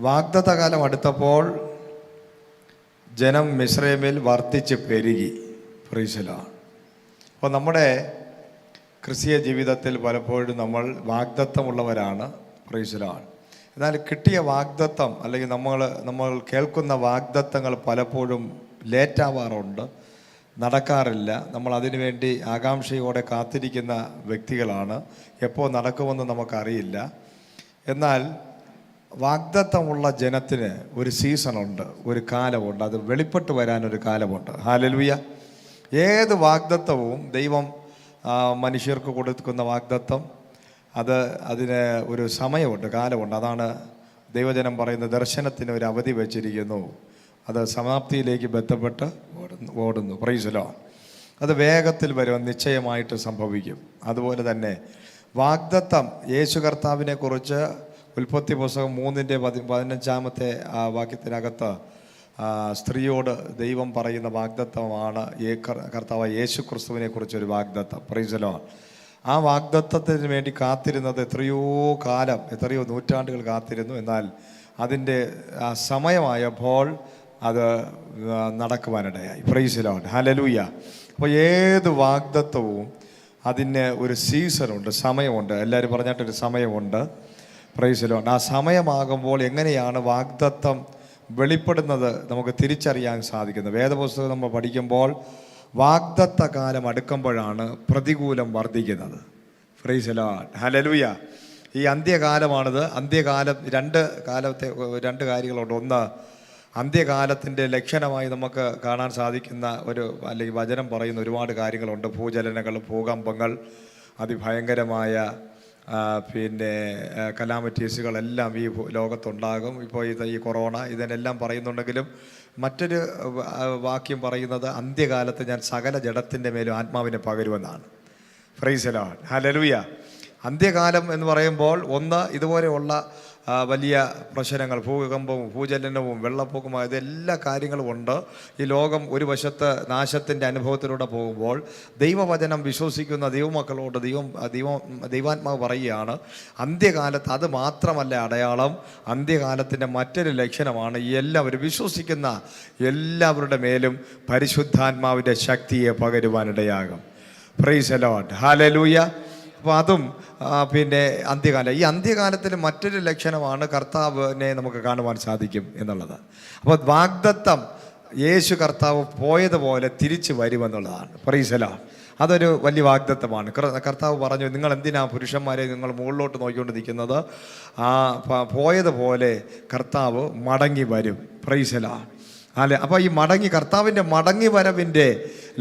വാഗ്ദത്ത കാലം അടുത്തപ്പോൾ ജനം മിസ്രൈമിൽ വർദ്ധിച്ച് പെരുകി. Price the Lord. അപ്പോൾ നമ്മുടെ ക്രിസ്തീയ ജീവിതത്തിൽ പലപ്പോഴും നമ്മൾ വാഗ്ദത്തമുള്ളവരാണ്. Price the Lord. എന്നാൽ കിട്ടിയ വാഗ്ദത്തം അല്ലെങ്കിൽ നമ്മൾ കേൾക്കുന്ന വാഗ്ദത്തങ്ങൾ പലപ്പോഴും ലേറ്റാവാറുണ്ട്, നടക്കാറില്ല. നമ്മൾ അതിനു വേണ്ടി ആകാംക്ഷയോടെ കാത്തിരിക്കുന്ന വ്യക്തികളാണ്. എപ്പോൾ നടക്കുമെന്ന് നമുക്കറിയില്ല. എന്നാൽ വാഗ്ദത്തമുള്ള ജനത്തിന് ഒരു സീസണുണ്ട്, ഒരു കാലമുണ്ട്. അത് വെളിപ്പെട്ട് വരാനൊരു കാലമുണ്ട്. ഹല്ലേലൂയ. ഏത് വാഗ്ദത്തവും ദൈവം മനുഷ്യർക്ക് കൊടുക്കുന്ന വാഗ്ദത്തം അതിന് ഒരു സമയമുണ്ട്, കാലമുണ്ട്. അതാണ് ദൈവജനം പറയുന്ന ദർശനത്തിന് ഒരു അവധി വെച്ചിരിക്കുന്നു. അത് സമാപ്തിയിലേക്ക് ബന്ധപ്പെട്ട് ഓടുന്നു. Price the Lord. അത് വേഗത്തിൽ വരും, നിശ്ചയമായിട്ട് സംഭവിക്കും. അതുപോലെ തന്നെ വാഗ്ദത്തം യേശു കർത്താവിനെ കുറിച്ച് ഉൽപ്പത്തി പുസ്തകം 3:15 വാക്യത്തിനകത്ത് സ്ത്രീയോട് ദൈവം പറയുന്ന വാഗ്ദത്തമാണ് കർത്താവ് യേശു ക്രിസ്തുവിനെ കുറിച്ചൊരു വാഗ്ദത്തം. Price the Lord. ആ വാഗ്ദത്തത്തിന് വേണ്ടി കാത്തിരുന്നത് എത്രയോ നൂറ്റാണ്ടുകൾ കാത്തിരുന്നു. എന്നാൽ അതിൻ്റെ സമയമായപ്പോൾ അത് നടക്കുവാനിടയായി. Praise the Lord. ഹല്ലേലൂയ. അപ്പോൾ ഏത് വാഗ്ദത്തവും അതിന് ഒരു സീസണുണ്ട്, സമയമുണ്ട്. എല്ലാവരും പറഞ്ഞിട്ടൊരു സമയമുണ്ട്. Price the Lord. ആ സമയമാകുമ്പോൾ എങ്ങനെയാണ് വാഗ്ദത്തം വെളിപ്പെടുന്നത് നമുക്ക് തിരിച്ചറിയാൻ സാധിക്കുന്നത്? വേദപുസ്തകം നമ്മൾ പഠിക്കുമ്പോൾ വാഗ്ദത്ത കാലം അടുക്കുമ്പോഴാണ് പ്രതികൂലം വർദ്ധിക്കുന്നത്. Price the Lord. ഹല്ലേലൂയ. ഈ അന്ത്യകാലമാണിത്. അന്ത്യകാലം രണ്ട് കാര്യങ്ങളുണ്ട്. ഒന്ന്, അന്ത്യകാലത്തിൻ്റെ ലക്ഷണമായി നമുക്ക് കാണാൻ സാധിക്കുന്ന അല്ലെങ്കിൽ വചനം പറയുന്ന ഒരുപാട് കാര്യങ്ങളുണ്ട്. ഭൂചലനങ്ങൾ, ഭൂകമ്പങ്ങൾ, അതിഭയങ്കരമായ കലാമിറ്റീസുകളെല്ലാം ഈ ലോകത്തുണ്ടാകും. ഇപ്പോൾ ഈ കൊറോണ ഇതിനെല്ലാം പറയുന്നുണ്ടെങ്കിലും മറ്റൊരു വാക്യം പറയുന്നത് അന്ത്യകാലത്ത് ഞാൻ സകല ജഡത്തിൻ്റെ മേലും ആത്മാവിനെ പകരുമെന്നാണ്. Praise the Lord. ഹല്ലേലൂയ. അന്ത്യകാലം എന്ന് പറയുമ്പോൾ ഒന്ന്, ഇതുപോലെയുള്ള വലിയ പ്രശ്നങ്ങൾ, ഭൂകമ്പവും ഭൂചലനവും വെള്ളപ്പൊക്കവും, ഇതെല്ലാ കാര്യങ്ങളും ഉണ്ട്. ഈ ലോകം ഒരു വശത്ത് നാശത്തിൻ്റെ അനുഭവത്തിലൂടെ പോകുമ്പോൾ ദൈവവചനം വിശ്വസിക്കുന്ന ദൈവമക്കളോട് ദൈവാത്മാവ് പറയുകയാണ്, അന്ത്യകാലത്ത് അത് മാത്രമല്ല അടയാളം, അന്ത്യകാലത്തിൻ്റെ മറ്റൊരു ലക്ഷണമാണ് എല്ലാവരും വിശ്വസിക്കുന്ന എല്ലാവരുടെ മേലും പരിശുദ്ധാത്മാവിൻ്റെ ശക്തിയെ പകരുവാനിടയാകും. Praise the Lord. ഹല്ലേലൂയ. അപ്പോൾ അതും അന്ത്യകാലം. ഈ അന്ത്യകാലത്തിൽ മറ്റൊരു ലക്ഷണമാണ് കർത്താവിനെ നമുക്ക് കാണുവാൻ സാധിക്കും എന്നുള്ളത്. അപ്പോൾ വാഗ്ദത്തം യേശു കർത്താവ് പോയതുപോലെ തിരിച്ചു വരുമെന്നുള്ളതാണ്. Price the Lord. അതൊരു വലിയ വാഗ്ദത്തമാണ്. കർത്താവ് പറഞ്ഞു, നിങ്ങൾ എന്തിനാ പുരുഷന്മാരെ നിങ്ങൾ മുകളിലോട്ട് നോക്കിക്കൊണ്ട് നിൽക്കുന്നത്? പോയതുപോലെ കർത്താവ് മടങ്ങി വരും. Price the Lord. അല്ലേ? അപ്പോൾ ഈ കർത്താവിൻ്റെ മടങ്ങി വരവിൻ്റെ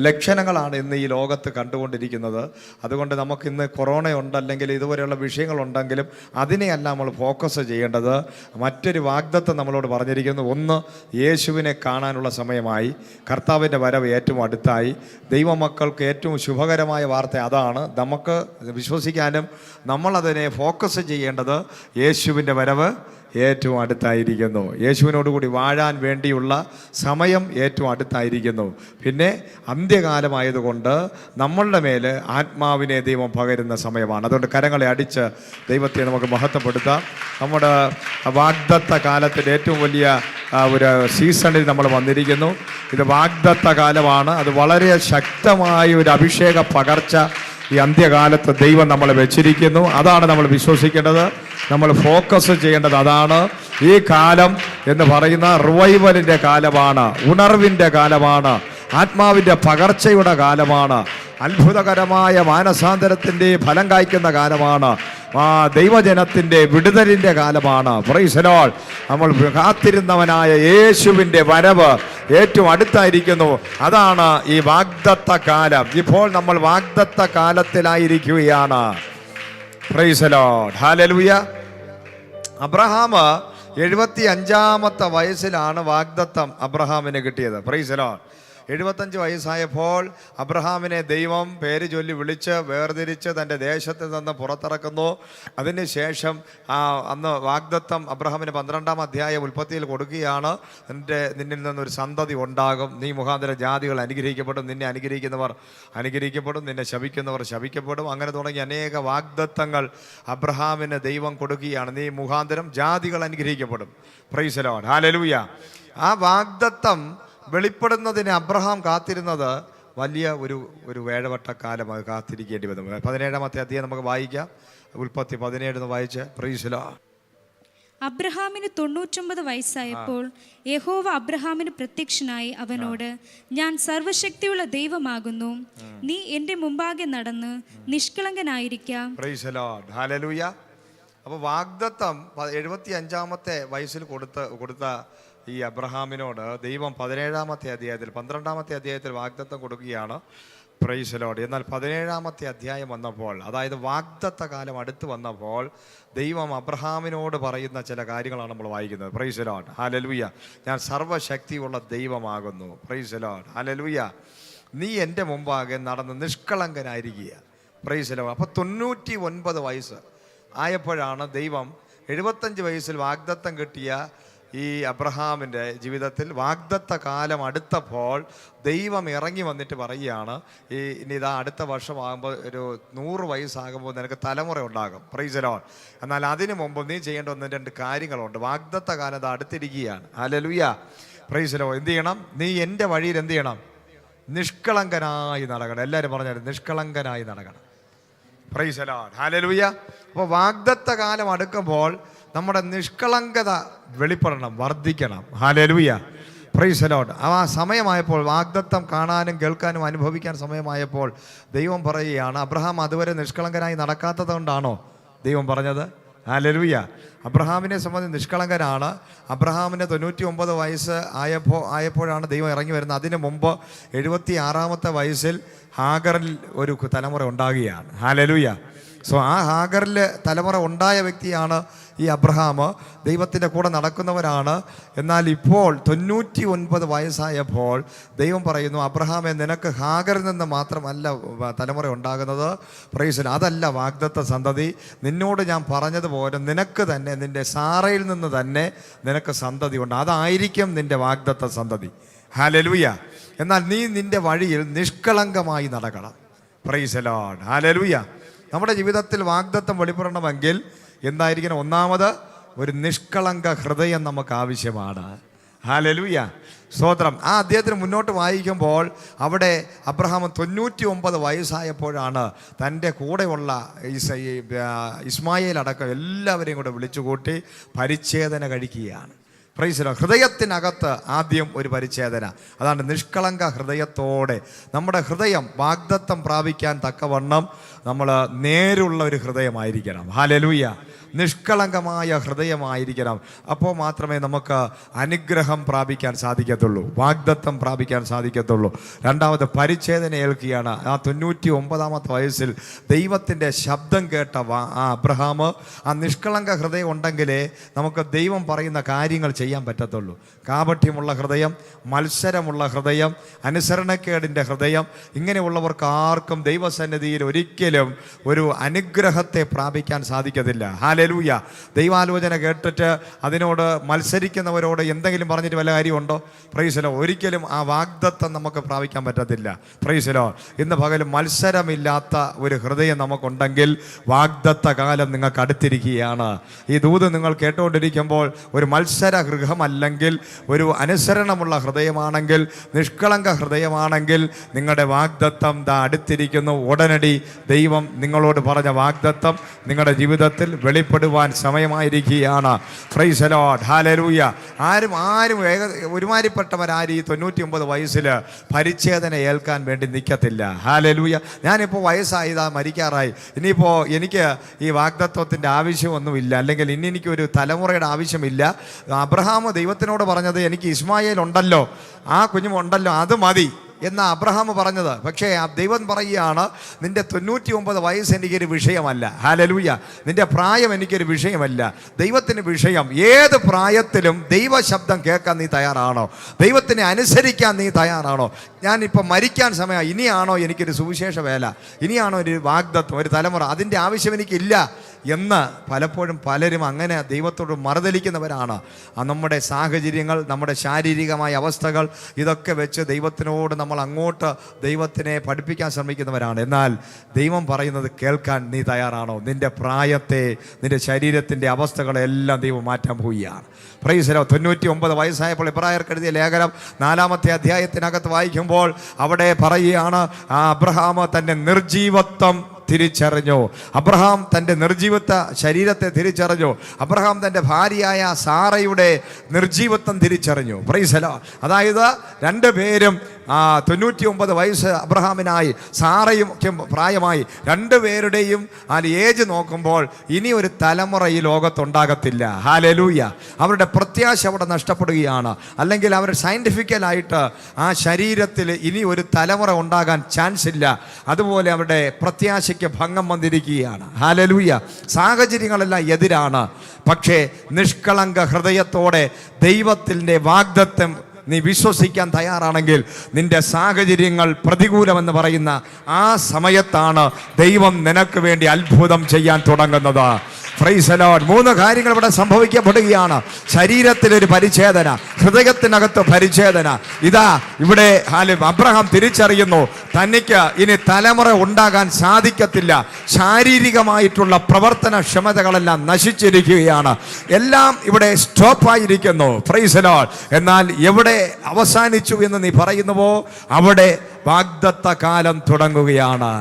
ലക്ഷണങ്ങളാണ് ഇന്ന് ഈ ലോകത്ത് കണ്ടുകൊണ്ടിരിക്കുന്നത്. അതുകൊണ്ട് നമുക്കിന്ന് കൊറോണയുണ്ടല്ലെങ്കിൽ ഇതുപോലെയുള്ള വിഷയങ്ങളുണ്ടെങ്കിലും അതിനെയല്ല നമ്മൾ ഫോക്കസ് ചെയ്യേണ്ടത്. മറ്റൊരു വാഗ്ദത്തം നമ്മളോട് പറഞ്ഞിരിക്കുന്നു. ഒന്ന്, യേശുവിനെ കാണാനുള്ള സമയമായി, കർത്താവിൻ്റെ വരവ് ഏറ്റവും അടുത്തായി. ദൈവമക്കൾക്ക് ഏറ്റവും ശുഭകരമായ വാർത്ത അതാണ്. നമുക്ക് വിശ്വസിക്കാനും നമ്മളതിനെ ഫോക്കസ് ചെയ്യേണ്ടത് യേശുവിൻ്റെ വരവ് ഏറ്റവും അടുത്തായിരിക്കുന്നു. യേശുവിനോടുകൂടി വാഴാൻ വേണ്ടിയുള്ള സമയം ഏറ്റവും അടുത്തായിരിക്കുന്നു. പിന്നെ അന്ത്യകാലമായതുകൊണ്ട് നമ്മളുടെ മേൽ ആത്മാവിനെ ദൈവം പകരുന്ന സമയമാണ്. അതുകൊണ്ട് കരങ്ങളെ അടിച്ച് ദൈവത്തെ നമുക്ക് മഹത്വപ്പെടുത്താം. നമ്മുടെ വാഗ്ദത്ത കാലത്തിൻ്റെ ഏറ്റവും വലിയ ഒരു സീസണിൽ നമ്മൾ വന്നിരിക്കുന്നു. ഇത് വാഗ്ദത്ത കാലമാണ്. അത് വളരെ ശക്തമായ ഒരു അഭിഷേക പകർച്ച ഈ അന്ത്യകാലത്ത് ദൈവം നമ്മളെ വെച്ചിരിക്കുന്നു. അതാണ് നമ്മൾ വിശ്വസിക്കേണ്ടത്. നമ്മൾ ഫോക്കസ് ചെയ്യേണ്ടത് അതാണ്. ഈ കാലം എന്ന് പറയുന്ന റിവൈവലിൻ്റെ കാലമാണ്, ഉണർവിൻ്റെ കാലമാണ്, ആത്മാവിൻ്റെ പകർച്ചയുടെ കാലമാണ്, അത്ഭുതകരമായ മാനസാന്തരത്തിൻ്റെ ഫലം കായ്ക്കുന്ന കാലമാണ്, ദൈവജനത്തിൻ്റെ വിടുതലിൻ്റെ കാലമാണ്. Price the Lord. നമ്മൾ കാത്തിരുന്നവനായ യേശുവിൻ്റെ വരവ് ഏറ്റവും അടുത്തായിരിക്കുന്നു. അതാണ് ഈ വാഗ്ദത്ത കാലം. ഇപ്പോൾ നമ്മൾ വാഗ്ദത്ത കാലത്തിലായിരിക്കുകയാണ്. Praise the Lord. Hallelujah. Abraham 75-ാമത്തെ വയസ്സിലാണ് വാഗ്ദത്തം അബ്രഹാമിന് കിട്ടിയത്. Price the Lord. 75 വയസ്സായപ്പോൾ അബ്രഹാമിനെ ദൈവം പേര് ചൊല്ലി വിളിച്ച് വേർതിരിച്ച് തൻ്റെ ദേശത്ത് നിന്ന് പുറത്തിറക്കുന്നു. അതിനുശേഷം അന്ന് വാഗ്ദത്തം അബ്രഹാമിന് 12-ാം അധ്യായം ഉൽപ്പത്തിയിൽ കൊടുക്കുകയാണ്. നിന്നിൽ നിന്നൊരു സന്തതി ഉണ്ടാകും, നീ മുഖാന്തരം ജാതികൾ അനുഗ്രഹിക്കപ്പെടും, നിന്നെ അനുഗ്രഹിക്കുന്നവർ അനുഗ്രഹിക്കപ്പെടും, നിന്നെ ശപിക്കുന്നവർ ശപിക്കപ്പെടും. അങ്ങനെ തുടങ്ങി അനേക വാഗ്ദത്തങ്ങൾ അബ്രഹാമിന് ദൈവം കൊടുക്കുകയാണ്. നീ മുഖാന്തരം ജാതികൾ അനുഗ്രഹിക്കപ്പെടും. Praise the Lord, hallelujah. ആ വാഗ്ദത്തം വെളിപ്പെടുന്നതിന് അബ്രഹാം കാത്തിരുന്നത് വലിയ ഒരു വേഴവട്ടക്കാലം അത് കാത്തിരിക്കേണ്ടി വന്നു. 17-ാമത്തെ അധ്യായം നമുക്ക് വായിക്കാം. ഉൽപ്പത്തി 17 വായിച്ച്. Price the Lord. അബ്രഹാമിന് 99 വയസ്സായപ്പോൾ യഹോവ അബ്രഹാമിന് പ്രത്യക്ഷനായി അവനോട്, ഞാൻ സർവശക്തിയുള്ള ദൈവമാകുന്നു, നീ എൻ്റെ മുമ്പാകെ നടന്ന് നിഷ്കളങ്കനായിരിക്കാം. Praise the Lord, hallelujah. അപ്പോൾ വാഗ്ദത്തം 75-ാമത്തെ വയസ്സിൽ കൊടുത്ത ഈ അബ്രഹാമിനോട് ദൈവം 17-ാമത്തെ അധ്യായത്തിൽ 12-ാമത്തെ അധ്യായത്തിൽ വാഗ്ദത്തം കൊടുക്കുകയാണ്. Price the Lord. എന്നാൽ 17-ാമത്തെ അധ്യായം വന്നപ്പോൾ, അതായത് വാഗ്ദത്ത കാലം അടുത്ത് വന്നപ്പോൾ ദൈവം അബ്രഹാമിനോട് പറയുന്ന ചില കാര്യങ്ങളാണ് നമ്മൾ വായിക്കുന്നത്. Praise the Lord, hallelujah. ഞാൻ സർവ്വശക്തിയുള്ള ദൈവമാകുന്നു. Praise the Lord, hallelujah. നീ എൻ്റെ മുമ്പാകെ നടന്ന് നിഷ്കളങ്കനായിരിക്കുക. Price the Lord. അപ്പോൾ 99 വയസ്സ് ആയപ്പോഴാണ് ദൈവം 75 വയസ്സിൽ വാഗ്ദത്തം കിട്ടിയ ഈ അബ്രഹാമിൻ്റെ ജീവിതത്തിൽ വാഗ്ദത്ത കാലം അടുത്തപ്പോൾ ദൈവം ഇറങ്ങി വന്നിട്ട് പറയുകയാണ്, ഇനി ഇതാ അടുത്ത വർഷമാകുമ്പോൾ ഒരു 100 വയസ്സാകുമ്പോൾ നിനക്ക് തലമുറ ഉണ്ടാകും. Price the Lord. എന്നാൽ അതിനു മുമ്പ് നീ ചെയ്യേണ്ട 1-2 കാര്യങ്ങളുണ്ട്. വാഗ്ദത്ത കാലം അത് അടുത്തിരിക്കുകയാണ്. Hallelujah, praise the Lord. എന്ത് ചെയ്യണം? നീ എൻ്റെ വഴിയിൽ എന്ത് ചെയ്യണം? നിഷ്കളങ്കനായി നടക്കണം. എല്ലാവരും പറഞ്ഞാൽ നിഷ്കളങ്കനായി നടക്കണം. Praise the Lord, hallelujah. അപ്പോൾ വാഗ്ദത്ത കാലം അടുക്കുമ്പോൾ നമ്മുടെ നിഷ്കളങ്കത വെളിപ്പെടണം, വർദ്ധിക്കണം. Hallelujah, praise the Lord. ആ സമയമായപ്പോൾ, വാഗ്ദത്തം കാണാനും കേൾക്കാനും അനുഭവിക്കാൻ സമയമായപ്പോൾ ദൈവം പറയുകയാണ്, അബ്രഹാം അതുവരെ നിഷ്കളങ്കനായി നടക്കാത്തത് കൊണ്ടാണോ ദൈവം പറഞ്ഞത്? ഹല്ലേലൂയ. അബ്രഹാമിനെ സംബന്ധിച്ച് നിഷ്കളങ്കനാണ്. അബ്രഹാമിന് 99 വയസ്സ് ആയപ്പോഴാണ് ദൈവം ഇറങ്ങി വരുന്നത്. അതിന് മുമ്പ് 76-ാമത്തെ വയസ്സിൽ ഹാഗറിൽ ഒരു തലമുറ ഉണ്ടാകുകയാണ്. ഹല്ലേലൂയ. ആ ഹാഗറിൽ തലമുറ ഉണ്ടായ വ്യക്തിയാണ് ഈ അബ്രഹാം. ദൈവത്തിൻ്റെ കൂടെ നടക്കുന്നവരാണ്. എന്നാൽ ഇപ്പോൾ 99 വയസ്സായപ്പോൾ ദൈവം പറയുന്നു, അബ്രഹാമെ, നിനക്ക് ഹാഗറിൽ നിന്ന് മാത്രമല്ല തലമുറ ഉണ്ടാകുന്നത്. Price the Lord. അതല്ല വാഗ്ദത്ത സന്തതി. നിന്നോട് ഞാൻ പറഞ്ഞതുപോലെ നിനക്ക് തന്നെ, നിൻ്റെ സാറയിൽ നിന്ന് തന്നെ നിനക്ക് സന്തതി ഉണ്ട്. അതായിരിക്കും നിൻ്റെ വാഗ്ദത്ത സന്തതി. ഹല്ലേലൂയ. എന്നാൽ നീ നിൻ്റെ വഴിയിൽ നിഷ്കളങ്കമായി നടക്കണം. Praise the Lord, hallelujah. നമ്മുടെ ജീവിതത്തിൽ വാഗ്ദത്തം വെളിപ്പെടണമെങ്കിൽ എന്തായിരിക്കണം? ഒന്നാമത് ഒരു നിഷ്കളങ്ക ഹൃദയം നമുക്ക് ആവശ്യമാണ്. ഹല്ലേലൂയ, സ്തോത്രം. ആ അദ്ദേഹത്തിന് മുന്നോട്ട് വായിക്കുമ്പോൾ അവിടെ അബ്രഹാം 99 വയസ്സായപ്പോഴാണ് തൻ്റെ കൂടെയുള്ള ഇസ്മായേൽ അടക്കം എല്ലാവരെയും കൂടെ വിളിച്ചുകൂട്ടി പരിച്ഛേദന കഴിക്കുകയാണ്. Price the Lord. ഹൃദയത്തിനകത്ത് ആദ്യം ഒരു പരിച്ഛേദന. അതാണ് നിഷ്കളങ്ക ഹൃദയത്തോടെ നമ്മുടെ ഹൃദയം വാഗ്ദത്തം പ്രാപിക്കാൻ തക്കവണ്ണം നമ്മൾ നേരുള്ള ഒരു ഹൃദയമായിരിക്കണം. ഹല്ലേലൂയ. നിഷ്കളങ്കമായ ഹൃദയമായിരിക്കണം. അപ്പോൾ മാത്രമേ നമുക്ക് അനുഗ്രഹം പ്രാപിക്കാൻ സാധിക്കത്തുള്ളൂ, വാഗ്ദത്തം പ്രാപിക്കാൻ സാധിക്കത്തുള്ളൂ. രണ്ടാമത് പരിച്ഛേദന ഏൽക്കുകയാണ്. ആ 99-ാമത്തെ വയസ്സിൽ ദൈവത്തിൻ്റെ ശബ്ദം കേട്ട ആ അബ്രഹാം, ആ നിഷ്കളങ്ക ഹൃദയം ഉണ്ടെങ്കിലേ നമുക്ക് ദൈവം പറയുന്ന കാര്യങ്ങൾ ചെയ്യാൻ പറ്റത്തുള്ളൂ. കാപട്യമുള്ള ഹൃദയം, മത്സരമുള്ള ഹൃദയം, അനുസരണക്കേടിൻ്റെ ഹൃദയം, ഇങ്ങനെയുള്ളവർക്ക് ആർക്കും ദൈവസന്നിധിയിൽ ഒരിക്കലും ഒരു അനുഗ്രഹത്തെ പ്രാപിക്കാൻ സാധിക്കത്തില്ല. ഹല്ലേലൂയ. ദൈവാലോചന കേട്ടിട്ട് അതിനോട് മത്സരിക്കുന്നവരോട് എന്തെങ്കിലും പറഞ്ഞിട്ട് വല്ല കാര്യമുണ്ടോ? Price the Lord. ഒരിക്കലും ആ വാഗ്ദത്തം നമുക്ക് പ്രാപിക്കാൻ പറ്റത്തില്ല. Price the Lord. ഇന്ന് പകലും മത്സരമില്ലാത്ത ഒരു ഹൃദയം നമുക്കുണ്ടെങ്കിൽ വാഗ്ദത്ത കാലം നിങ്ങൾക്ക് അടുത്തിരിക്കുകയാണ്. ഈ ദൂത് നിങ്ങൾ കേട്ടുകൊണ്ടിരിക്കുമ്പോൾ ഒരു മത്സര ഗൃഹമല്ലെങ്കിൽ, ഒരു അനുസരണമുള്ള ഹൃദയമാണെങ്കിൽ, നിഷ്കളങ്ക ഹൃദയമാണെങ്കിൽ നിങ്ങളുടെ വാഗ്ദത്തം അടുത്തിരിക്കുന്നു. ഉടനടി ദൈവം നിങ്ങളോട് പറഞ്ഞ വാഗ്ദത്തം നിങ്ങളുടെ ജീവിതത്തിൽ വെളിപ്പെടുവാൻ സമയമായിരിക്കുകയാണ്. Praise the Lord, hallelujah. ആരും ഒരുമാതിരിപ്പെട്ടവരാരും ഈ 99 വയസ്സിൽ പരിച്ഛേദന ഏൽക്കാൻ വേണ്ടി നിൽക്കത്തില്ല. ഹല്ലേലൂയ. ഞാനിപ്പോൾ വയസ്സായതാ, മരിക്കാറായി, ഇനിയിപ്പോൾ എനിക്ക് ഈ വാഗ്ദത്വത്തിൻ്റെ ആവശ്യമൊന്നുമില്ല, അല്ലെങ്കിൽ ഇനി എനിക്കൊരു തലമുറയുടെ ആവശ്യമില്ല. അബ്രഹാം ദൈവത്തിനോട് പറഞ്ഞത്, എനിക്ക് ഇസ്മായേൽ ഉണ്ടല്ലോ, ആ കുഞ്ഞുമുണ്ടല്ലോ, അത് മതി. എന്നാ അബ്രഹാം പറഞ്ഞത്. പക്ഷേ ആ ദൈവം പറയുകയാണ്, നിന്റെ 99 വയസ്സ് എനിക്കൊരു വിഷയമല്ല. ഹല്ലേലൂയ. നിന്റെ പ്രായം എനിക്കൊരു വിഷയമല്ല. ദൈവത്തിന് വിഷയം ഏത് പ്രായത്തിലും ദൈവശബ്ദം കേൾക്കാൻ നീ തയ്യാറാണോ? ദൈവത്തിനെ അനുസരിക്കാൻ നീ തയ്യാറാണോ? ഞാനിപ്പോൾ മരിക്കാൻ സമയം, ഇനിയാണോ എനിക്കൊരു സുവിശേഷ വേല, ഇനിയാണോ ഒരു വാഗ്ദത്വം, ഒരു തലമുറ, അതിൻ്റെ ആവശ്യം എനിക്കില്ല എന്ന് പലപ്പോഴും പലരും അങ്ങനെ ദൈവത്തോട് മറുതലിക്കുന്നവരാണ്. നമ്മുടെ സാഹചര്യങ്ങൾ, നമ്മുടെ ശാരീരികമായ അവസ്ഥകൾ, ഇതൊക്കെ വെച്ച് ദൈവത്തിനോട് നമ്മൾ അങ്ങോട്ട് ദൈവത്തിനെ പഠിപ്പിക്കാൻ ശ്രമിക്കുന്നവരാണ്. എന്നാൽ ദൈവം പറയുന്നത് കേൾക്കാൻ നീ തയ്യാറാണോ? നിന്റെ പ്രായത്തെ, നിന്റെ ശരീരത്തിൻ്റെ അവസ്ഥകളെല്ലാം ദൈവം മാറ്റാൻ പോവുകയാണ്. Price the Lord. 99 വയസ്സായപ്പോൾ എബ്രായർക്ക് എഴുതിയ ലേഖനം 4-ാമത്തെ അധ്യായത്തിനകത്ത് വായിക്കുമ്പോൾ അവിടെ പറയുകയാണ്, അബ്രഹാം തൻ്റെ നിർജീവത്വം തിരിച്ചറിഞ്ഞു. അബ്രഹാം തൻ്റെ നിർജീവത്വ ശരീരത്തെ തിരിച്ചറിഞ്ഞു. അബ്രഹാം തൻ്റെ ഭാര്യയായ സാറയുടെ നിർജീവത്വം തിരിച്ചറിഞ്ഞു. Price the Lord. അതായത് രണ്ടുപേരും 99 വയസ്സ് അബ്രഹാമിനായി, സാറയും പ്രായമായി. രണ്ടുപേരുടെയും ഏജ് നോക്കുമ്പോൾ ഇനി ഒരു തലമുറ ഈ ലോകത്തുണ്ടാകത്തില്ല. ഹല്ലേലൂയ. അവരുടെ പ്രത്യാശ അവിടെ നഷ്ടപ്പെടുകയാണ്. അല്ലെങ്കിൽ അവർ സയൻറ്റിഫിക്കലായിട്ട് ആ ശരീരത്തിൽ ഇനി ഒരു തലമുറ ഉണ്ടാകാൻ ചാൻസ് ഇല്ല. അതുപോലെ അവരുടെ പ്രത്യാശയ്ക്ക് ഭംഗം വന്നിരിക്കുകയാണ്. ഹല്ലേലൂയ. സാഹചര്യങ്ങളെല്ലാം എതിരാണ്. പക്ഷേ നിഷ്കളങ്ക ഹൃദയത്തോടെ ദൈവത്തിൻ്റെ വാഗ്ദത്തം നീ വിശ്വസിക്കാൻ തയ്യാറാണെങ്കിൽ നിന്റെ സാഹചര്യങ്ങൾ പ്രതികൂലമെന്ന് പറയുന്ന ആ സമയത്താണ് ദൈവം നിനക്ക് വേണ്ടി അത്ഭുതം ചെയ്യാൻ തുടങ്ങുന്നത്. Price the Lord. 3 കാര്യങ്ങൾ ഇവിടെ സംഭവിക്കപ്പെടുകയാണ്. ശരീരത്തിലൊരു പരിച്ഛേദന, ഹൃദയത്തിനകത്ത് പരിച്ഛേദന. ഇതാ ഇവിടെ അബ്രഹാം തിരിച്ചറിയുന്നു, തനിക്ക് ഇനി തലമുറ ഉണ്ടാകാൻ സാധിക്കത്തില്ല. ശാരീരികമായിട്ടുള്ള പ്രവർത്തനക്ഷമതകളെല്ലാം നശിച്ചിരിക്കുകയാണ്. എല്ലാം ഇവിടെ സ്റ്റോപ്പായിരിക്കുന്നു. Price the Lord. എന്നാൽ എവിടെ അവസാനിച്ചു എന്ന് നീ പറയുന്നുവോ അവിടെ വാഗ്ദത്ത കാലം തുടങ്ങുകയാണ്.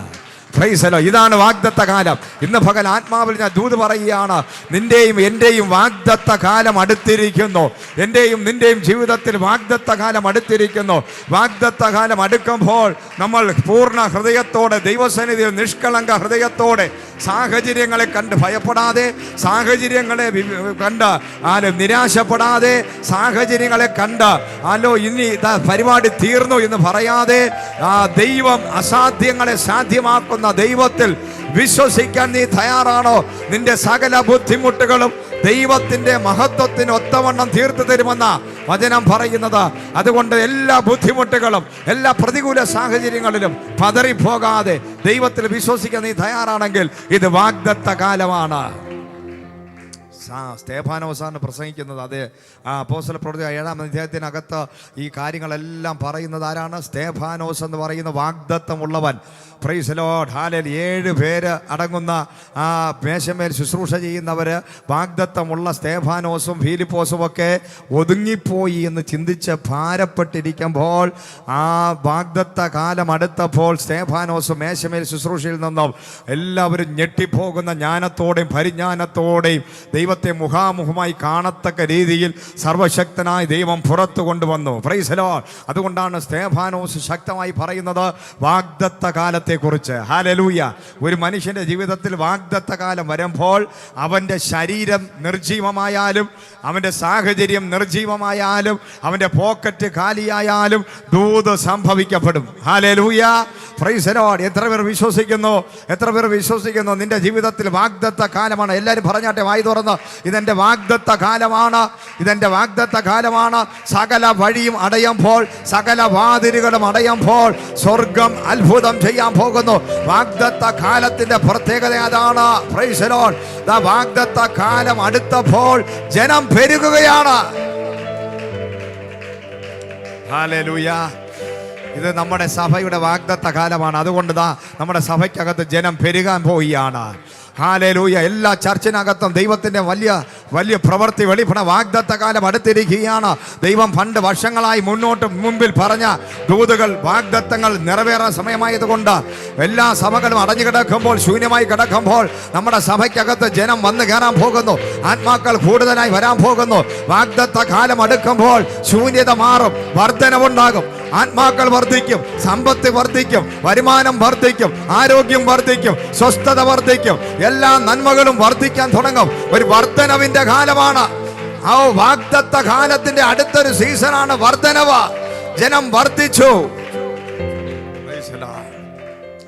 Price the Lord. ഇതാണ് വാഗ്ദത്ത കാലം. ഇന്ന് പകൽ ആത്മാവിൽ ഞാൻ ദൂത് പറയുകയാണ്, നിന്റെയും എൻ്റെയും വാഗ്ദത്ത കാലം അടുത്തിരിക്കുന്നു. എൻ്റെയും നിന്റെയും ജീവിതത്തിൽ വാഗ്ദത്ത കാലം അടുത്തിരിക്കുന്നു. വാഗ്ദത്ത കാലം അടുക്കുമ്പോൾ നമ്മൾ പൂർണ്ണ ഹൃദയത്തോടെ ദൈവസന്നിധിയിൽ നിഷ്കളങ്ക ഹൃദയത്തോടെ സാഹചര്യങ്ങളെ കണ്ട് ഭയപ്പെടാതെ, സാഹചര്യങ്ങളെ കണ്ട് നിരാശപ്പെടാതെ, സാഹചര്യങ്ങളെ കണ്ട് ഇനി പരിപാടി തീർന്നു എന്ന് പറയാതെ, ദൈവം അസാധ്യങ്ങളെ സാധ്യമാക്കുന്ന ദൈവത്തിൽ വിശ്വസിക്കാൻ നീ തയ്യാറാണോ? നിന്റെ സകല ബുദ്ധിമുട്ടുകളും ദൈവത്തിന്റെ മഹത്വത്തിന് ഒത്തവണ്ണം തീർത്തു തരുമെന്ന വചനം പറയുന്നത്. അതുകൊണ്ട് എല്ലാ ബുദ്ധിമുട്ടുകളും, എല്ലാ പ്രതികൂല സാഹചര്യങ്ങളിലും പതറിപ്പോകാതെ ദൈവത്തിൽ വിശ്വസിക്കാൻ നീ തയ്യാറാണെങ്കിൽ ഇത് വാഗ്ദത്ത കാലമാണ്. സ്തേഫാനോസാണ് പ്രസംഗിക്കുന്നത്. അത് അപ്പോസ്തല പ്രവൃത്തി 7-ാം അധ്യായത്തിനകത്ത് ഈ കാര്യങ്ങളെല്ലാം പറയുന്നത് ആരാണ്? സ്തേഫാനോസ് എന്ന് പറയുന്ന വാഗ്ദത്തമുള്ളവൻ. Praise the Lord. ഹല്ലേലൂയ. 7 പേര് അടങ്ങുന്ന ആ മേശമേൽ ശുശ്രൂഷ ചെയ്യുന്നവർ, വാഗ്ദത്തമുള്ള സ്തേഫാനോസും ഫിലിപ്പോസും ഒക്കെ ഒതുങ്ങിപ്പോയി എന്ന് ചിന്തിച്ച് ഭാരപ്പെട്ടിരിക്കുമ്പോൾ, ആ വാഗ്ദത്ത കാലം അടുത്തപ്പോൾ സ്തേഫാനോസും മേശമേൽ ശുശ്രൂഷയിൽ നിന്നും എല്ലാവരും ഞെട്ടിപ്പോകുന്ന ജ്ഞാനത്തോടെയും പരിജ്ഞാനത്തോടെയും ദൈവത്തെ മുഖാമുഖമായി കാണത്തക്ക രീതിയിൽ സർവശക്തനായ ദൈവം പുറത്തു കൊണ്ടുവന്നു. Price the Lord. അതുകൊണ്ടാണ് സ്തേഫാനോസ് ശക്തമായി പറയുന്നത് വാഗ്ദത്ത കാലത്തെക്കുറിച്ച്. ഹല്ലേലൂയ. ഒരു മനുഷ്യൻ്റെ ജീവിതത്തിൽ വാഗ്ദത്ത കാലം വരുമ്പോൾ അവൻ്റെ ശരീരം നിർജീവമായാലും, അവൻ്റെ സാഹചര്യം നിർജീവമായാലും, അവൻ്റെ pocket കാലിയായാലും Doot സംഭവിക്കപ്പെടും. Hallelujah. Praise the Lord. എത്ര പേർ വിശ്വസിക്കുന്നു? എത്ര പേർ വിശ്വസിക്കുന്നു നിന്റെ ജീവിതത്തിൽ വാഗ്ദത്ത കാലമാണ്? എല്ലാവരും പറഞ്ഞാട്ടെ, വായി തുറന്ന്, ഇതെൻ്റെ വാഗ്ദത്ത കാലമാണ്, ഇതെൻ്റെ വാഗ്ദത്ത കാലമാണ്. സകല വഴിയും അടയുമ്പോൾ, സകല വാതിലുകളും അടയുമ്പോൾ സ്വർഗം അത്ഭുതം ചെയ്യാൻ പോകുന്നു. വാഗ്ദത്ത കാലത്തിന്റെ പ്രത്യേകത അതാണ്. Price the Lord. വാഗ്ദത്ത കാലം അടുത്തപ്പോൾ ജനം പെരുകുകയാണ്. ഹല്ലേലൂയ. ഇത് നമ്മുടെ സഭയുടെ വാഗ്ദത്ത കാലമാണ്. അതുകൊണ്ട് നമ്മുടെ സഭയ്ക്കകത്ത് ജനം പെരുകാൻ പോവുകയാണ്. ഹല്ലേലൂയ. എല്ലാ ചർച്ചിനകത്തും ദൈവത്തിൻ്റെ വലിയ വലിയ പ്രവൃത്തി വെളിപ്പെട വാഗ്ദത്ത കാലം അടുത്തിരിക്കുകയാണ്. ദൈവം പണ്ട് വർഷങ്ങളായി മുമ്പിൽ പറഞ്ഞ ദൂതുകൾ, വാഗ്ദത്തങ്ങൾ നിറവേറാൻ സമയമായതുകൊണ്ട് എല്ലാ സഭകളും അടഞ്ഞു കിടക്കുമ്പോൾ, ശൂന്യമായി കിടക്കുമ്പോൾ നമ്മുടെ സഭയ്ക്കകത്ത് ജനം വന്നു കയറാൻ പോകുന്നു. ആത്മാക്കൾ കൂടുതലായി വരാൻ പോകുന്നു. വാഗ്ദത്ത കാലം അടുക്കുമ്പോൾ ശൂന്യത മാറും, വർധനവുണ്ടാകും. ആത്മാക്കൾ വർദ്ധിക്കും, സമ്പത്ത് വർദ്ധിക്കും, വരുമാനം വർദ്ധിക്കും, ആരോഗ്യം വർദ്ധിക്കും, സ്വസ്ഥത വർദ്ധിക്കും, എല്ലാ നന്മകളും വർദ്ധിക്കാൻ തുടങ്ങും. ഒരു വർധനവിന്റെ കാലമാണ്. ആ വാഗ്ദത്ത കാലത്തിന്റെ അടുത്തൊരു സീസണാണ് വർധനവ്. ജനം വർദ്ധിച്ചു.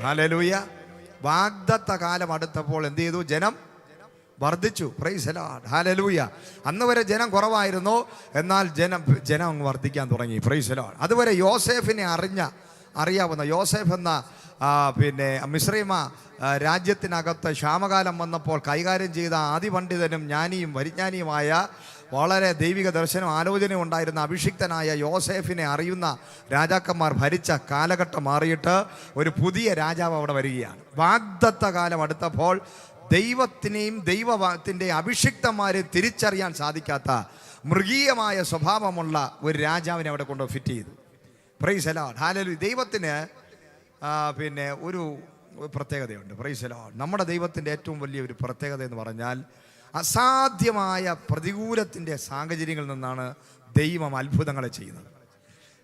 ഹല്ലേലൂയ. വാഗ്ദത്ത കാലം അടുത്തപ്പോൾ എന്ത് ചെയ്തു? ജനം വർദ്ധിച്ചു. Price the Lord. ഹല്ലേലൂയ. അന്ന് വരെ ജനം കുറവായിരുന്നു, എന്നാൽ ജനം വർദ്ധിക്കാൻ തുടങ്ങി. Price the Lord. അതുവരെ യോസേഫിനെ അറിയാവുന്ന യോസേഫ് എന്ന മിസ്രൈമ രാജ്യത്തിനകത്ത് ക്ഷാമകാലം വന്നപ്പോൾ കൈകാര്യം ചെയ്ത ആദിപണ്ഡിതനും ജ്ഞാനിയും പരിജ്ഞാനിയുമായ വളരെ ദൈവിക ദർശനം ആലോചനയും ഉണ്ടായിരുന്ന അഭിഷിക്തനായ യോസേഫിനെ അറിയുന്ന രാജാക്കന്മാർ ഭരിച്ച കാലഘട്ടം മാറിയിട്ട് ഒരു പുതിയ രാജാവ് അവിടെ വരികയാണ്. വാഗ്ദത്ത കാലം അടുത്തപ്പോൾ ദൈവത്തിനെയും ദൈവത്തിൻ്റെ അഭിഷിക്തന്മാരെ തിരിച്ചറിയാൻ സാധിക്കാത്ത മൃഗീയമായ സ്വഭാവമുള്ള ഒരു രാജാവിനെ അവിടെ കൊണ്ട് ഫിറ്റ് ചെയ്തു. Price the Lord. ഹല്ലേലൂയ. ദൈവത്തിന് ഒരു പ്രത്യേകതയുണ്ട്. Price the Lord. നമ്മുടെ ദൈവത്തിൻ്റെ ഏറ്റവും വലിയ ഒരു പ്രത്യേകത എന്ന് പറഞ്ഞാൽ അസാധ്യമായ പ്രതികൂലത്തിൻ്റെ സാഹചര്യങ്ങളിൽ നിന്നാണ് ദൈവം അത്ഭുതങ്ങളെ ചെയ്യുന്നത്.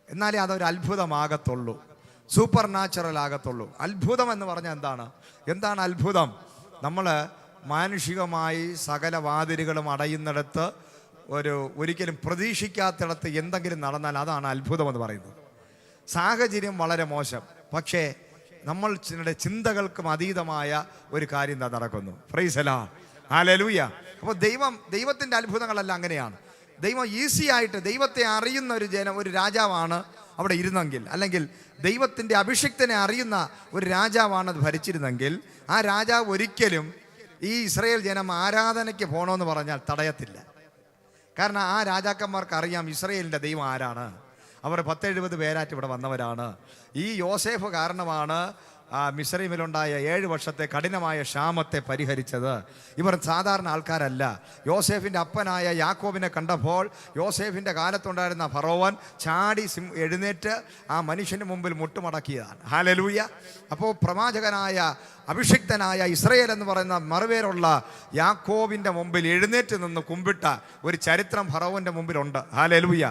എന്നാലേ അതൊരു അത്ഭുതമാകത്തുള്ളൂ, സൂപ്പർ നാച്ചുറൽ ആകത്തുള്ളൂ. അത്ഭുതം എന്ന് പറഞ്ഞാൽ എന്താണ് അത്ഭുതം? നമ്മൾ മാനുഷികമായി സകല വാതിലുകളും അടയുന്നിടത്ത് ഒരിക്കലും പ്രതീക്ഷിക്കാത്തിടത്ത് എന്തെങ്കിലും നടന്നാൽ അതാണ് അത്ഭുതം എന്ന് പറയുന്നത്. സാഹചര്യം വളരെ മോശം, പക്ഷേ നമ്മളുടെ ചിന്തകൾക്കും അതീതമായ ഒരു കാര്യം എന്താ നടക്കുന്നു. Price the Lord. ഹല്ലേലൂയ. അപ്പോൾ ദൈവത്തിൻ്റെ അത്ഭുതങ്ങളെല്ലാം അങ്ങനെയാണ്. ദൈവം ഈസി ആയിട്ട് ദൈവത്തെ അറിയുന്ന ഒരു രാജാവാണ് അവിടെ ഇരുന്നെങ്കിൽ, അല്ലെങ്കിൽ ദൈവത്തിൻ്റെ അഭിഷിക്തനെ അറിയുന്ന ഒരു രാജാവാണ് അത് ഭരിച്ചിരുന്നെങ്കിൽ, ആ രാജാവ് ഒരിക്കലും ഈ ഇസ്രായേൽ ജനം ആരാധനയ്ക്ക് പോകണമെന്ന് പറഞ്ഞാൽ തടയത്തില്ല. കാരണം ആ രാജാക്കന്മാർക്ക് അറിയാം ഇസ്രായേലിൻ്റെ ദൈവം ആരാണ്. അവർ 10-70 പേരായിട്ട് ഇവിടെ വന്നവരാണ്. ഈ യോസേഫ് കാരണമാണ് മിസ്രൈമിലുണ്ടായ 7 വർഷത്തെ കഠിനമായ ക്ഷാമത്തെ പരിഹരിച്ചത്. ഇവർ സാധാരണ ആൾക്കാരല്ല. യോസേഫിൻ്റെ അപ്പനായ യാക്കോബിനെ കണ്ടപ്പോൾ യോസേഫിൻ്റെ കാലത്തുണ്ടായിരുന്ന ഫറോവൻ ചാടി എഴുന്നേറ്റ് ആ മനുഷ്യന് മുമ്പിൽ മുട്ടുമടക്കിയതാണ്. ഹല്ലേലൂയ. അപ്പോൾ പ്രവാചകനായ അഭിഷിക്തനായ ഇസ്രായേൽ എന്ന് പറയുന്ന മറുപേരുള്ള യാക്കോബിൻ്റെ മുമ്പിൽ എഴുന്നേറ്റ് നിന്ന് കുമ്പിട്ട ഒരു ചരിത്രം ഫറോവൻ്റെ മുമ്പിലുണ്ട്. ഹല്ലേലൂയ.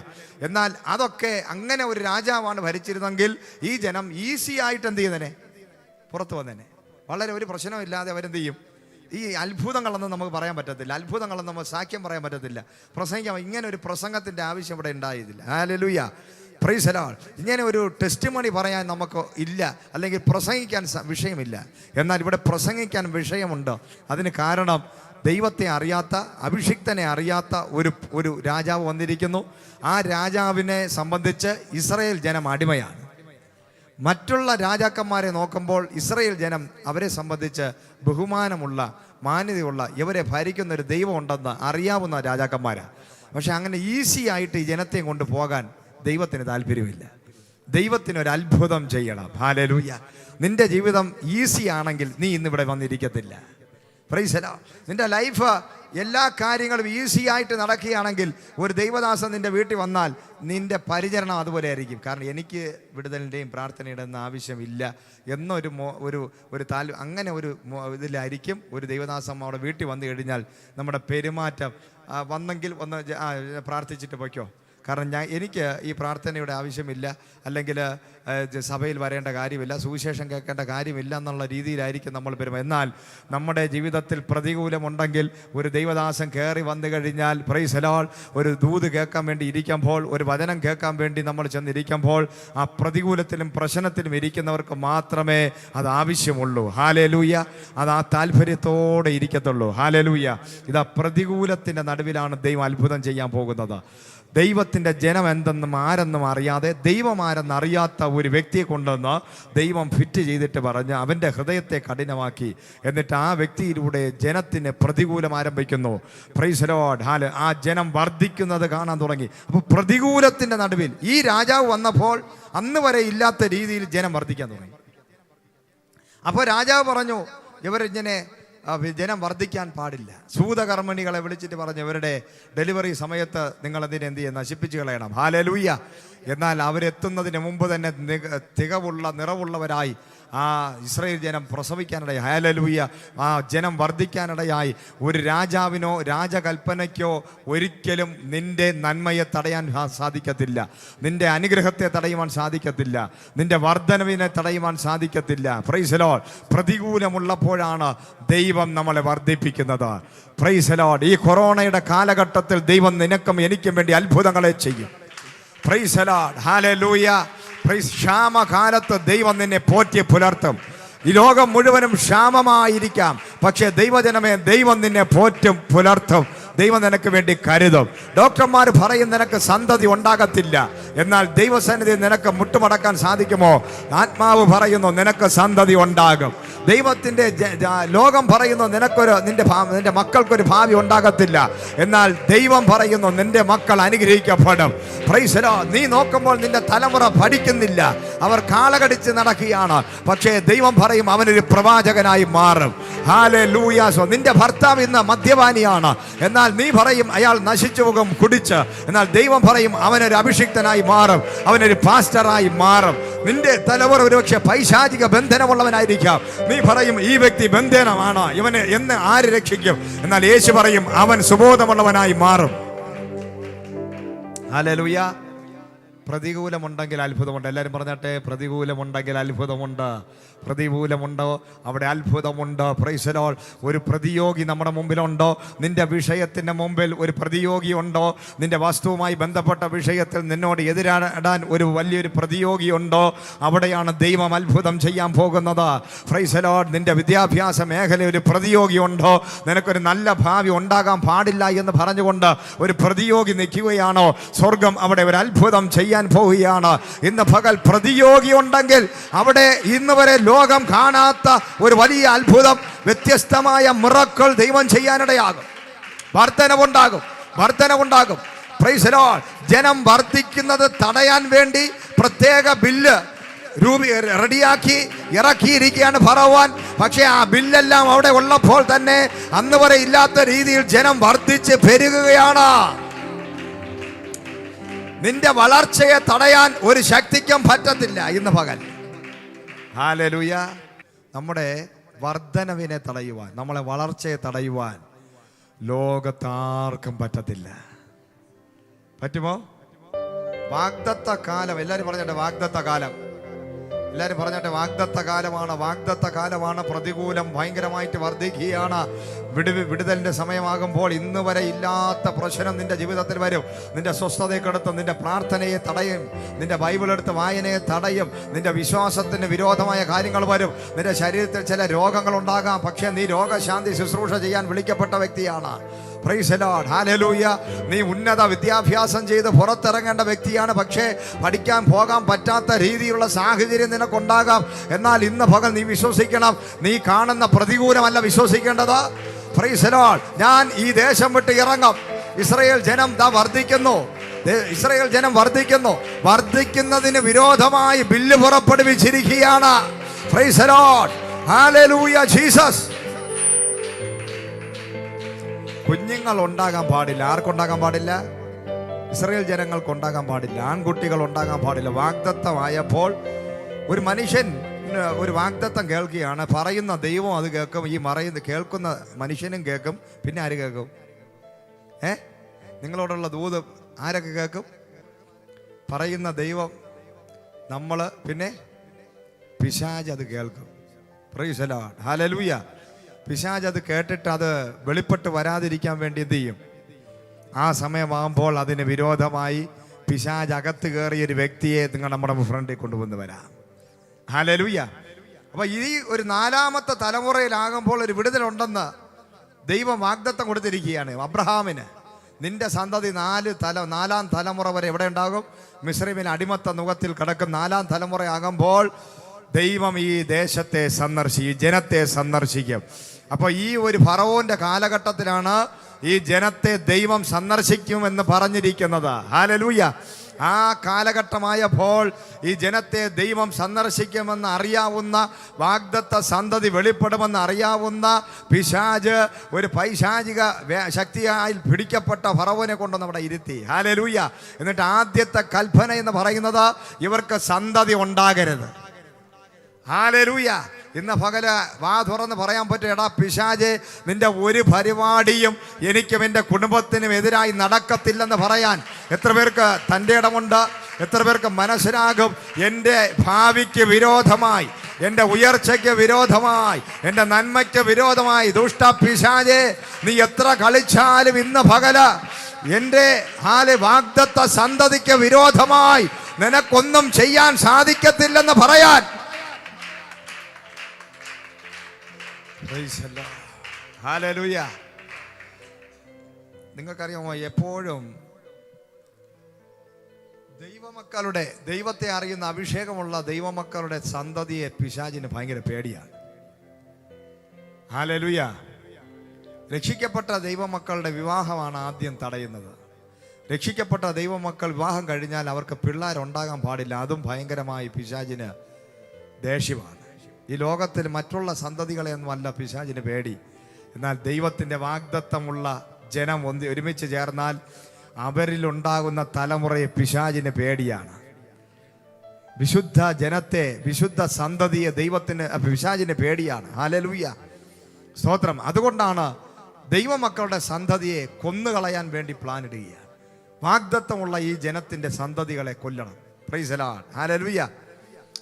എന്നാൽ അതൊക്കെ അങ്ങനെ ഒരു രാജാവാണ് ഭരിച്ചിരുന്നെങ്കിൽ ഈ ജനം ഈസി ആയിട്ട് എന്ത് ചെയ്യുന്നതിനെ പുറത്തു വന്നേനെ. വളരെ ഒരു പ്രശ്നമില്ലാതെ അവരെന്ത് ചെയ്യും? ഈ അത്ഭുതങ്ങളൊന്നും നമുക്ക് പറയാൻ പറ്റത്തില്ല, അത്ഭുതങ്ങളൊന്നും നമുക്ക് സാക്ഷ്യം പറയാൻ പറ്റത്തില്ല, പ്രസംഗിക്കാൻ ഇങ്ങനെ ഒരു പ്രസംഗത്തിൻ്റെ ആവശ്യം ഇവിടെ ഉണ്ടായതില്ല. ഹല്ലേലൂയ. Praise the Lord. ഇങ്ങനെ ഒരു ടെസ്റ്റിമണി പറയാൻ നമുക്ക് ഇല്ല, അല്ലെങ്കിൽ പ്രസംഗിക്കാൻ വിഷയമില്ല. എന്നാൽ ഇവിടെ പ്രസംഗിക്കാൻ വിഷയമുണ്ട്. അതിന് കാരണം ദൈവത്തെ അറിയാത്ത, അഭിഷിക്തനെ അറിയാത്ത ഒരു രാജാവ് വന്നിരിക്കുന്നു. ആ രാജാവിനെ സംബന്ധിച്ച് ഇസ്രായേൽ ജനം അടിമയാണ്. മറ്റുള്ള രാജാക്കന്മാരെ നോക്കുമ്പോൾ ഇസ്രായേൽ ജനം അവരെ സംബന്ധിച്ച് ബഹുമാനമുള്ള, മാന്യതയുള്ള, ഇവരെ ഭരിക്കുന്ന ഒരു ദൈവം ഉണ്ടെന്ന് അറിയാവുന്ന രാജാക്കന്മാരാണ്. പക്ഷെ അങ്ങനെ ഈസി ആയിട്ട് ഈ ജനത്തെയും കൊണ്ട് പോകാൻ ദൈവത്തിന് താല്പര്യമില്ല. ദൈവത്തിനൊരു അത്ഭുതം ചെയ്യണം. ഹല്ലേലൂയ. നിന്റെ ജീവിതം ഈസി ആണെങ്കിൽ നീ ഇന്നിവിടെ വന്നിരിക്കത്തില്ല. Praise the Lord. നിന്റെ ലൈഫ് എല്ലാ കാര്യങ്ങളും ഈസി ആയിട്ട് നടക്കുകയാണെങ്കിൽ ഒരു ദൈവദാസൻ നിന്റെ വീട്ടിൽ വന്നാൽ നിന്റെ പരിചരണം അതുപോലെ ആയിരിക്കും. കാരണം എനിക്ക് വിടുതലിൻ്റെയും പ്രാർത്ഥനയുടെ ഒന്നും ആവശ്യമില്ല എന്നൊരു അങ്ങനെ ഒരു ഇതിലായിരിക്കും ഒരു ദൈവദാസൻ അവിടെ വീട്ടിൽ വന്നു കഴിഞ്ഞാൽ നമ്മുടെ പെരുമാറ്റം. വന്നെങ്കിൽ ഒന്ന് പ്രാർത്ഥിച്ചിട്ട് പോയിക്കോ, കാരണം എനിക്ക് ഈ പ്രാർത്ഥനയുടെ ആവശ്യമില്ല, അല്ലെങ്കിൽ സഭയിൽ വരേണ്ട കാര്യമില്ല, സുവിശേഷം കേൾക്കേണ്ട കാര്യമില്ല എന്നുള്ള രീതിയിലായിരിക്കും നമ്മൾ പെരുമാറുക. എന്നാൽ നമ്മുടെ ജീവിതത്തിൽ പ്രതികൂലമുണ്ടെങ്കിൽ ഒരു ദൈവദാസൻ കയറി വന്നു കഴിഞ്ഞാൽ, പ്രൈസ് ദി ലോർഡ്, ഒരു ദൂത് കേൾക്കാൻ വേണ്ടി ഇരിക്കുമ്പോൾ, ഒരു വചനം കേൾക്കാൻ വേണ്ടി നമ്മൾ ചെന്നിരിക്കുമ്പോൾ, ആ പ്രതികൂലത്തിലും പ്രശ്നത്തിലും ഇരിക്കുന്നവർക്ക് മാത്രമേ അത് ആവശ്യമുള്ളൂ. ഹല്ലേലൂയ. അത് ആ താല്പര്യത്തോടെ ഇരിക്കത്തുള്ളൂ. ഹല്ലേലൂയ. ഇതാ പ്രതികൂലത്തിൻ്റെ നടുവിലാണ് ദൈവം അത്ഭുതം ചെയ്യാൻ പോകുന്നത്. ദൈവത്തിൻ്റെ ജനം എന്തെന്നും ആരെന്നും അറിയാതെ, ദൈവം ആരെന്നറിയാത്ത ഒരു വ്യക്തിയെ കൊണ്ടുവന്ന് ദൈവം ഫിറ്റ് ചെയ്തിട്ട് പറഞ്ഞ് അവൻ്റെ ഹൃദയത്തെ കഠിനമാക്കി, എന്നിട്ട് ആ വ്യക്തിയിലൂടെ ജനത്തിന് പ്രതികൂലം ആരംഭിക്കുന്നു. Price the Lord. ആ ജനം വർദ്ധിക്കുന്നത് കാണാൻ തുടങ്ങി. അപ്പോൾ പ്രതികൂലത്തിൻ്റെ നടുവിൽ ഈ രാജാവ് വന്നപ്പോൾ അന്ന് വരെ ഇല്ലാത്ത രീതിയിൽ ജനം വർദ്ധിക്കാൻ തുടങ്ങി. അപ്പോൾ രാജാവ് പറഞ്ഞു, ഇവരിങ്ങനെ ജനം വർദ്ധിക്കാൻ പാടില്ല. സൂതകർമ്മിണികളെ വിളിച്ചിട്ട് പറഞ്ഞു, ഇവരുടെ ഡെലിവറി സമയത്ത് നിങ്ങളതിനെ എന്ത് ചെയ്യുക, നശിപ്പിച്ച് കളയണം. ഹല്ലേലൂയ. എന്നാൽ അവരെത്തുന്നതിന് മുമ്പ് തന്നെ തികവുള്ള നിറവുള്ളവരായി ആ ഇസ്രായേൽ ജനം പ്രസവിക്കാനിടയായി. ഹല്ലേലൂയ. ആ ജനം വർദ്ധിക്കാനിടയായി. ഒരു രാജാവിനോ രാജകൽപ്പനയ്ക്കോ ഒരിക്കലും നിന്റെ നന്മയെ തടയാൻ സാധിക്കത്തില്ല, നിന്റെ അനുഗ്രഹത്തെ തടയുവാൻ സാധിക്കത്തില്ല, നിന്റെ വർധനവിനെ തടയുവാൻ സാധിക്കത്തില്ല. Price the Lord. പ്രതികൂലമുള്ളപ്പോഴാണ് ദൈവം നമ്മളെ വർദ്ധിപ്പിക്കുന്നത്. Price the Lord. ഈ കൊറോണയുടെ കാലഘട്ടത്തിൽ ദൈവം നിനക്കും എനിക്കും വേണ്ടി അത്ഭുതങ്ങളെ ചെയ്യും. Price the Lord. ഹല്ലേലൂയ. ക്ഷാമകാലത്ത് ദൈവം നിന്നെ പോറ്റി പുലർത്തും. ഈ ലോകം മുഴുവനും ക്ഷാമമായിരിക്കാം, പക്ഷേ ദൈവജനമേ, ദൈവം നിന്നെ പോറ്റും പുലർത്തും. ദൈവം നിനക്ക് വേണ്ടി കരുതും. ഡോക്ടർമാർ പറയും നിനക്ക് സന്തതി ഉണ്ടാകത്തില്ല, എന്നാൽ ദൈവസന്നിധി നിനക്ക് മുട്ടുമടക്കാൻ സാധിക്കുമോ? ആത്മാവ് പറയുന്നു നിനക്ക് സന്തതി ഉണ്ടാകും. ദൈവത്തിൻ്റെ ലോകം പറയുന്നു നിന്റെ മക്കൾക്കൊരു ഭാവി ഉണ്ടാകത്തില്ല, എന്നാൽ ദൈവം പറയുന്നു നിന്റെ മക്കൾ അനുഗ്രഹിക്കപ്പെടും. Praise the Lord. നീ നോക്കുമ്പോൾ നിന്റെ തലമുറ പഠിക്കുന്നില്ല, അവർ കാളകടിച്ച് നടക്കുകയാണ്, പക്ഷേ ദൈവം പറയും അവനൊരു പ്രവാചകനായി മാറും. ഹല്ലേലൂയ. നിന്റെ ഭർത്താവ് ഇന്ന് മദ്യപാനിയാണ്, എന്നാൽ നീ പറയും അയാൾ നശിച്ചു പോകും കുടിച്ച്, എന്നാൽ ദൈവം പറയും അവനൊരു അഭിഷിക്തനായി മാറും, അവനൊരു പാസ്റ്ററായി മാറും. നിന്റെ തലമുറ ഒരുപക്ഷെ പൈശാചിക ബന്ധനമുള്ളവനായിരിക്കാം. നീ പറയും ഈ വ്യക്തി ബന്ധനമാണ്, ഇവനെ എന്ന് ആര് രക്ഷിക്കും? എന്നാൽ യേശു പറയും അവൻ സുബോധമുള്ളവനായി മാറും. ഹല്ലേലൂയ. പ്രതികൂലമുണ്ടെങ്കിൽ അത്ഭുതമുണ്ട്. എല്ലാവരും പറഞ്ഞാട്ടെ, പ്രതികൂലമുണ്ടെങ്കിൽ അത്ഭുതമുണ്ട്. പ്രതികൂലമുണ്ടോ അവിടെ അത്ഭുതമുണ്ട്. Price the Lord. ഒരു പ്രതിയോഗി നമ്മുടെ മുമ്പിലുണ്ടോ? നിന്റെ വിഷയത്തിൻ്റെ മുമ്പിൽ ഒരു പ്രതിയോഗി ഉണ്ടോ? നിന്റെ വസ്തുവുമായി ബന്ധപ്പെട്ട വിഷയത്തിൽ നിന്നോട് എതിരാടാൻ ഒരു വലിയൊരു പ്രതിയോഗി ഉണ്ടോ? അവിടെയാണ് ദൈവം അത്ഭുതം ചെയ്യാൻ പോകുന്നത്. Price the Lord. നിന്റെ വിദ്യാഭ്യാസ മേഖലയിൽ ഒരു പ്രതിയോഗി ഉണ്ടോ? നിനക്കൊരു നല്ല ഭാവി ഉണ്ടാകാൻ പാടില്ല എന്ന് പറഞ്ഞുകൊണ്ട് ഒരു പ്രതിയോഗി നിൽക്കുകയാണോ? സ്വർഗം അവിടെ ഒരു അത്ഭുതം ചെയ്യാൻ പോവുകയാണ്. ഇന്ന് പകൽ പ്രതിയോഗി ഉണ്ടെങ്കിൽ അവിടെ ഇന്ന് വരെ ലോകം കാണാത്ത ഒരു വലിയ അത്ഭുതം, വ്യത്യസ്തമായ മിറക്കിൾ ദൈവം ചെയ്യാനിടയാകും. വർധനവുണ്ടാകും. Praise the Lord. ജനം വർദ്ധിക്കുന്നത് തടയാൻ വേണ്ടി പ്രത്യേക ബില്ല് റെഡിയാക്കി ഇറക്കിയിരിക്കുകയാണ് ഫറവോൻ. പക്ഷേ ആ ബില്ലെല്ലാം അവിടെ ഉള്ളപ്പോൾ തന്നെ അന്ന് വരെ ഇല്ലാത്ത രീതിയിൽ ജനം വർദ്ധിച്ച് പെരുകുകയാണ്. നിന്റെ വളർച്ചയെ തടയാൻ ഒരു ശക്തിക്കും പറ്റത്തില്ല ഇന്ന് പകൽ. ഹല്ലേലൂയ. നമ്മുടെ വർധനവിനെ തടയുവാൻ, നമ്മളെ വളർച്ചയെ തടയുവാൻ ലോകത്താർക്കും പറ്റത്തില്ല. പറ്റുമോ? വാഗ്ദത്ത കാലം. എല്ലാവരും പറഞ്ഞിട്ട് വാഗ്ദത്ത കാലം. എല്ലാവരും പറഞ്ഞിട്ട് വാഗ്ദത്ത കാലമാണ്. വാഗ്ദത്ത കാലമാണ്. പ്രതികൂലം ഭയങ്കരമായിട്ട് വർദ്ധിക്കുകയാണ്. വിടുതലിൻ്റെ സമയമാകുമ്പോൾ ഇന്ന് വരെ ഇല്ലാത്ത പ്രശ്നം നിന്റെ ജീവിതത്തിൽ വരും. നിന്റെ സ്വസ്ഥതയ്ക്കെടുത്ത് നിന്റെ പ്രാർത്ഥനയെ തടയും, നിന്റെ ബൈബിൾ എടുത്ത് വായനയെ തടയും, നിന്റെ വിശ്വാസത്തിന് വിരോധമായ കാര്യങ്ങൾ വരും. നിന്റെ ശരീരത്തിൽ ചില രോഗങ്ങൾ ഉണ്ടാകാം, പക്ഷേ നീ രോഗശാന്തി ശുശ്രൂഷ ചെയ്യാൻ വിളിക്കപ്പെട്ട വ്യക്തിയാണ്. Price the Lord. ഹല്ലേലൂയ. നീ ഉന്നത വിദ്യാഭ്യാസം ചെയ്ത് പുറത്തിറങ്ങേണ്ട വ്യക്തിയാണ്, പക്ഷേ പഠിക്കാൻ പോകാൻ പറ്റാത്ത രീതിയിലുള്ള സാഹചര്യം നിനക്കുണ്ടാകാം. എന്നാൽ ഇന്ന് പകൽ നീ വിശ്വസിക്കണം, നീ കാണുന്ന പ്രതികൂലമല്ല വിശ്വസിക്കേണ്ടത്. Praise the Lord. ഞാൻ ഈ ദേശം വിട്ട് ഇറങ്ങും. ഇസ്രായേൽ ജനം വർദ്ധിക്കുന്നതിന് വിരോധമായി ബില്ല് പുറപ്പെടുവിച്ചിരിക്കുകയാണ്. Praise the Lord. Hallelujah Jesus. കുഞ്ഞുങ്ങൾ ഉണ്ടാകാൻ പാടില്ല. ആർക്കുണ്ടാകാൻ പാടില്ല? ഇസ്രായേൽ ജനങ്ങൾക്ക് ഉണ്ടാകാൻ പാടില്ല. ആൺകുട്ടികൾ ഉണ്ടാകാൻ പാടില്ല. വാഗ്ദത്തമായപ്പോൾ ഒരു മനുഷ്യൻ ഒരു വാഗ്ദത്തം കേൾക്കുകയാണ്. പറയുന്ന ദൈവം അത് കേൾക്കും, ഈ കേൾക്കുന്ന മനുഷ്യനും കേൾക്കും. പിന്നെ ആര് കേൾക്കും? നിങ്ങളോടുള്ള ദൂത് ആരൊക്കെ കേൾക്കും? പറയുന്ന ദൈവം, നമ്മൾ, പിന്നെ പിശാച് അത് കേൾക്കും. Price the Lord. ഹല്ലേലൂയ. പിശാച് അത് കേട്ടിട്ട് അത് വെളിപ്പെട്ട് വരാതിരിക്കാൻ വേണ്ടി എന്ത് ചെയ്യും? ആ സമയമാകുമ്പോൾ അതിന് വിരോധമായി പിശാച് അകത്ത് കയറിയൊരു വ്യക്തിയെ നിങ്ങൾ നമ്മുടെ ഫ്രണ്ടിൽ കൊണ്ടുവന്ന് വരാം. ഹല്ലേലൂയ. അപ്പൊ ഈ ഒരു നാലാമത്തെ തലമുറയിലാകുമ്പോൾ ഒരു വിടുതലുണ്ടെന്ന് ദൈവം വാഗ്ദത്തം കൊടുത്തിരിക്കുകയാണ് അബ്രഹാമിന്. നിന്റെ സന്തതി നാലാം തലമുറ വരെ എവിടെ ഉണ്ടാകും? മിസ്രൈമിൽ അടിമത്ത നുഖത്തിൽ കിടക്കും. 4-ാം തലമുറയാകുമ്പോൾ ദൈവം ഈ ദേശത്തെ സന്ദർശിക്കും, ജനത്തെ സന്ദർശിക്കും. അപ്പോൾ ഈ ഒരു ഫറവോന്റെ കാലഘട്ടത്തിലാണ് ഈ ജനത്തെ ദൈവം സന്ദർശിക്കുമെന്ന് പറഞ്ഞിരിക്കുന്നത്. ഹല്ലേലൂയ. ആ കാലഘട്ടമായപ്പോൾ ഈ ജനത്തെ ദൈവം സന്ദർശിക്കുമെന്ന് അറിയാവുന്ന, വാഗ്ദത്ത സന്തതി വെളിപ്പെടുമെന്ന് അറിയാവുന്ന പിശാച് ഒരു പൈശാചിക ശക്തിയായി പിടിക്കപ്പെട്ട ഫറവോനെ കൊണ്ടുവന്ന് അവിടെ ഇരുത്തി. ഹല്ലേലൂയ. എന്നിട്ട് ആദ്യത്തെ കൽപ്പന എന്ന് പറയുന്നത് ഇവർക്ക് സന്തതി ഉണ്ടാകരുത്. ഹല്ലേലൂയ. ഇന്ന് പകല് വാ തുറന്ന് പറയാൻ പറ്റും, എടാ പിശാചേ, നിന്റെ ഒരു പരിപാടിയും എനിക്കും എൻ്റെ കുടുംബത്തിനും എതിരായി നടക്കത്തില്ലെന്ന് പറയാൻ എത്ര പേർക്ക് തൻ്റെ ഇടമുണ്ട്? എത്ര പേർക്ക് മനസ്സിലാകും? എൻ്റെ ഭാവിക്ക് വിരോധമായി, എൻ്റെ ഉയർച്ചയ്ക്ക് വിരോധമായി, എൻ്റെ നന്മയ്ക്ക് വിരോധമായി ദുഷ്ട പിശാചേ, നീ എത്ര കളിച്ചാലും ഇന്ന് പകല് എൻ്റെ വാഗ്ദത്ത സന്തതിക്ക് വിരോധമായി നിനക്കൊന്നും ചെയ്യാൻ സാധിക്കത്തില്ലെന്ന് പറയാൻ Praise the Lord. Hallelujah. നിങ്ങൾക്കറിയാമോ, എപ്പോഴും ദൈവത്തെ അറിയുന്ന അഭിഷേകമുള്ള ദൈവമക്കളുടെ സന്തതിയെ പിശാചിന് ഭയങ്കര പേടിയാണ്. ഹല്ലേലൂയ. രക്ഷിക്കപ്പെട്ട ദൈവമക്കളുടെ വിവാഹമാണ് ആദ്യം തടയുന്നത്. രക്ഷിക്കപ്പെട്ട ദൈവമക്കൾ വിവാഹം കഴിഞ്ഞാൽ അവർക്ക് പിള്ളേരുണ്ടാകാൻ പാടില്ല. അതും ഭയങ്കരമായി പിശാചിന് ദേഷ്യമാണ്. ഈ ലോകത്തിൽ മറ്റുള്ള സന്തതികളെയൊന്നുമല്ല പിശാചിന് പേടി. എന്നാൽ ദൈവത്തിൻ്റെ വാഗ്ദത്തമുള്ള ജനം ഒരുമിച്ച് ചേർന്നാൽ അവരിലുണ്ടാകുന്ന തലമുറയെ പിശാചിന് പേടിയാണ്. വിശുദ്ധ ജനത്തെ, വിശുദ്ധ സന്തതിയെ പിശാചിന് പേടിയാണ്. ഹല്ലേലൂയ, സ്തോത്രം. അതുകൊണ്ടാണ് ദൈവമക്കളുടെ സന്തതിയെ കൊന്നുകളയാൻ വേണ്ടി പ്ലാൻ ഇടുകയാണ്. വാഗ്ദത്തമുള്ള ഈ ജനത്തിൻ്റെ സന്തതികളെ കൊല്ലണം. Price the Lord. ഹല്ലേലൂയ.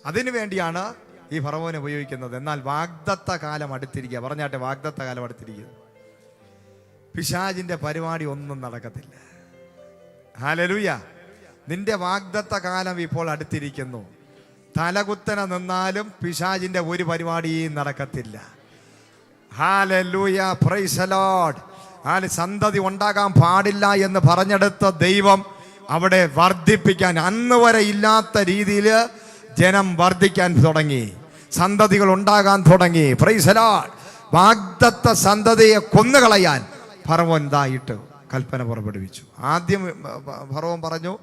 അതിനു വേണ്ടിയാണ് ഈ ഫറവോനെ ഉപയോഗിക്കുന്നത്. എന്നാൽ വാഗ്ദത്ത കാലം അടുത്തിരിക്കുക. പറഞ്ഞാട്ടെ, വാഗ്ദത്ത കാലം അടുത്തിരിക്കുക. പിശാചിന്റെ പരിപാടി ഒന്നും നടക്കത്തില്ല. ഹല്ലേലൂയ. നിന്റെ വാഗ്ദത്ത കാലം ഇപ്പോൾ അടുത്തിരിക്കുന്നു. തലകുത്തന നിന്നാലും പിശാചിന്റെ ഒരു പരിപാടിയും നടക്കത്തില്ല. Hallelujah, praise the Lord. സന്തതി ഉണ്ടാകാൻ പാടില്ല എന്ന് പറഞ്ഞെടുത്ത ദൈവം അവിടെ വർദ്ധിപ്പിക്കാൻ, അന്ന് വരെ ഇല്ലാത്ത രീതിയിൽ ജനം വർദ്ധിക്കാൻ തുടങ്ങി, സന്തതികൾ ഉണ്ടാകാൻ തുടങ്ങി. Price the Lord. വാഗ്ദത്ത സന്തതിയെ കൊന്നുകളയാൻ ഫറവോൻ ഇതായിട്ട് കൽപ്പന പുറപ്പെടുവിച്ചു. ആദ്യം ഫറവോൻ പറഞ്ഞു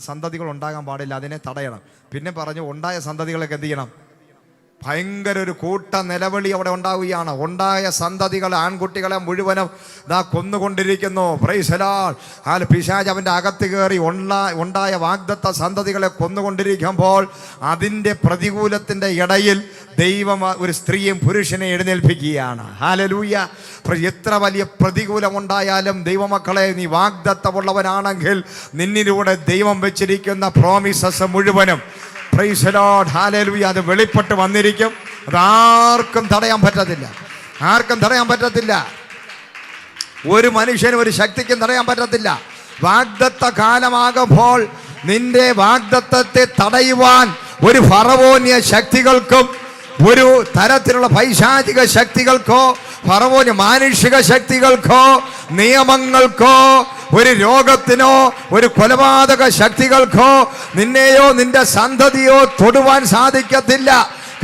സന്തതികൾ ഉണ്ടാകാൻ പാടില്ല, അതിനെ തടയണം. പിന്നെ പറഞ്ഞു ഉണ്ടായ സന്തതികളൊക്കെ എന്ത് ചെയ്യണം? ഭയങ്കര ഒരു കൂട്ട നിലവിളി അവിടെ ഉണ്ടാവുകയാണ്. ഉണ്ടായ സന്തതികൾ, ആൺകുട്ടികളെ മുഴുവനും കൊന്നുകൊണ്ടിരിക്കുന്നു. Price the Lord. പിശാച് അവൻ്റെ അകത്ത് കയറി ഉണ്ടായ വാഗ്ദത്ത സന്തതികളെ കൊന്നുകൊണ്ടിരിക്കുമ്പോൾ അതിൻ്റെ പ്രതികൂലത്തിൻ്റെ ഇടയിൽ ദൈവം ഒരു സ്ത്രീയും പുരുഷനെ എഴുന്നേൽപ്പിക്കുകയാണ്. ഹല്ലേലൂയ. എത്ര വലിയ പ്രതികൂലമുണ്ടായാലും ദൈവമക്കളെ, നീ വാഗ്ദത്തമുള്ളവനാണെങ്കിൽ നിന്നിലൂടെ ദൈവം വെച്ചിരിക്കുന്ന പ്രോമിസസ് മുഴുവനും, പ്രൈസ് ദി ലോർഡ്, ഹല്ലേലൂയ, അത് വെളിപ്പെട്ട് വന്നിരിക്കും. അതാർക്കും തടയാൻ പറ്റത്തില്ല. ആർക്കും തടയാൻ പറ്റത്തില്ല. ഒരു മനുഷ്യനും ഒരു ശക്തിക്കും തടയാൻ പറ്റത്തില്ല. വാഗ്ദത്ത കാലമാകുമ്പോൾ നിന്റെ വാഗ്ദത്തത്തെ തടയുവാൻ ഒരു ഫറവോന്യ ശക്തികൾക്കും ഒരു തരത്തിലുള്ള പൈശാചിക ശക്തികൾക്കോ ഫറവോന്യ മാനുഷിക ശക്തികൾക്കോ നിയമങ്ങൾക്കോ ഒരു രോഗത്തിനോ ഒരു കൊലപാതക ശക്തികൾക്കോ നിന്നെയോ നിന്റെ സന്തതിയോ തൊടുവാൻ സാധിക്കത്തില്ല.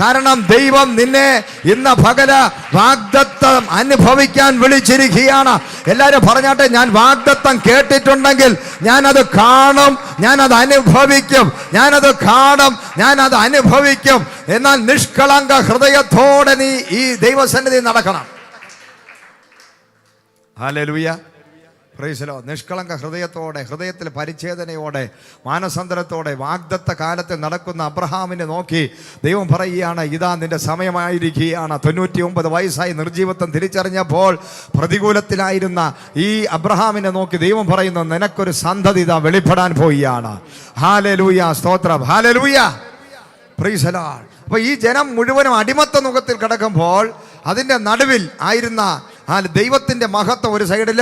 കാരണം ദൈവം നിന്നെ ഇന്ന് പകല വാഗ്ദത്തം അനുഭവിക്കാൻ വിളിച്ചിരിക്കുകയാണ്. എല്ലാവരും പറഞ്ഞാട്ടെ, ഞാൻ വാഗ്ദത്തം കേട്ടിട്ടുണ്ടെങ്കിൽ ഞാനത് കാണും, ഞാനത് അനുഭവിക്കും. ഞാനത് കാണും, ഞാനത് അനുഭവിക്കും. എന്നാൽ നിഷ്കളങ്ക ഹൃദയത്തോടെ നീ ഈ ദൈവസന്നിധി നടക്കണം. Hallelujah, praise the Lord. നിഷ്കളങ്ക ഹൃദയത്തോടെ, ഹൃദയത്തിൽ പരിച്ഛേദനയോടെ, മാനസാന്തരത്തോടെ വാഗ്ദത്ത കാലത്തിൽ നടക്കുന്ന അബ്രഹാമിനെ നോക്കി ദൈവം പറയുകയാണ്, ഇതാ നിന്റെ സമയമായിരിക്കുകയാണ്. 99 വയസ്സായി നിർജീവത്വം തിരിച്ചറിഞ്ഞപ്പോൾ പ്രതികൂലത്തിലായിരുന്ന ഈ അബ്രഹാമിനെ നോക്കി ദൈവം പറയുന്നു, നിനക്കൊരു സന്തതി ഇതാ വെളിപ്പെടാൻ പോവുകയാണ്. ഹല്ലേലൂയ, സ്തോത്രം. Hallelujah, praise the Lord. അപ്പൊ ഈ ജനം മുഴുവനും അടിമത്ത മുഖത്തിൽ കിടക്കുമ്പോൾ അതിൻ്റെ നടുവിൽ ആയിരുന്ന ദൈവത്തിൻ്റെ മഹത്വം ഒരു സൈഡിൽ,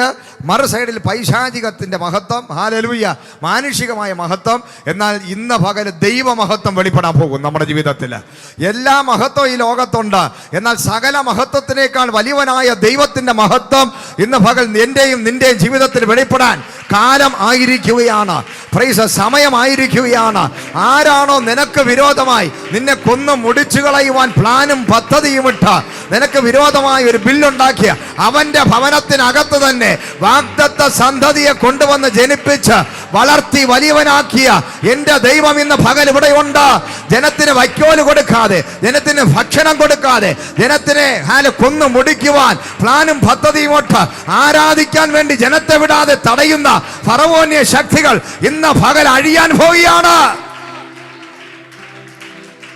മറു സൈഡിൽ പൈശാചികത്തിൻ്റെ മഹത്വം, ഹല്ലേലൂയ, മാനുഷികമായ മഹത്വം. എന്നാൽ ഇന്ന് പകൽ ദൈവമഹത്വം വെളിപ്പെടാൻ പോകും നമ്മുടെ ജീവിതത്തിൽ. എല്ലാ മഹത്വം ഈ ലോകത്തുണ്ട്. എന്നാൽ സകല മഹത്വത്തിനേക്കാൾ വലിയവനായ ദൈവത്തിൻ്റെ മഹത്വം ഇന്ന് പകൽ എൻ്റെയും നിൻ്റെയും ജീവിതത്തിൽ വെളിപ്പെടാൻ കാലം ആയിരിക്കുകയാണ്. പ്രൈസ്, സമയമായിരിക്കുകയാണ്. ആരാണോ നിനക്ക് വിരോധമായി നിന്നെ കൊന്നു മുടിച്ചു കളയുവാൻ പ്ലാനും പദ്ധതിയും ഇട്ട് നിനക്ക് വിരോധമായി ഒരു ബില്ലുണ്ടാക്കിയ അവന്റെ ഭവനത്തിനകത്ത് തന്നെ വാഗ്ദത്ത സന്തതിയെ കൊണ്ടുവന്ന് ജനിപ്പിച്ച് വളർത്തി വലിയവനാക്കിയ എൻ്റെ ദൈവം ഇന്ന് പകൽ ഇവിടെ ഉണ്ട്. ജനത്തിന് വൈക്കോല് കൊടുക്കാതെ, ജനത്തിന് ഭക്ഷണം കൊടുക്കാതെ, ജനത്തിനെ കൊന്നു മുടിക്കുവാൻ പ്ലാനും പദ്ധതിയും ഇട്ട് ആരാധിക്കാൻ വേണ്ടി ജനത്തെ വിടാതെ തടയുന്ന ഫറവോന്യ ശക്തികൾ ഇന്ന് പകൽ അഴിയാൻ പോവുകയാണ്.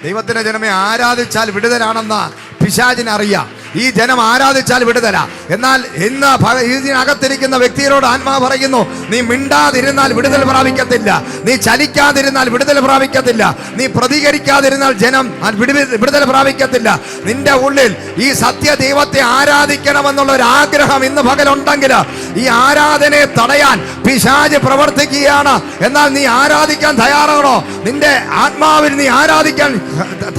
ദൈവത്തിന്റെ ജനമേ, ആരാധിച്ചാൽ വിടുതലാണെന്ന് പിശാചിനറിയാം. ഈ ജനം ആരാധിച്ചാൽ വിടുതല. എന്നാൽ ഇന്ന് ഇതിനകത്തിരിക്കുന്ന വ്യക്തിയോട് ആത്മാവ് പറയുന്നു, നീ മിണ്ടാതിരുന്നാൽ വിടുതൽ പ്രാപിക്കത്തില്ല, നീ ചലിക്കാതിരുന്നാൽ വിടുതൽ പ്രാപിക്കത്തില്ല, നീ പ്രതികരിക്കാതിരുന്നാൽ ജനം വിടുതൽ പ്രാപിക്കത്തില്ല. നിന്റെ ഉള്ളിൽ ഈ സത്യ ദൈവത്തെ ആരാധിക്കണമെന്നുള്ള ഒരു ആഗ്രഹം ഇന്ന് പകലുണ്ടെങ്കിൽ ഈ ആരാധനയെ തടയാൻ പിശാച് പ്രവർത്തിക്കുകയാണ്. എന്നാൽ നീ ആരാധിക്കാൻ തയ്യാറാണോ? നിന്റെ ആത്മാവിൽ നീ ആരാധിക്കാൻ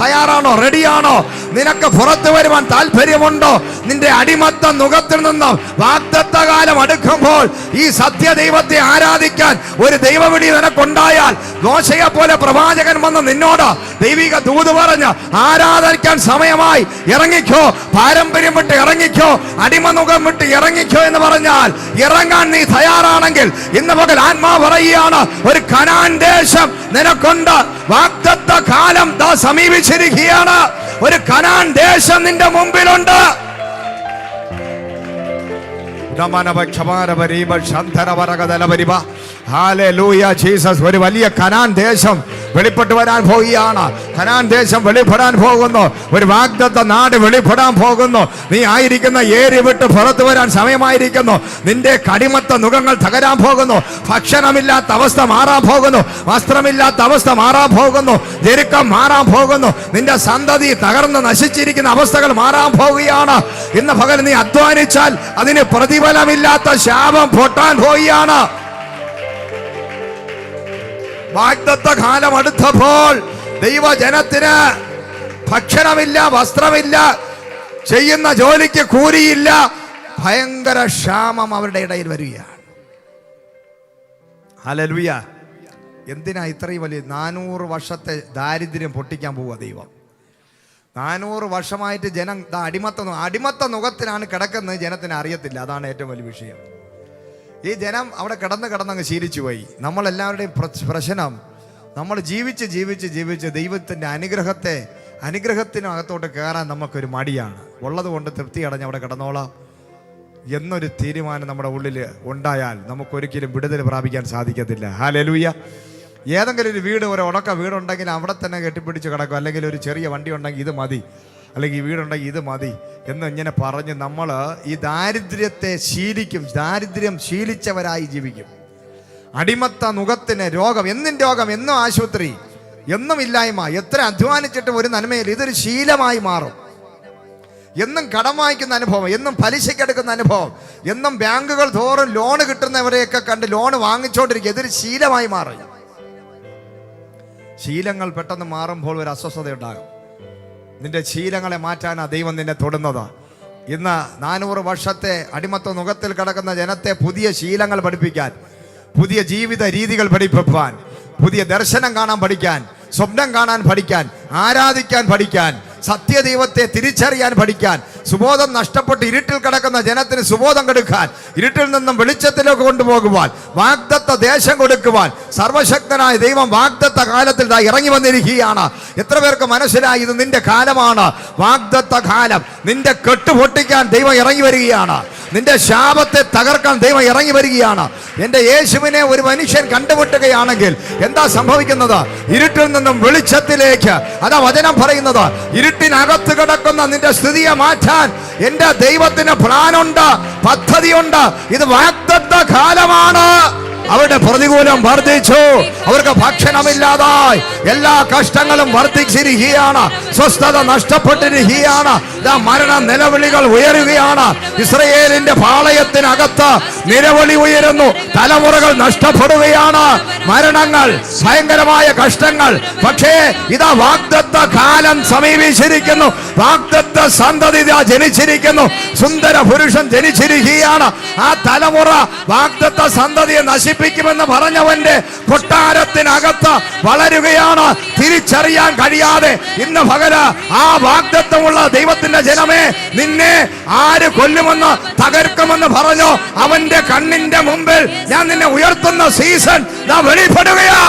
തയ്യാറാണോ? റെഡിയാണോ? നിനക്ക് പുറത്തു വരുവാൻ താല്പര്യം ആഗ്രഹമുണ്ടോ? നിന്റെ അടിമത്ത നുകത്തിൽ നിന്നും വാഗ്ദത്ത കാലം അടുക്കുമ്പോൾ ഈ സത്യദൈവത്തെ ആരാധിക്കാൻ ഒരു ദൈവവിളി നിനക്കുണ്ടായാൽ, മോശയെ പോലെ പ്രവാചകൻ വന്ന് നിന്നോട് ദൈവിക ദൂത് പറഞ്ഞ് ആരാധിക്കാൻ സമയമായി, ഇറങ്ങിക്കോ, പാരമ്പര്യം വിട്ട് ഇറങ്ങിക്കോ, അടിമനുഖം വിട്ട് ഇറങ്ങിക്കോ എന്ന് പറഞ്ഞാൽ ഇറങ്ങാൻ നീ തയ്യാറാണെങ്കിൽ ഇന്ന് പകൽ ആത്മാവ് പറയുകയാണ്, ഒരു കനാൻ ദേശം നിനക്കുണ്ട്. വാഗ്ദത്ത കാലം ദാ സമീപിച്ചിരിക്കുകയാണ്. ഒരു കനാൻ ദേശം നിന്റെ മുമ്പിലുണ്ട്. ഒരു വലിയ കനാൻ ദേശം വെളിപ്പെട്ടു വരാൻ പോവുകയാണ്. കനാൻ ദേശം വെളിപ്പെടാൻ പോകുന്നു. ഒരു വാഗ്ദത്ത നാട് വെളിപ്പെടാൻ പോകുന്നു. നീ ആയിരിക്കുന്ന ഏരി വിട്ട് പുറത്തു വരാൻ സമയമായിരിക്കുന്നു. നിന്റെ കടിമത്ത നുഖങ്ങൾ തകരാൻ പോകുന്നു. ഭക്ഷണമില്ലാത്ത അവസ്ഥ മാറാൻ പോകുന്നു. വസ്ത്രമില്ലാത്ത അവസ്ഥ മാറാൻ പോകുന്നു. ഞെരുക്കം മാറാൻ പോകുന്നു. നിന്റെ സന്തതി തകർന്ന് നശിച്ചിരിക്കുന്ന അവസ്ഥകൾ മാറാൻ പോവുകയാണ്. ഇന്ന് പകൽ നീ അധ്വാനിച്ചാൽ അതിന് പ്രതിഫലമില്ലാത്ത ശാപം പൊട്ടാൻ പോവുകയാണ്. വാഗ്ദത്ത കാലം അടുത്തപ്പോൾ ദൈവജനത്തിന് ഭക്ഷണമില്ല, വസ്ത്രമില്ല, ചെയ്യുന്ന ജോലിക്ക് കൂലിയില്ല, ഭയങ്കര ക്ഷാമം അവരുടെ ഇടയിൽ വരികയാണ്. ഹല്ലേലൂയ. എന്തിനാ ഇത്രയും വലിയ 400 വർഷത്തെ ദാരിദ്ര്യം പൊട്ടിക്കാൻ പോവുക ദൈവം? 400 വർഷമായിട്ട് ജനം അടിമത്ത നുഖത്തിനാണ് കിടക്കുന്നത്. ജനത്തിന് അറിയത്തില്ല. അതാണ് ഏറ്റവും വലിയ വിഷയം. ഈ ജനം അവിടെ കിടന്നങ്ങ് ശീലിച്ചു പോയി. നമ്മളെല്ലാവരുടെയും പ്രശ്നം, നമ്മൾ ജീവിച്ച് ദൈവത്തിൻ്റെ അനുഗ്രഹത്തിനകത്തോട്ട് കയറാൻ നമുക്കൊരു മടിയാണ്. ഉള്ളത് കൊണ്ട് തൃപ്തി അടഞ്ഞ് അവിടെ കിടന്നോളാം എന്നൊരു തീരുമാനം നമ്മുടെ ഉള്ളിൽ ഉണ്ടായാൽ നമുക്കൊരിക്കലും വിടുതൽ പ്രാപിക്കാൻ സാധിക്കത്തില്ല. ഹല്ലേലൂയ. ഏതെങ്കിലും ഒരു വീട്, ഒരു ഉണക്ക വീടുണ്ടെങ്കിൽ അവിടെ തന്നെ കെട്ടിപ്പിടിച്ച് കിടക്കും. അല്ലെങ്കിൽ ഒരു ചെറിയ വണ്ടി ഉണ്ടെങ്കിൽ ഇത് മതി, അല്ലെങ്കിൽ ഈ വീടുണ്ടെങ്കിൽ ഇത് മതി എന്ന് ഇങ്ങനെ പറഞ്ഞ് നമ്മൾ ഈ ദാരിദ്ര്യത്തെ ശീലിക്കും. ദാരിദ്ര്യം ശീലിച്ചവരായി ജീവിക്കും. അടിമത്ത നുഖത്തിന് രോഗം, എന്നും ആശുപത്രി, എന്നും ഇല്ലായ്മ, എത്ര അധ്വാനിച്ചിട്ടും ഒരു നന്മയിൽ ഇതൊരു ശീലമായി മാറും. എന്നും കടം വാങ്ങിക്കുന്ന അനുഭവം, എന്നും പലിശക്കെടുക്കുന്ന അനുഭവം, എന്നും ബാങ്കുകൾ തോറും ലോണ് കിട്ടുന്നവരെയൊക്കെ കണ്ട് ലോണ് വാങ്ങിച്ചോണ്ടിരിക്കുക. ഇതൊരു ശീലമായി മാറും. ശീലങ്ങൾ പെട്ടെന്ന് മാറുമ്പോൾ ഒരു അസ്വസ്ഥത ഉണ്ടാകും. നിന്റെ ശീലങ്ങളെ മാറ്റാനാ ദൈവം നിന്നെ തൊടുന്നത്. ഇന്ന് 400 വർഷത്തെ അടിമത്ത നുഖത്തിൽ കിടക്കുന്ന ജനത്തെ പുതിയ ശീലങ്ങൾ പഠിപ്പിക്കാൻ, പുതിയ ജീവിത രീതികൾ പഠിപ്പിക്കാൻ, പുതിയ ദർശനം കാണാൻ പഠിക്കാൻ, സ്വപ്നം കാണാൻ പഠിക്കാൻ, ആരാധിക്കാൻ പഠിക്കാൻ, സത്യദൈവത്തെ തിരിച്ചറിയാൻ പഠിക്കാൻ, സുബോധം നഷ്ടപ്പെട്ട് ഇരുട്ടിൽ കിടക്കുന്ന ജനത്തിന് സുബോധം കൊടുക്കാൻ, ഇരുട്ടിൽ നിന്നും വെളിച്ചത്തിലേക്ക് കൊണ്ടുപോകുവാൻ, വാഗ്ദത്ത ദേശം കൊടുക്കുവാൻ സർവശക്തനായ ദൈവം വാഗ്ദത്ത കാലത്തിൽ ഇറങ്ങി വന്നിരിക്കുകയാണ്. എത്ര പേർക്ക് മനസ്സിലായി ഇത് നിന്റെ കാലമാണ്? വാഗ്ദത്ത കാലം. നിന്റെ കെട്ട് പൊട്ടിക്കാൻ ദൈവം ഇറങ്ങി വരികയാണ്. നിന്റെ ശാപത്തെ തകർക്കാൻ ദൈവം ഇറങ്ങി വരികയാണ്. എൻ്റെ യേശുവിനെ ഒരു മനുഷ്യൻ കണ്ടുമുട്ടുകയാണെങ്കിൽ എന്താ സംഭവിക്കുന്നത്? ഇരുട്ടിൽ നിന്നും വെളിച്ചത്തിലേക്ക്. അതാ വചനം പറയുന്നത്. ഇരുട്ടിനകത്ത് കിടക്കുന്ന നിന്റെ സ്ഥിതിയെ മാറ്റാൻ എൻ്റെ ദൈവത്തിന് പ്ലാനുണ്ട്, പദ്ധതിയുണ്ട്. ഇത് വാഗ്ദത്ത കാലമാണ്. അവരുടെ പ്രതികൂലം വർദ്ധിച്ചു. അവർക്ക് ഭക്ഷണമില്ലാതായി. എല്ലാ കഷ്ടങ്ങളും വർദ്ധിച്ചിരിക്കുകയാണ്. സ്വസ്ഥത നഷ്ടപ്പെട്ടിരിക്കുകയാണ്. മരണ നിലവിളികൾ ഉയരുകയാണ്. ഇസ്രയേലിന്റെ പാളയത്തിനകത്ത് നിലവിളി ഉയരുന്നു. തലമുറകൾ നഷ്ടപ്പെടുകയാണ്. മരണങ്ങൾ, ഭയങ്കരമായ കഷ്ടങ്ങൾ. പക്ഷേ ഇതാ വാഗ്ദത്ത കാലം സമീപിച്ചിരിക്കുന്നു. വാഗ്ദത്ത സന്തതി ജനിച്ചിരിക്കുന്നു. സുന്ദര പുരുഷൻ ജനിച്ചിരിക്കുകയാണ്. ആ തലമുറ വാഗ്ദത്ത സന്തതിയെ നശിപ്പിക്കുമെന്ന് പറഞ്ഞവന്റെ കൊട്ടാരത്തിനകത്ത് വളരുകയാണ്. തിരിച്ചറിയാൻ കഴിയാതെ ഇന്ന് പകല ആ വാഗ്ദത്തമുള്ള ദൈവത്തിന്റെ ജനമേ, നിന്നെ ആര് കൊല്ലുമെന്ന് തകർക്കുമെന്ന് പറഞ്ഞു അവന്റെ കണ്ണിന്റെ മുമ്പിൽ ഞാൻ നിന്നെ ഉയർത്തുന്ന സീസൺ വെളിപ്പെടുകയാ.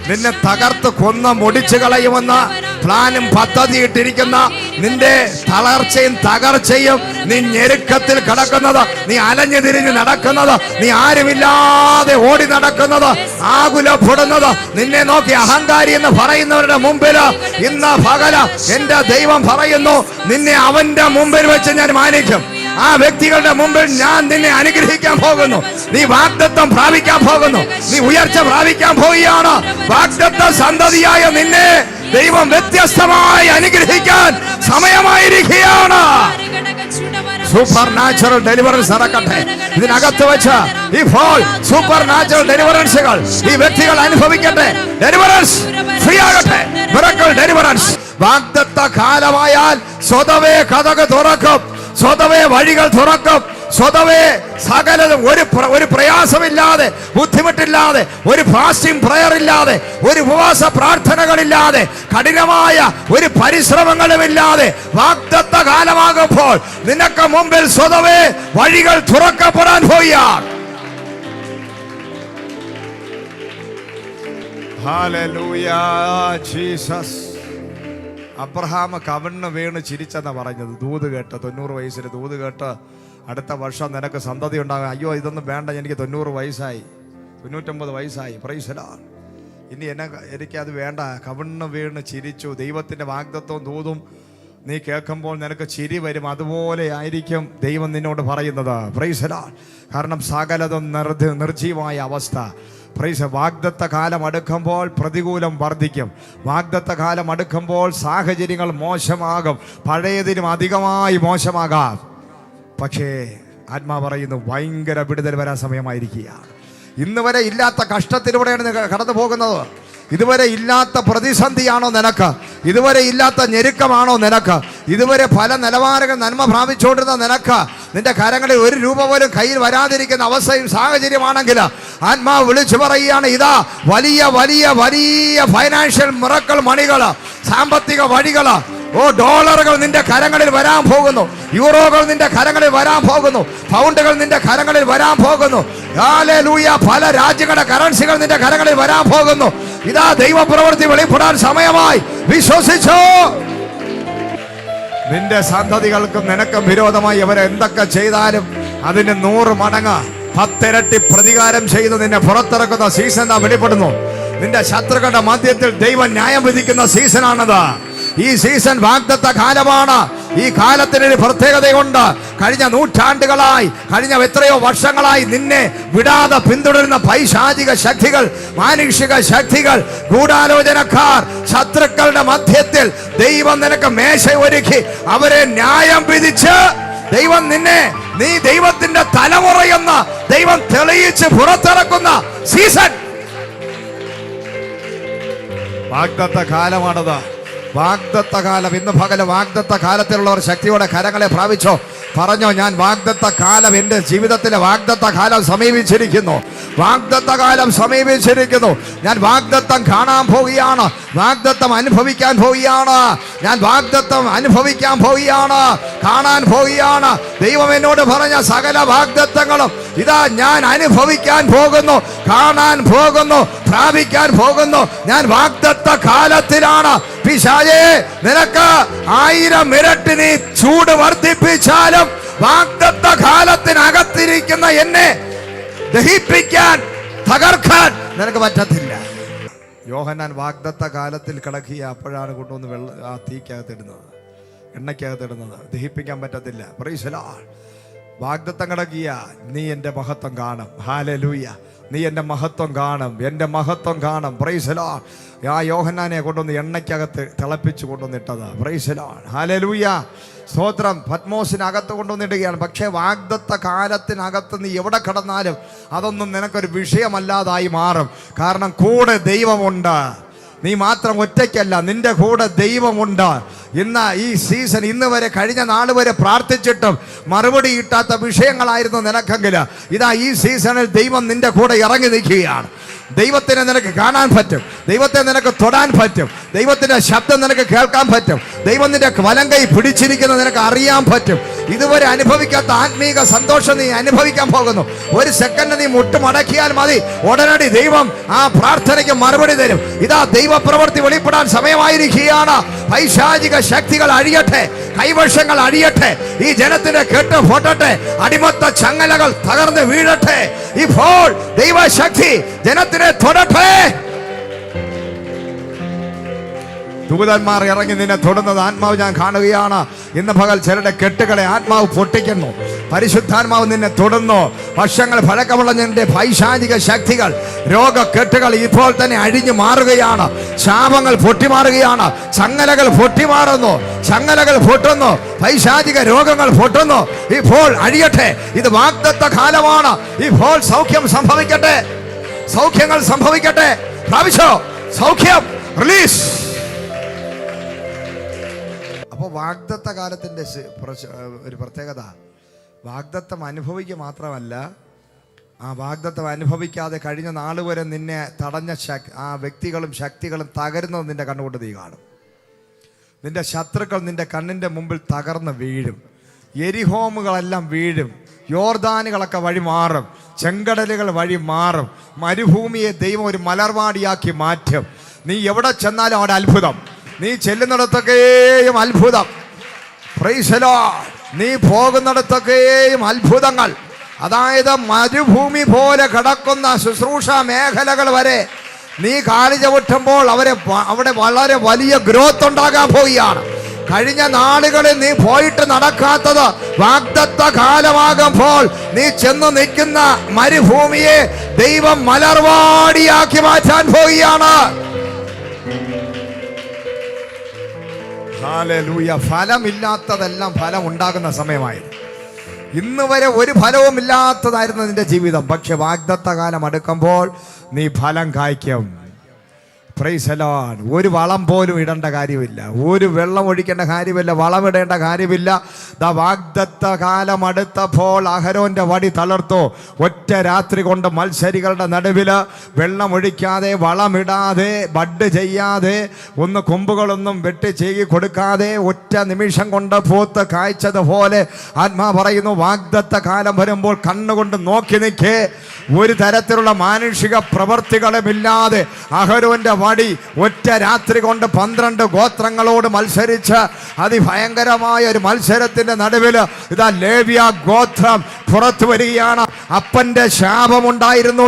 നിന്നെ തകർത്ത് കൊന്ന് മുടിച്ചു കളയുമെന്ന് പ്ലാനും പദ്ധതി ഇട്ടിരിക്കുന്ന നിന്റെ തളർച്ചയും തകർച്ചയും, നീ ഞെരുക്കത്തിൽ കിടക്കുന്നത്, നീ അലഞ്ഞു തിരിഞ്ഞ് നടക്കുന്നത്, നീ ആരുമില്ലാതെ ഓടി നടക്കുന്നത്, ആകുലപ്പെടുന്നത്, നിന്നെ നോക്കി അഹങ്കാരി എന്ന് പറയുന്നവരുടെ മുമ്പിൽ ഇന്ന് പകല എന്റെ ദൈവം പറയുന്നു, നിന്നെ അവന്റെ മുമ്പിൽ വെച്ച് ഞാൻ മാനിക്കും. ആ വ്യക്തികളുടെ മുമ്പിൽ ഞാൻ നിന്നെ അനുഗ്രഹിക്കാൻ പോകുന്നു. നീ വാഗ്ദത്തം പ്രാപിക്കാൻ പോകുന്നു. നീ ഉയർച്ച പ്രാപിക്കാൻ പോവുകയാണ്. വാഗ്ദത്ത സന്തതിയായ നിന്നെ ദൈവം വ്യത്യസ്തമായി അനുഗ്രഹിക്കാൻ സമയമായിരിക്കുകയാണ്. സൂപ്പർ നാച്ചുറൽ ഡെലിവറൻസ് നടക്കട്ടെ. ഇതിനകത്ത് വെച്ച് ഇപ്പോൾ സൂപ്പർ നാച്ചുറൽ ഡെലിവറൻസുകൾ ഈ വ്യക്തികൾ അനുഭവിക്കട്ടെ. ഡെലിവറൻസ് ഫ്രീ ആകട്ടെ. Miracle deliverance. വാഗ്ദത്ത കാലമായാൽ സ്വതവേ കതക് തുറക്കും, സ്വതവേ വഴികൾ തുറക്കും, സ്വതവേ സകലതും ഒരു പ്രയാസമില്ലാതെ, ബുദ്ധിമുട്ടില്ലാതെ, ഒരു ഫാസ്റ്റിംഗ് പ്രയർ ഇല്ലാതെ, ഒരു ഉപവാസ പ്രാർത്ഥനകളില്ലാതെ, കഠിനമായ ഒരു പരിശ്രമങ്ങളുമില്ലാതെ വാഗ്ദത്ത കാലമാകുമ്പോൾ നിനക്ക് മുമ്പിൽ സ്വതവേ വഴികൾ തുറക്കപ്പെടാൻ പോവുകയാണ്. Hallelujah Jesus. അബ്രഹാം കവിണ്ണ് വീണ് ചിരിച്ചെന്നാ പറഞ്ഞത്. ദൂത് കേട്ട് 90 വയസ്സിൽ ദൂത് കേട്ട് അടുത്ത വർഷം നിനക്ക് സന്തതി ഉണ്ടാകും. അയ്യോ ഇതൊന്നും വേണ്ട, എനിക്ക് 90 വയസ്സായി, 99 വയസ്സായി, പ്രൈസ് ദി ലോർഡ്, ഇനി എനിക്കത് വേണ്ട. കവിണ്ണ് വീണ് ചിരിച്ചു. ദൈവത്തിൻ്റെ വാഗ്ദത്തവും ദൂതും നീ കേൾക്കുമ്പോൾ നിനക്ക് ചിരി വരും. അതുപോലെ ആയിരിക്കും ദൈവം നിന്നോട് പറയുന്നത്. Price the Lord. കാരണം സകലതും നിർജീവമായ അവസ്ഥ. പ്രൈസ്. വാഗ്ദത്ത കാലം അടുക്കുമ്പോൾ പ്രതികൂലം വർദ്ധിക്കും. വാഗ്ദത്ത കാലം അടുക്കുമ്പോൾ സാഹചര്യങ്ങൾ മോശമാകും, പഴയതിനും അധികമായി മോശമാകാം. പക്ഷേ ആത്മാ പറയുന്നു ഭയങ്കര വിടുതൽ വരാൻ സമയമായിരിക്കുകയാണ്. ഇന്ന് വരെ ഇല്ലാത്ത കഷ്ടത്തിലൂടെയാണ് കടന്നു പോകുന്നത്. ഇതുവരെ ഇല്ലാത്ത പ്രതിസന്ധിയാണോ നിനക്ക്? ഇതുവരെ ഇല്ലാത്ത ഞെരുക്കമാണോ നിനക്ക്? ഇതുവരെ പല നിലവാരങ്ങൾ നന്മ പ്രാപിച്ചുകൊണ്ടിരുന്ന നിനക്ക് നിന്റെ കരങ്ങളിൽ ഒരു രൂപ പോലും കയ്യിൽ വരാതിരിക്കുന്ന അവസ്ഥയും സാഹചര്യമാണെങ്കിൽ ആത്മാവ് വിളിച്ചു പറയുകയാണ്, ഇതാ വലിയ വലിയ വലിയ ഫൈനാൻഷ്യൽ മിറക്കിൾ മണികൾ, സാമ്പത്തിക വഴികൾ, ഡോളറുകൾ നിന്റെ കരങ്ങളിൽ വരാൻ പോകുന്നു. യൂറോകൾ നിന്റെ കരങ്ങളിൽ വരാൻ പോകുന്നു. പൗണ്ടുകൾ നിന്റെ കരങ്ങളിൽ വരാൻ പോകുന്നു. ഹല്ലേലൂയ. പല രാജ്യങ്ങളുടെ കറൻസികൾ നിന്റെ കരങ്ങളിൽ വരാൻ പോകുന്നു. ഇതാ ദൈവപ്രവൃത്തി വെളിപ്പെടാൻ സമയമായി. വിശ്വസിച്ചോ? നിന്റെ സന്തതികൾക്കും നിനക്കും വിരോധമായി അവർ എന്തൊക്കെ ചെയ്താലും അതിന് 100 മടങ്ങ് 10 ഇരട്ടി പ്രതികാരം ചെയ്ത് നിന്നെ പുറത്തിറക്കുന്ന സീസൺ വെളിപ്പെടുന്നു. നിന്റെ ശത്രുക്കളുടെ മധ്യത്തിൽ ദൈവം ന്യായം വിധിക്കുന്ന സീസണാണത്. ഈ സീസൺ വാഗ്ദത്ത കാലമാണ്. ഈ കാലത്തിനൊരു പ്രത്യേകതയുണ്ട്. കഴിഞ്ഞ നൂറ്റാണ്ടുകളായി, കഴിഞ്ഞ എത്രയോ വർഷങ്ങളായി നിന്നെ വിടാതെ പിന്തുടരുന്ന പൈശാചിക ശക്തികൾ, മാനുഷിക ശക്തികൾ, ഗൂഢാലോചനക്കാർ, ശത്രുക്കളുടെ മധ്യത്തിൽ ദൈവം നിനക്ക് മേശ ഒരുക്കി അവരെ ന്യായം വിധിച്ച് ദൈവം നീ ദൈവത്തിന്റെ തലമുറയെന്ന് ദൈവം തെളിയിച്ച് പുറത്തിറക്കുന്ന സീസൺ. വാഗ്ദത്ത കാലമാണത്. വാഗ്ദത്ത കാലം. ഇന്ന് പകല് വാഗ്ദത്ത കാലത്തിലുള്ളവർ ശക്തിയോടെ കരങ്ങളെ പ്രാപിച്ചോ. പറഞ്ഞോ, ഞാൻ വാഗ്ദത്ത കാലം, എൻ്റെ ജീവിതത്തിലെ വാഗ്ദത്ത കാലം സമീപിച്ചിരിക്കുന്നു. വാഗ്ദത്ത കാലം സമീപിച്ചിരിക്കുന്നു. ഞാൻ വാഗ്ദത്തം കാണാൻ പോവുകയാണ്. വാഗ്ദത്തം അനുഭവിക്കാൻ പോവുകയാണ്. ഞാൻ വാഗ്ദത്തം അനുഭവിക്കാൻ പോവുകയാണ്, കാണാൻ പോവുകയാണ്. ദൈവം എന്നോട് പറഞ്ഞ സകല വാഗ്ദത്തങ്ങളും ഇതാ ഞാൻ അനുഭവിക്കാൻ പോകുന്നു, കാണാൻ പോകുന്നു, പ്രാപിക്കാൻ പോകുന്നു. ഞാൻ വാഗ്ദത്ത കാലത്തിലാണ്. പിശാചേ, നിനക്ക് 1000 ഇരട്ടി നീ ചൂട് വർദ്ധിപ്പിച്ചാലും വാഗ്ദത്ത കാലത്തിനകത്തിരിക്കുന്ന എന്നെ ദഹിപ്പിക്കാൻ, തകർക്കാൻ നിനക്ക് പറ്റത്തില്ല. യോഹന്നാൻ വാഗ്ദത്ത കാലത്തിൽ കിടക്കിയ അപ്പോഴാണ് കൊണ്ടുവന്ന് ആ തീക്കകത്തിടുന്നത്, എണ്ണയ്ക്കകത്തിടുന്നത്. ദഹിപ്പിക്കാൻ പറ്റത്തില്ല. Price the Lord. വാഗ്ദത്തം കിടക്കിയ നീ എൻ്റെ മഹത്വം കാണും. ഹല്ലേലൂയ. നീ എൻ്റെ മഹത്വം കാണും, എൻ്റെ മഹത്വം കാണും. Praise the Lord. ആ യോഹന്നാനെ കൊണ്ടുവന്ന് എണ്ണയ്ക്കകത്ത് തിളപ്പിച്ച് കൊണ്ടുവന്നിട്ടത്. Praise the Lord. ഹല്ലേലൂയ. സ്തോത്രം. പത്മോസിനകത്ത് കൊണ്ടുവന്നിടുകയാണ്. പക്ഷേ വാഗ്ദത്ത കാലത്തിനകത്ത് നീ എവിടെ കിടന്നാലും അതൊന്നും നിനക്കൊരു വിഷയമല്ലാതായി മാറും. കാരണം കൂടെ ദൈവമുണ്ട്. നീ മാത്രം ഒറ്റയ്ക്കല്ല, നിന്റെ കൂടെ ദൈവമുണ്ട്. ഇന്ന് ഈ സീസൺ, ഇന്ന് വരെ, കഴിഞ്ഞ നാൾ വരെ പ്രാർത്ഥിച്ചിട്ടും മറുപടി കിട്ടാത്ത വിഷയങ്ങളായിരുന്നു നിനക്കെങ്കിൽ ഇതാ ഈ സീസണിൽ ദൈവം നിന്റെ കൂടെ ഇറങ്ങി നിൽക്കുകയാണ്. ദൈവത്തിനെ നിനക്ക് കാണാൻ പറ്റും, ദൈവത്തെ നിനക്ക് തൊടാൻ പറ്റും, ദൈവത്തിന്റെ ശബ്ദം നിനക്ക് കേൾക്കാൻ പറ്റും, ദൈവം നിന്റെ വലം കൈ പിടിച്ചിരിക്കുന്നത് നിനക്ക് അറിയാൻ പറ്റും. ഇതുവരെ അനുഭവിക്കാത്ത ആത്മീക സന്തോഷം നീ അനുഭവിക്കാൻ പോകുന്നു. ഒരു സെക്കൻഡ് നീ മുട്ടുമടക്കിയാൽ മതി, ഉടനടി ദൈവം ആ പ്രാർത്ഥനയ്ക്ക് മറുപടി തരും. ഇതാ ദൈവപ്രവൃത്തി വെളിപ്പെടാൻ സമയമായിരിക്കുകയാണ്. പൈശാചിക ശക്തികൾ അഴിയട്ടെ, കൈവശങ്ങൾ അഴിയട്ടെ, ഈ ജനത്തിന്റെ കെട്ട് പൊട്ടട്ടെ, അടിമത്ത ചങ്ങലകൾ തകർന്ന് വീഴട്ടെ. ഇപ്പോൾ ദൈവശക്തി ജനത്തിനെ തൊടട്ടെ. ദൂതന്മാർ ഇറങ്ങി നിന്നെ തൊടുന്നത് ആത്മാവ് ഞാൻ കാണുകയാണ്. ഇന്ന് പകൽ ചിലരുടെ കെട്ടുകളെ ആത്മാവ് പൊട്ടിക്കുന്നു. പരിശുദ്ധാത്മാവ് നിന്നെ തൊടുന്നു. വർഷങ്ങൾ പഴക്കമുള്ള നിന്റെ പൈശാചിക ശക്തികൾ, രോഗക്കെട്ടുകൾ ഇപ്പോൾ തന്നെ അഴിഞ്ഞു മാറുകയാണ്. ശാപങ്ങൾ പൊട്ടിമാറുകയാണ്. ചങ്ങലകൾ പൊട്ടിമാറുന്നു. ചങ്ങലകൾ പൊട്ടുന്നു. പൈശാചിക രോഗങ്ങൾ പൊട്ടുന്നു. ഇപ്പോൾ അഴിയട്ടെ. ഇത് വാഗ്ദത്ത കാലമാണ്. ഇപ്പോൾ സൗഖ്യം സംഭവിക്കട്ടെ. സൗഖ്യങ്ങൾ സംഭവിക്കട്ടെ. പ്രാപിച്ചോ സൗഖ്യം. റിലീസ്. അപ്പോൾ വാഗ്ദത്ത കാലത്തിൻ്റെ ഒരു പ്രത്യേകത, വാഗ്ദത്തം അനുഭവിക്കുക മാത്രമല്ല, ആ വാഗ്ദത്തം അനുഭവിക്കാതെ കഴിഞ്ഞ നാളുവരെ നിന്നെ തടഞ്ഞ ആ വ്യക്തികളും ശക്തികളും തകരുന്നത് നിന്റെ കണ്ണുകൊണ്ട് നീ കാണും. നിന്റെ ശത്രുക്കൾ നിന്റെ കണ്ണിൻ്റെ മുമ്പിൽ തകർന്ന് വീഴും. എരിഹോമുകളെല്ലാം വീഴും. യോർദാനുകളൊക്കെ വഴി മാറും. ചെങ്കടലുകൾ വഴി മാറും. മരുഭൂമിയെ ദൈവം ഒരു മലർവാടിയാക്കി മാറ്റും. നീ എവിടെ ചെന്നാലും അവിടെ അത്ഭുതം. നീ ചെല്ലുന്നിടത്തൊക്കെയും അത്ഭുതം. Price the Lord. നീ പോകുന്നിടത്തൊക്കെയും അത്ഭുതങ്ങൾ. അതായത് മരുഭൂമി പോലെ കിടക്കുന്ന ശുശ്രൂഷ മേഖലകൾ വരെ നീ കാലി ചവിട്ടുമ്പോൾ അവിടെ വളരെ വലിയ ഗ്രോത്ത് ഉണ്ടാകാൻ പോവുകയാണ്. കഴിഞ്ഞ നാളുകളിൽ നീ പോയിട്ട് നടക്കാത്തത് വാഗ്ദത്ത കാലമാകുമ്പോൾ നീ ചെന്ന് നിൽക്കുന്ന മരുഭൂമിയെ ദൈവം മലർവാടിയാക്കി മാറ്റാൻ പോവുകയാണ്. ഹല്ലേലൂയ. ഫലമില്ലാത്തതെല്ലാം ഫലം ഉണ്ടാകുന്ന സമയമായിരുന്നു. ഇന്ന് വരെ ഒരു ഫലവും ഇല്ലാത്തതായിരുന്നു നിന്റെ ജീവിതം. പക്ഷെ വാഗ്ദത്ത കാലം അടുക്കുമ്പോൾ നീ ഫലം കായ്ക്കും. Praise the Lord. ഒരു വളം പോലും ഇടേണ്ട കാര്യമില്ല. ഒരു വെള്ളം ഒഴിക്കേണ്ട കാര്യമില്ല. വളമിടേണ്ട കാര്യമില്ല. ദാ വാഗ്ദത്ത കാലം അടുത്തപ്പോൾ അഹരോന്റെ വടി തളർത്തു. ഒറ്റ രാത്രി കൊണ്ട് മത്സരികളുടെ നടുവിൽ വെള്ളം ഒഴിക്കാതെ, വളമിടാതെ, ബഡ് ചെയ്യാതെ, കൊമ്പുകളൊന്നും വെട്ടി ചെയ്യി കൊടുക്കാതെ ഒറ്റ നിമിഷം കൊണ്ട് പൂത്ത് കായ്ച്ചതുപോലെ ആത്മാ പറയുന്നു, വാഗ്ദത്ത കാലം വരുമ്പോൾ കണ്ണുകൊണ്ട് നോക്കി നിൽക്കേ. ഒരു തരത്തിലുള്ള മാനുഷിക പ്രവർത്തികളുമില്ലാതെ അഹരോന്റെ വടി ഒറ്റ രാത്രി കൊണ്ട് 12 ഗോത്രങ്ങളോട് മത്സരിച്ച് അതിഭയങ്കരമായ ഒരു മത്സരത്തിന്റെ നടുവിൽ ഇതാ ലേവ്യ ഗോത്രം പുറത്തു വരികയാണ്. അപ്പന്റെ ശാപമുണ്ടായിരുന്നു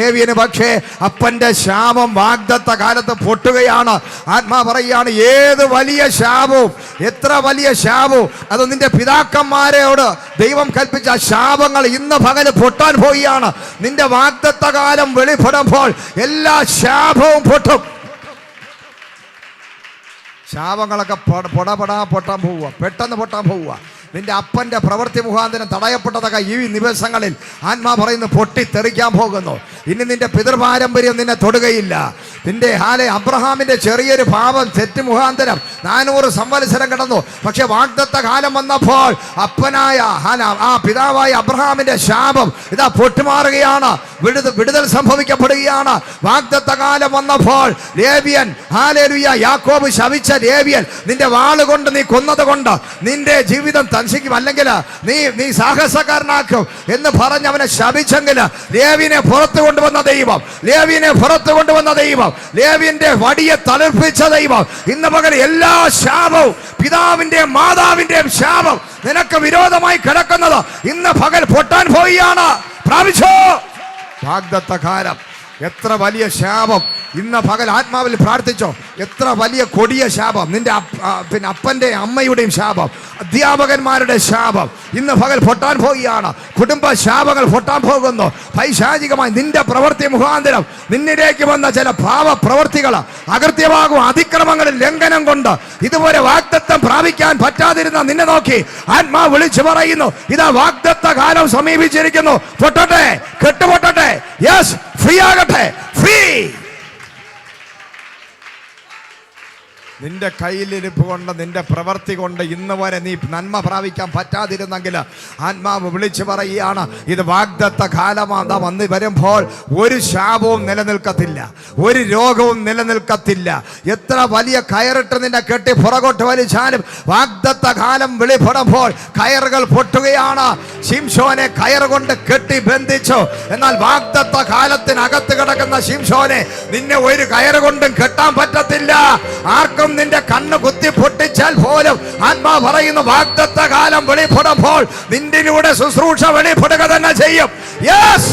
ലേവ്യന്. പക്ഷേ അപ്പന്റെ ശാപം വാഗ്ദത്ത കാലത്ത് പൊട്ടുകയാണ്. ആത്മാ പറയുകയാണ്, ഏത് വലിയ ശാപവും, എത്ര വലിയ ശാപവും, അത് നിന്റെ പിതാക്കന്മാരോട് ദൈവം കൽപ്പിച്ച ശാപങ്ങൾ ഇന്ന് പകല് പൊട്ടാൻ പോവുകയാണ്. നിന്റെ വാഗ്ദത്ത കാലം വെളിപ്പെടുമ്പോൾ എല്ലാ ശാപവും പൊട്ടും. ശാപങ്ങളൊക്കെ പൊട്ടാൻ പോവുക, പെട്ടെന്ന് പൊട്ടാൻ പോവുക. നിന്റെ അപ്പന്റെ പ്രവൃത്തി മുഖാന്തരം തടയപ്പെട്ടതൊക്കെ ഈ ദിവസങ്ങളിൽ ആത്മാ പറയുന്നു പൊട്ടിത്തെറിക്കാൻ പോകുന്നു. ഇനി നിന്റെ പിതൃപാരമ്പര്യം നിന്നെ തൊടുകയില്ല. നിന്റെ അബ്രഹാമിന്റെ ചെറിയൊരു പാപം തെറ്റ് മുഖാന്തരം 400 സംവത്സരം കിടന്നു. പക്ഷെ വാഗ്ദത്ത കാലം വന്നപ്പോൾ അപ്പനായ ആ പിതാവായ അബ്രഹാമിന്റെ ശാപം ഇതാ പൊട്ടിമാറുകയാണ്. വിടുതൽ സംഭവിക്കപ്പെടുകയാണ്. വാഗ്ദത്ത കാലം വന്നപ്പോൾ ലേവ്യൻ, യാക്കോബ് ശപിച്ച ലേവ്യൻ, നിന്റെ വാളുകൊണ്ട് നീ കൊന്നത് കൊണ്ട് നിന്റെ ജീവിതം തൻസിക്കും, അല്ലെങ്കിൽ നീ സാഹസക്കാരനാക്കും എന്ന് പറഞ്ഞ് അവനെ ശപിച്ചെങ്കിൽ ലേവ്യനെ പുറത്തു കൊണ്ടുവന്ന ദൈവം, ലേവ്യനെ പുറത്തു കൊണ്ടുവന്ന ദൈവം, ലേവ്യന്റെ വടിയെ തളിർപ്പിച്ച ദൈവം ഇന്ന് പകൽ എല്ലാ ശാപവും, പിതാവിന്റെയും മാതാവിന്റെയും ശാപം നിനക്ക് വിരോധമായി കിടക്കുന്നത് ഇന്ന് പകൽ പൊട്ടാൻ പോവുകയാണ്. പ്രാപിച്ചോ വാഗ്ദത്ത കാലം. എത്ര വലിയ ശാപം ഇന്ന് പകൽ ആത്മാവിൽ പ്രാർത്ഥിച്ചോ. എത്ര വലിയ കൊടിയ ശാപം. നിന്റെ അപ്പന്റെ അമ്മയുടെയും ശാപം, അധ്യാപകന്മാരുടെ ശാപം ഇന്ന് പകൽ പൊട്ടാൻ പോവുകയാണ്. കുടുംബ ശാപങ്ങൾ പൊട്ടാൻ പോകുന്നു. പൈശാചികമായി നിന്റെ പ്രവൃത്തി മുഖാന്തരം നിന്നിലേക്ക് വന്ന ചില പാപ പ്രവൃത്തികൾ, അകൃത്യമാകും അതിക്രമങ്ങളിൽ ലംഘനം കൊണ്ട് ഇതുപോലെ വാഗ്ദത്തം പ്രാപിക്കാൻ പറ്റാതിരുന്ന നിന്നെ നോക്കി ആത്മാ വിളിച്ചു പറയുന്നു, ഇതാ വാഗ്ദത്ത കാലം സമീപിച്ചിരിക്കുന്നു. പൊട്ടട്ടെ, കെട്ടുപൊട്ടട്ടെ. യെസ്, ഫ്രീ ആകട്ടെ. ഫ്രീ. നിന്റെ കയ്യിലിരിപ്പ് കൊണ്ട്, നിന്റെ പ്രവൃത്തി കൊണ്ട് ഇന്ന് വരെ നീ നന്മ പ്രാപിക്കാൻ പറ്റാതിരുന്നെങ്കിൽ ആത്മാവ് വിളിച്ചു പറയുകയാണ്, ഇത് വാഗ്ദത്ത കാലമാ വന്ന് വരുമ്പോൾ ഒരു ശാപവും നിലനിൽക്കത്തില്ല, ഒരു രോഗവും നിലനിൽക്കത്തില്ല. എത്ര വലിയ കയറിട്ട് നിന്നെ കെട്ടി പുറകോട്ട് വലിച്ചാലും വാഗ്ദത്ത കാലം വെളിപ്പെടുമ്പോൾ കയറുകൾ പൊട്ടുകയാണ്. ശിംശോനെ കയർ കൊണ്ട് കെട്ടി ബന്ധിച്ചു. എന്നാൽ വാഗ്ദത്ത കാലത്തിനകത്ത് കിടക്കുന്ന ശിംശോനെ നിന്നെ ഒരു കയറ് കൊണ്ടും കെട്ടാൻ പറ്റത്തില്ല. ആർക്കും നിന്റെ കണ്ണ് കുത്തി പൊട്ടിച്ചാൽ പോലും ആത്മാ പറയുന്നു, വാഗ്ദത്ത കാലം വെളിപ്പെടുമ്പോൾ നിന്നിലൂടെ ശുശ്രൂഷ വെളിപ്പെടുക തന്നെ ചെയ്യും. യെസ്,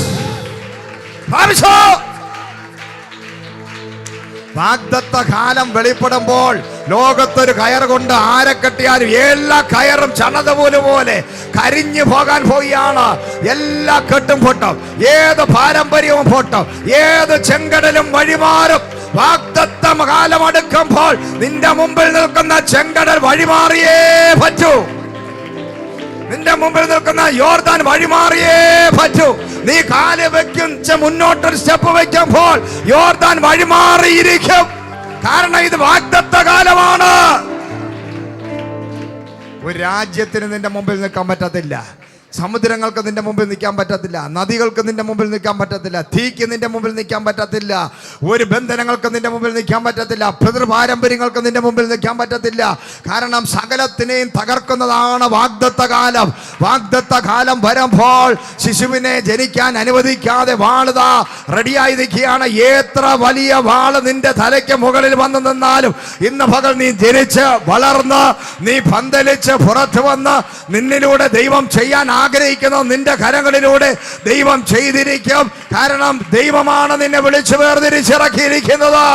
വാഗ്ദത്ത കാലം വെളിപ്പെടുമ്പോൾ ലോകത്തൊരു കയർ കൊണ്ട് ആരെ കെട്ടിയാലും എല്ലാ കയറും ചണതപോലെ പോലെ കരിഞ്ഞു പോകാൻ പോവുകയാണ്. എല്ലാ കെട്ടും പൊട്ടും, ഏത് പാരമ്പര്യവും പൊട്ടും, ഏത് ചെങ്കടലും വഴിമാറും. വാഗ്ദത്ത കാലം അടുക്കുമ്പോൾ നിന്റെ മുമ്പിൽ നിൽക്കുന്ന ചെങ്കടൽ വഴിമാറിയേ പറ്റൂ. നിന്റെ മുമ്പിൽ നിൽക്കുന്ന യോർദാൻ വഴിമാറിയേ പറ്റൂ. നീ കാല് മുന്നോട്ടൊരു സ്റ്റെപ്പ് വെക്കുമ്പോൾ യോർദാൻ വഴിമാറിയിരിക്കും. കാരണം ഇത് വാഗ്ദത്ത കാലമാണ്. ഒരു രാജ്യത്തിന് നിന്റെ മുമ്പിൽ നിൽക്കാൻ പറ്റത്തില്ല. സമുദ്രങ്ങൾക്ക് നിന്റെ മുമ്പിൽ നിൽക്കാൻ പറ്റത്തില്ല. നദികൾക്ക് നിന്റെ മുമ്പിൽ നിൽക്കാൻ പറ്റത്തില്ല. തീക്ക് നിന്റെ മുമ്പിൽ നിൽക്കാൻ പറ്റത്തില്ല. ഒരു ബന്ധനങ്ങൾക്ക് നിന്റെ മുമ്പിൽ നിൽക്കാൻ പറ്റത്തില്ല. പിതൃപാരമ്പര്യങ്ങൾക്ക് നിന്റെ മുമ്പിൽ നിൽക്കാൻ പറ്റത്തില്ല. കാരണം സകലത്തിനെയും തകർക്കുന്നതാണ് വാഗ്ദത്ത കാലം. വാഗ്ദത്ത കാലം വരുമ്പോൾ ശിശുവിനെ ജനിക്കാൻ അനുവദിക്കാതെ വാളുതാ റെഡിയായി നിൽക്കുകയാണ്. എത്ര വലിയ വാള് നിന്റെ തലയ്ക്ക് മുകളിൽ വന്നു നിന്നാലും ഇന്ന് പകൽ നീ ജനിച്ച് വളർന്ന് നീ പന്തലിച്ച് പുറത്തു വന്ന് നിന്നിലൂടെ ദൈവം ചെയ്യാൻ ആഗ്രഹിക്കുന്നു. നിന്റെ കരങ്ങളിലൂടെ ദൈവം ചെയ്തിരിക്കും. കാരണം ദൈവമാണ് നിന്നെ വിളിച്ചു വേർതിരിച്ചിറക്കിയിരിക്കുന്നത്.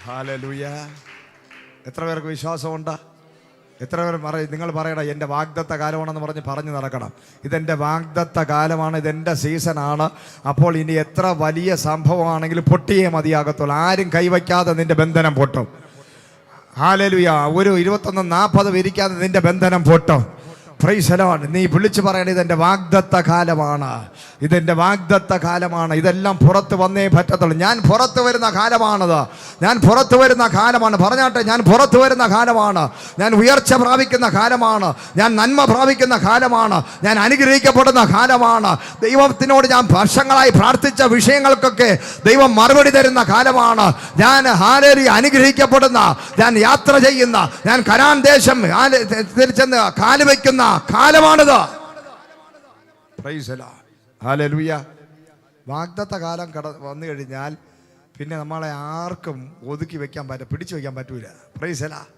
ഹല്ലേലൂയ. എത്ര പേർക്ക് വിശ്വാസമുണ്ട്? എത്ര പേർ നിങ്ങൾ പറയണം എൻ്റെ വാഗ്ദത്ത കാലമാണെന്ന് പറഞ്ഞു നടക്കണം. ഇതെൻ്റെ വാഗ്ദത്ത കാലമാണ്, ഇതെൻ്റെ സീസണാണ്. അപ്പോൾ ഇനി എത്ര വലിയ സംഭവമാണെങ്കിലും പൊട്ടിയേ മതിയാകത്തുള്ളൂ. ആരും കൈവയ്ക്കാതെ നിന്റെ ബന്ധനം പൊട്ടും. ഹല്ലേലൂയ. ഒരു 21-40 വിരിക്കാതെ നിന്റെ ബന്ധനം പൊട്ടും. Price the Lord. നീ വിളിച്ചു പറയണ ഇതെൻ്റെ വാഗ്ദത്ത കാലമാണ്, ഇതെൻ്റെ വാഗ്ദത്ത കാലമാണ്. ഇതെല്ലാം പുറത്ത് വന്നേ പറ്റത്തുള്ളൂ. ഞാൻ പുറത്തു വരുന്ന കാലമാണത്. ഞാൻ പുറത്തു വരുന്ന കാലമാണ്. പറഞ്ഞാട്ടെ, ഞാൻ പുറത്തു വരുന്ന കാലമാണ്. ഞാൻ ഉയർച്ച പ്രാപിക്കുന്ന കാലമാണ്. ഞാൻ നന്മ പ്രാപിക്കുന്ന കാലമാണ്. ഞാൻ അനുഗ്രഹിക്കപ്പെടുന്ന കാലമാണ്. ദൈവത്തിനോട് ഞാൻ വർഷങ്ങളായി പ്രാർത്ഥിച്ച വിഷയങ്ങൾക്കൊക്കെ ദൈവം മറുപടി തരുന്ന കാലമാണ്. ഞാൻ ഹല്ലേലൂയ അനുഗ്രഹിക്കപ്പെടുന്ന, ഞാൻ യാത്ര ചെയ്യുന്ന, ഞാൻ കനാൻ ദേശം തിരിച്ചെന്ന് കാലുവെക്കുന്ന കാലമാണിത്. Praise the Lord. ഹല്ലേലൂയ. വാഗ്ദത്ത കാലം വന്നു കഴിഞ്ഞാൽ പിന്നെ നമ്മളെ ആർക്കും ഒതുക്കി വെക്കാൻ പിടിച്ചു വെക്കാൻ പറ്റൂല. Price the Lord.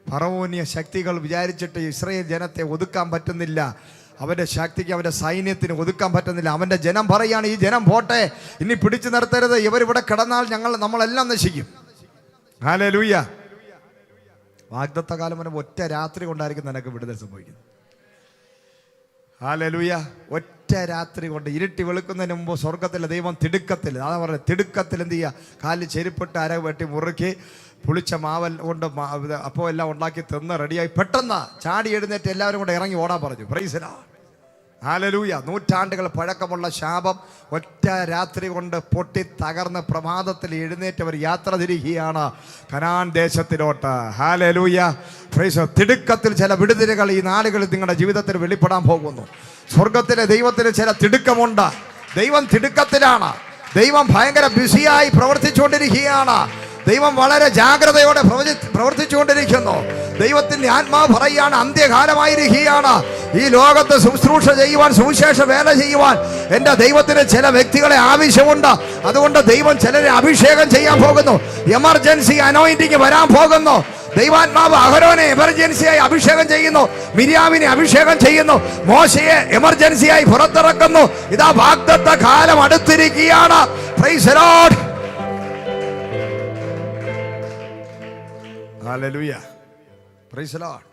ഫറവോനിയ ശക്തികൾ വിചാരിച്ചിട്ട് ഇസ്രായേൽ ജനത്തെ ഒതുക്കാൻ പറ്റുന്നില്ല. അവന്റെ ശക്തിക്ക്, അവന്റെ സൈന്യത്തിന് ഒതുക്കാൻ പറ്റുന്നില്ല. അവന്റെ ജനം പറയാണ്, ഈ ജനം പോട്ടെ, ഇനി പിടിച്ചു നിർത്തരുത്, ഇവരിവിടെ കിടന്നാൽ നമ്മളെല്ലാം നശിക്കും. ഹല്ലേലൂയ. വാഗ്ദത്ത കാലം വരെ ഒറ്റ രാത്രി കൊണ്ടായിരിക്കും നിനക്ക് വിടുതൽ സംഭവിക്കുന്നത്. ഹല്ലേലൂയ. ഒറ്റ രാത്രി കൊണ്ട് ഇരുട്ടി വെളുക്കുന്നതിന് മുമ്പ് സ്വർഗത്തിലെ ദൈവം തിടുക്കത്തിൽ, അതാ പറയുന്നത്, തിടുക്കത്തിൽ എന്ത് ചെയ്യുക, കാലിൽ ചെരുപ്പിട്ട് അര വെട്ടി മുറുക്കി പുളിച്ച മാവൽ കൊണ്ട് അപ്പോൾ എല്ലാം ഉണ്ടാക്കി തിന്ന് റെഡിയായി പെട്ടെന്ന് ചാടി എഴുന്നേറ്റ് എല്ലാവരും കൂടെ ഇറങ്ങി ഓടാൻ പറഞ്ഞു. Price the Lord. ഹല്ലേലൂയ. നൂറ്റാണ്ടുകൾ പഴക്കമുള്ള ശാപം ഒറ്റ രാത്രി കൊണ്ട് പൊട്ടി തകർന്ന് പ്രഭാതത്തിൽ എഴുന്നേറ്റവർ യാത്ര തിരിക്കുകയാണ് കനാൻ ദേശത്തിലോട്ട്. ഹല്ലേലൂയ. പ്രൈസ്. തിടുക്കത്തിൽ ചില വിടുതലുകൾ ഈ നാളുകളിൽ നിങ്ങളുടെ ജീവിതത്തിൽ വെളിപ്പെടാൻ പോകുന്നു. സ്വർഗത്തിലെ ദൈവത്തിന് ചില തിടുക്കമുണ്ട്. ദൈവം തിടുക്കത്തിലാണ്. ദൈവം ഭയങ്കര ബിസിയായി പ്രവർത്തിച്ചുകൊണ്ടിരിക്കുകയാണ്. ദൈവം വളരെ ജാഗ്രതയോടെ പ്രവർത്തിച്ചുകൊണ്ടിരിക്കുന്നു. ദൈവത്തിന്റെ ആത്മാവ് പറയുകയാണ്, അന്ത്യകാലമായിരിക്കുകയാണ്. ഈ ലോകത്ത് ശുശ്രൂഷ ചെയ്യുവാൻ, സുവിശേഷ വേല ചെയ്യുവാൻ എൻ്റെ ദൈവത്തിന് ചില വ്യക്തികളെ ആവശ്യമുണ്ട്. അതുകൊണ്ട് ദൈവം ചിലരെ അഭിഷേകം ചെയ്യാൻ പോകുന്നു. എമർജൻസി അനോയിന്റിങ് വരാൻ പോകുന്നു. ദൈവാത്മാവ് അഹരോനെ എമർജൻസിയായി അഭിഷേകം ചെയ്യുന്നു. മിര്യാമിനെ അഭിഷേകം ചെയ്യുന്നു. മോശയെ എമർജൻസിയായി പുറത്തിറക്കുന്നു. ഇതാ വാഗ്ദത്ത കാലം അടുത്തിരിക്കുകയാണ്. Praise the Lord. Hallelujah. Praise the Lord.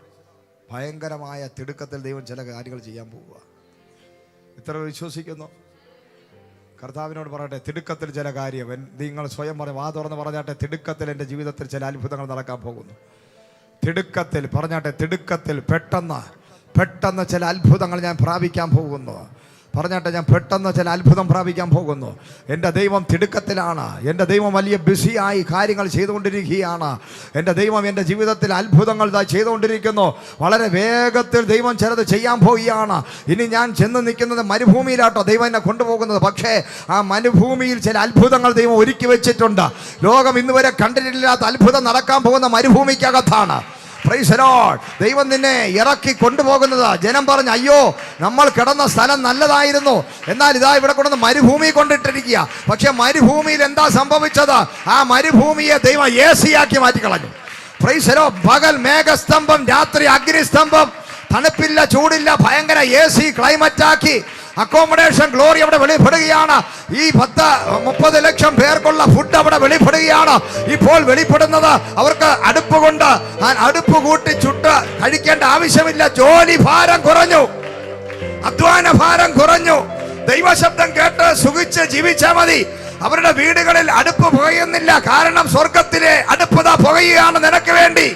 ഭയങ്കരമായ തിടുക്കത്തിൽ ദൈവം ചില കാര്യങ്ങൾ ചെയ്യാൻ പോവുക. ഇത്ര വിശ്വസിക്കുന്നു? കർത്താവിനോട് പറയട്ടെ, തിടുക്കത്തിൽ ചില കാര്യം നിങ്ങൾ സ്വയം വാ തുറന്ന് പറഞ്ഞാട്ടെ, തിടുക്കത്തിൽ എൻ്റെ ജീവിതത്തിൽ ചില അത്ഭുതങ്ങൾ നടക്കാൻ പോകുന്നു. തിടുക്കത്തിൽ പറഞ്ഞാട്ടെ, തിടുക്കത്തിൽ പെട്ടെന്ന് ചില അത്ഭുതങ്ങൾ ഞാൻ പ്രാപിക്കാൻ പോകുന്നു. പറഞ്ഞാട്ടെ, ഞാൻ പെട്ടെന്ന് ചില അത്ഭുതം പ്രാപിക്കാൻ പോകുന്നു. എൻ്റെ ദൈവം തിടുക്കത്തിലാണ്. എൻ്റെ ദൈവം വലിയ ബിസിയായി കാര്യങ്ങൾ ചെയ്തുകൊണ്ടിരിക്കുകയാണ്. എൻ്റെ ദൈവം എൻ്റെ ജീവിതത്തിൽ അത്ഭുതങ്ങൾ ചെയ്തുകൊണ്ടിരിക്കുന്നു. വളരെ വേഗത്തിൽ ദൈവം ചിലത് ചെയ്യാൻ പോവുകയാണ്. ഇനി ഞാൻ ചെന്ന് നിൽക്കുന്നത് മരുഭൂമിയിലാട്ടോ ദൈവം എന്നെ കൊണ്ടുപോകുന്നത്. പക്ഷേ ആ മരുഭൂമിയിൽ ചില അത്ഭുതങ്ങൾ ദൈവം ഒരുക്കി വെച്ചിട്ടുണ്ട്. ലോകം ഇന്നുവരെ കണ്ടിട്ടില്ലാത്ത അത്ഭുതം നടക്കാൻ പോകുന്ന മരുഭൂമിക്കകത്താണ്. Price the Lord. ദൈവം നിന്നെ ഇറക്കി കൊണ്ടുപോകുന്നത്. ജനം പറഞ്ഞു, അയ്യോ നമ്മൾ കിടന്ന സ്ഥലം നല്ലതായിരുന്നു, എന്നാൽ ഇതാ ഇവിടെ കൊണ്ടുവന്ന് മരുഭൂമി കൊണ്ടിട്ടിരിക്കുക. പക്ഷെ മരുഭൂമിയിൽ എന്താ സംഭവിച്ചത്? ആ മരുഭൂമിയെ ദൈവം AC-ആക്കി മാറ്റിക്കളഞ്ഞു. Praise the Lord. പകൽ മേഘസ്തംഭം, രാത്രി അഗ്നിസ്തംഭം, തണുപ്പില്ല ചൂടില്ല, ഭയങ്കര AC ക്ലൈമറ്റാക്കി അക്കോമഡേഷൻ ഗ്ലോറി അവിടെ വെളിപ്പെടുകയാണ്. ഈ 30 ലക്ഷം പേർക്കുള്ള ഫുഡ് അവിടെ വെളിപ്പെടുകയാണ്. ഇപ്പോൾ വെളിപ്പെടുന്നത് അവർക്ക് അടുപ്പ് കൊണ്ട് അടുപ്പ് കൂട്ടി ചുട്ട് കഴിക്കേണ്ട ആവശ്യമില്ല. ജോലി ഭാരം കുറഞ്ഞു, അധ്വാന ഭാരം കുറഞ്ഞു. ദൈവശബ്ദം കേട്ട് സുഖിച്ച് ജീവിച്ചാൽ മതി. അവരുടെ വീടുകളിൽ അടുപ്പ് പുകയുന്നില്ല. കാരണം സ്വർഗത്തിലെ അടുപ്പ് പുകയുകയാണ് നിനക്ക് വേണ്ടി.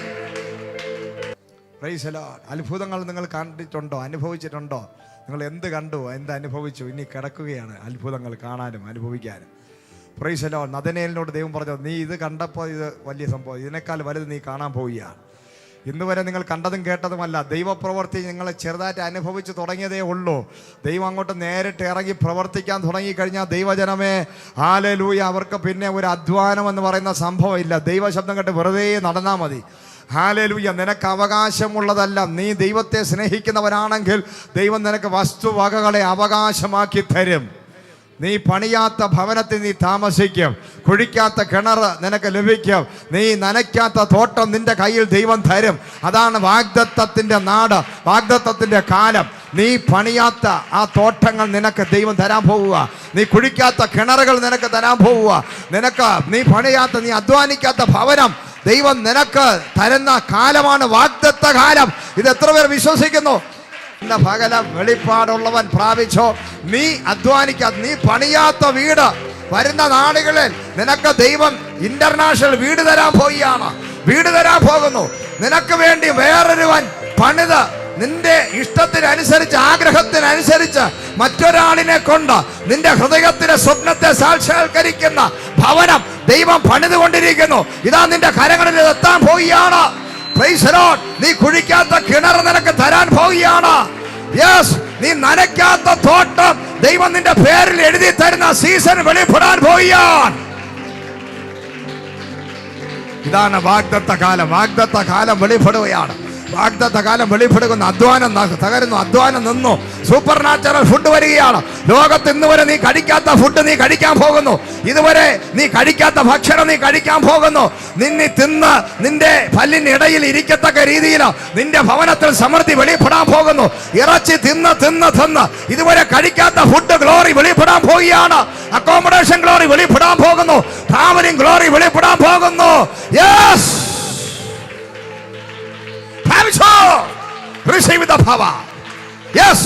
Price the Lord. അത്ഭുതങ്ങൾ നിങ്ങൾ കണ്ടിട്ടുണ്ടോ, അനുഭവിച്ചിട്ടുണ്ടോ? നിങ്ങൾ എന്ത് കണ്ടു, എന്ത് അനുഭവിച്ചു? ഇനി കിടക്കുകയാണ് അത്ഭുതങ്ങൾ കാണാനും അനുഭവിക്കാനും. Price the Lord. നഥനയേലിനോട് ദൈവം പറഞ്ഞു, നീ ഇത് കണ്ടപ്പോൾ ഇത് വലിയ സംഭവം, ഇതിനേക്കാൾ വലുത് നീ കാണാൻ പോവുകയാണ്. ഇന്ന് വരെ നിങ്ങൾ കണ്ടതും കേട്ടതുമല്ല. ദൈവപ്രവൃത്തി നിങ്ങൾ ചെറുതായിട്ട് അനുഭവിച്ച് തുടങ്ങിയതേ ഉള്ളൂ. ദൈവം അങ്ങോട്ട് നേരിട്ട് ഇറങ്ങി പ്രവർത്തിക്കാൻ തുടങ്ങിക്കഴിഞ്ഞാൽ ദൈവജനമേ, ഹല്ലേലൂയ, അവർക്ക് പിന്നെ ഒരു അധ്വാനം എന്ന് പറയുന്ന സംഭവം ഇല്ല. ദൈവശബ്ദം കേട്ട് വെറുതെ നടന്നാൽ മതി. ഹല്ലേലൂയ. നിനക്ക് അവകാശമുള്ളതല്ല. നീ ദൈവത്തെ സ്നേഹിക്കുന്നവനാണെങ്കിൽ ദൈവം നിനക്ക് വസ്തുവകകളെ അവകാശമാക്കി തരും. നീ പണിയാത്ത ഭവനത്തിൽ നീ താമസിക്കും. കുഴിക്കാത്ത കിണർ നിനക്ക് ലഭിക്കും. നീ നനയ്ക്കാത്ത തോട്ടം നിന്റെ കയ്യിൽ ദൈവം തരും. അതാണ് വാഗ്ദത്തത്തിൻ്റെ നാട്, വാഗ്ദത്തത്തിൻ്റെ കാലം. നീ പണിയാത്ത ആ തോട്ടങ്ങൾ നിനക്ക് ദൈവം തരാൻ പോവുക. നീ കുഴിക്കാത്ത കിണറുകൾ നിനക്ക് തരാൻ പോവുക. നീ പണിയാത്ത, നീ അധ്വാനിക്കാത്ത ഭവനം ദൈവം നിനക്ക് തരുന്ന കാലമാണ് വാഗ്ദത്ത കാലം. ഇത് എത്ര പേർ വിശ്വസിക്കുന്നു? പകല വെളിപ്പാടുള്ളവൻ പ്രാപിച്ചോ. നീ അധ്വാനിക്കാത്ത, നീ പണിയാത്ത വീട് വരുന്ന നാടുകളിൽ നിനക്ക് ദൈവം ഇന്റർനാഷണൽ വീട് തരാൻ പോവുകയാണ്. വീട് തരാൻ പോകുന്നു. നിനക്ക് വേണ്ടി വേറൊരുവൻ പണിത് നിന്റെ ഇഷ്ടത്തിനനുസരിച്ച്, ആഗ്രഹത്തിനനുസരിച്ച് മറ്റൊരാളിനെ കൊണ്ട് നിന്റെ ഹൃദയത്തിലെ സ്വപ്നത്തെ സാക്ഷാത്കരിക്കുന്ന ഭവനം ദൈവം പണിതുകൊണ്ടിരിക്കുന്നു. ഇതാ നിന്റെ കരങ്ങളിൽ എത്താൻ പോവുകയാണ്. Price the Lord. നീ കുഴിക്കാത്ത കിണർ നിനക്ക് തരാൻ പോവുകയാണ്. യെസ്, നീ നനയ്ക്കാത്ത തോട്ടം ദൈവം നിന്റെ പേരിൽ എഴുതി തരുന്ന സീസൺ വെളിപ്പെടാൻ പോവുകയാണ്. ഇതാണ് വാഗ്ദത്ത കാലം. വാഗ്ദത്ത കാലം വെളിപ്പെടുകയാണ്. വാഗ്ദത്ത കാലം വെളിപ്പെടുന്ന അധ്വാനം തകരുന്നു, അധ്വാനം നിന്നു. സൂപ്പർ നാച്ചുറൽ ഫുഡ് വരികയാണ്. ലോകത്ത് ഇന്ന് വരെ നീ കഴിക്കാത്ത ഫുഡ് നീ കഴിക്കാൻ പോകുന്നു. ഇതുവരെ നീ കഴിക്കാത്ത ഭക്ഷണം നീ കഴിക്കാൻ പോകുന്നു. തിന്ന് നിന്റെ പല്ലിനിടയിൽ ഇരിക്കത്തക്ക രീതിയിൽ നിന്റെ ഭവനത്തിൽ സമൃദ്ധി വെളിപ്പെടാൻ പോകുന്നു. ഇറച്ചി തിന്ന് തിന്ന് തിന്ന് ഇതുവരെ കഴിക്കാത്ത ഫുഡ് ഗ്ലോറി വെളിപ്പെടാൻ പോവുകയാണ്. അക്കോമഡേഷൻ ഗ്ലോറി വെളിപ്പെടാൻ പോകുന്നു. ട്രാവലിംഗ് ഗ്ലോറി വെളിപ്പെടാൻ പോകുന്നു. Yes, receive the power. Yes,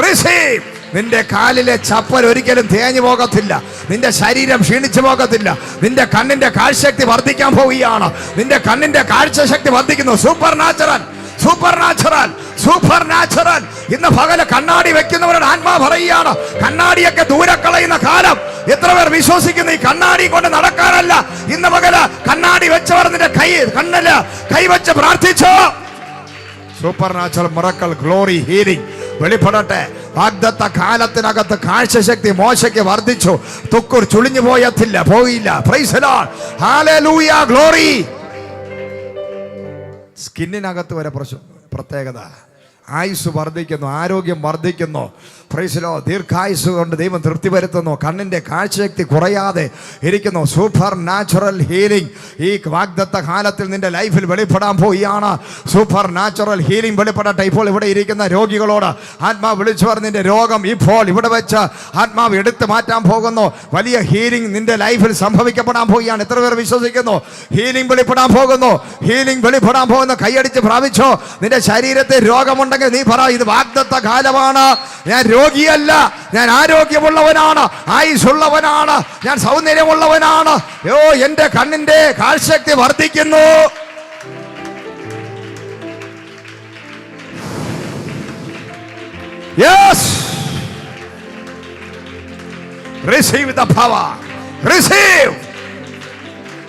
receive. നിന്റെ കാലിലെ ചപ്പൽ ഒരിക്കലും തേഞ്ഞു പോകത്തില്ല. നിന്റെ ശരീരം ക്ഷീണിച്ചു പോകത്തില്ല. നിന്റെ കണ്ണിന്റെ കാഴ്ചശക്തി വർദ്ധിക്കാൻ പോവുകയാണ്. നിന്റെ കണ്ണിന്റെ കാഴ്ചശക്തി വർദ്ധിക്കുന്നു. Super natural, super natural, super natural. ഇന്ന് പകല് കണ്ണാടി വെക്കുന്നവരുടെ ആത്മാ പറയുകയാണ്, കണ്ണാടിയൊക്കെ ദൂരെ കളയുന്ന കാലം. എത്ര പേർ വിശ്വസിക്കുന്നു? ഈ കണ്ണാടി കൊണ്ട് നടക്കാനല്ല. ഇന്ന് പകല് കണ്ണാടി വെച്ചവർ നിന്റെ കണ്ണില് കൈവച്ച് പ്രാർത്ഥിച്ചോ. Supernatural miracle glory healing വെളിപ്പെടട്ടെ. വാഗ്ദത്ത കാലത്തിനകത്ത് കാഴ്ചശക്തി മോശയ്ക്ക് വർദ്ധിച്ചു. തുക്കൂർ ചുളിഞ്ഞു പോയില്ല. Praise the Lord. Hallelujah, glory. സ്കിന്നിനകത്ത് വരെ പ്രത്യേകത. ആയുസ് വർദ്ധിക്കുന്നു, ആരോഗ്യം വർദ്ധിക്കുന്നു. Praise the Lord. ദീർഘായുസ് കൊണ്ട് ദൈവം തൃപ്തി വരുത്തുന്നു. കണ്ണിന്റെ കാഴ്ചശക്തി കുറയാതെ ഇരിക്കുന്നു. സൂപ്പർ നാച്ചുറൽ ഹീലിംഗ് ഈ വാഗ്ദത്ത കാലത്തിൽ നിന്റെ ലൈഫിൽ വെളിപ്പെടാൻ പോവുകയാണ്. സൂപ്പർ നാച്ചുറൽ ഹീലിംഗ് വെളിപ്പെടട്ടെ. ഇപ്പോൾ ഇവിടെ ഇരിക്കുന്ന രോഗികളോട് ആത്മാവ് വിളിച്ചു പറഞ്ഞതിന്റെ രോഗം ഇപ്പോൾ ഇവിടെ വെച്ച് ആത്മാവ് എടുത്തു മാറ്റാൻ പോകുന്നു. വലിയ ഹീലിംഗ് നിന്റെ ലൈഫിൽ സംഭവിക്കപ്പെടാൻ പോവുകയാണ്. എത്ര പേർ വിശ്വസിക്കുന്നു? ഹീലിംഗ് വെളിപ്പെടാൻ പോകുന്നു. ഹീലിംഗ് വെളിപ്പെടാൻ പോകുന്നു. കൈയടിച്ച് പ്രാപിച്ചോ. നിന്റെ ശരീരത്തിൽ രോഗമുണ്ടെങ്കിൽ നീ പറ, ഇത് വാഗ്ദത്ത കാലമാണ്. ഞാൻ രോഗിയല്ല, ഞാൻ ആരോഗ്യമുള്ളവനാണ്, ആയുസ്സുള്ളവനാണ്, ഞാൻ സൗന്ദര്യമുള്ളവനാണ്. എന്റെ കണ്ണിന്റെ കാഴ്ചശക്തി വർദ്ധിക്കുന്നു. Yes, receive the power, receive.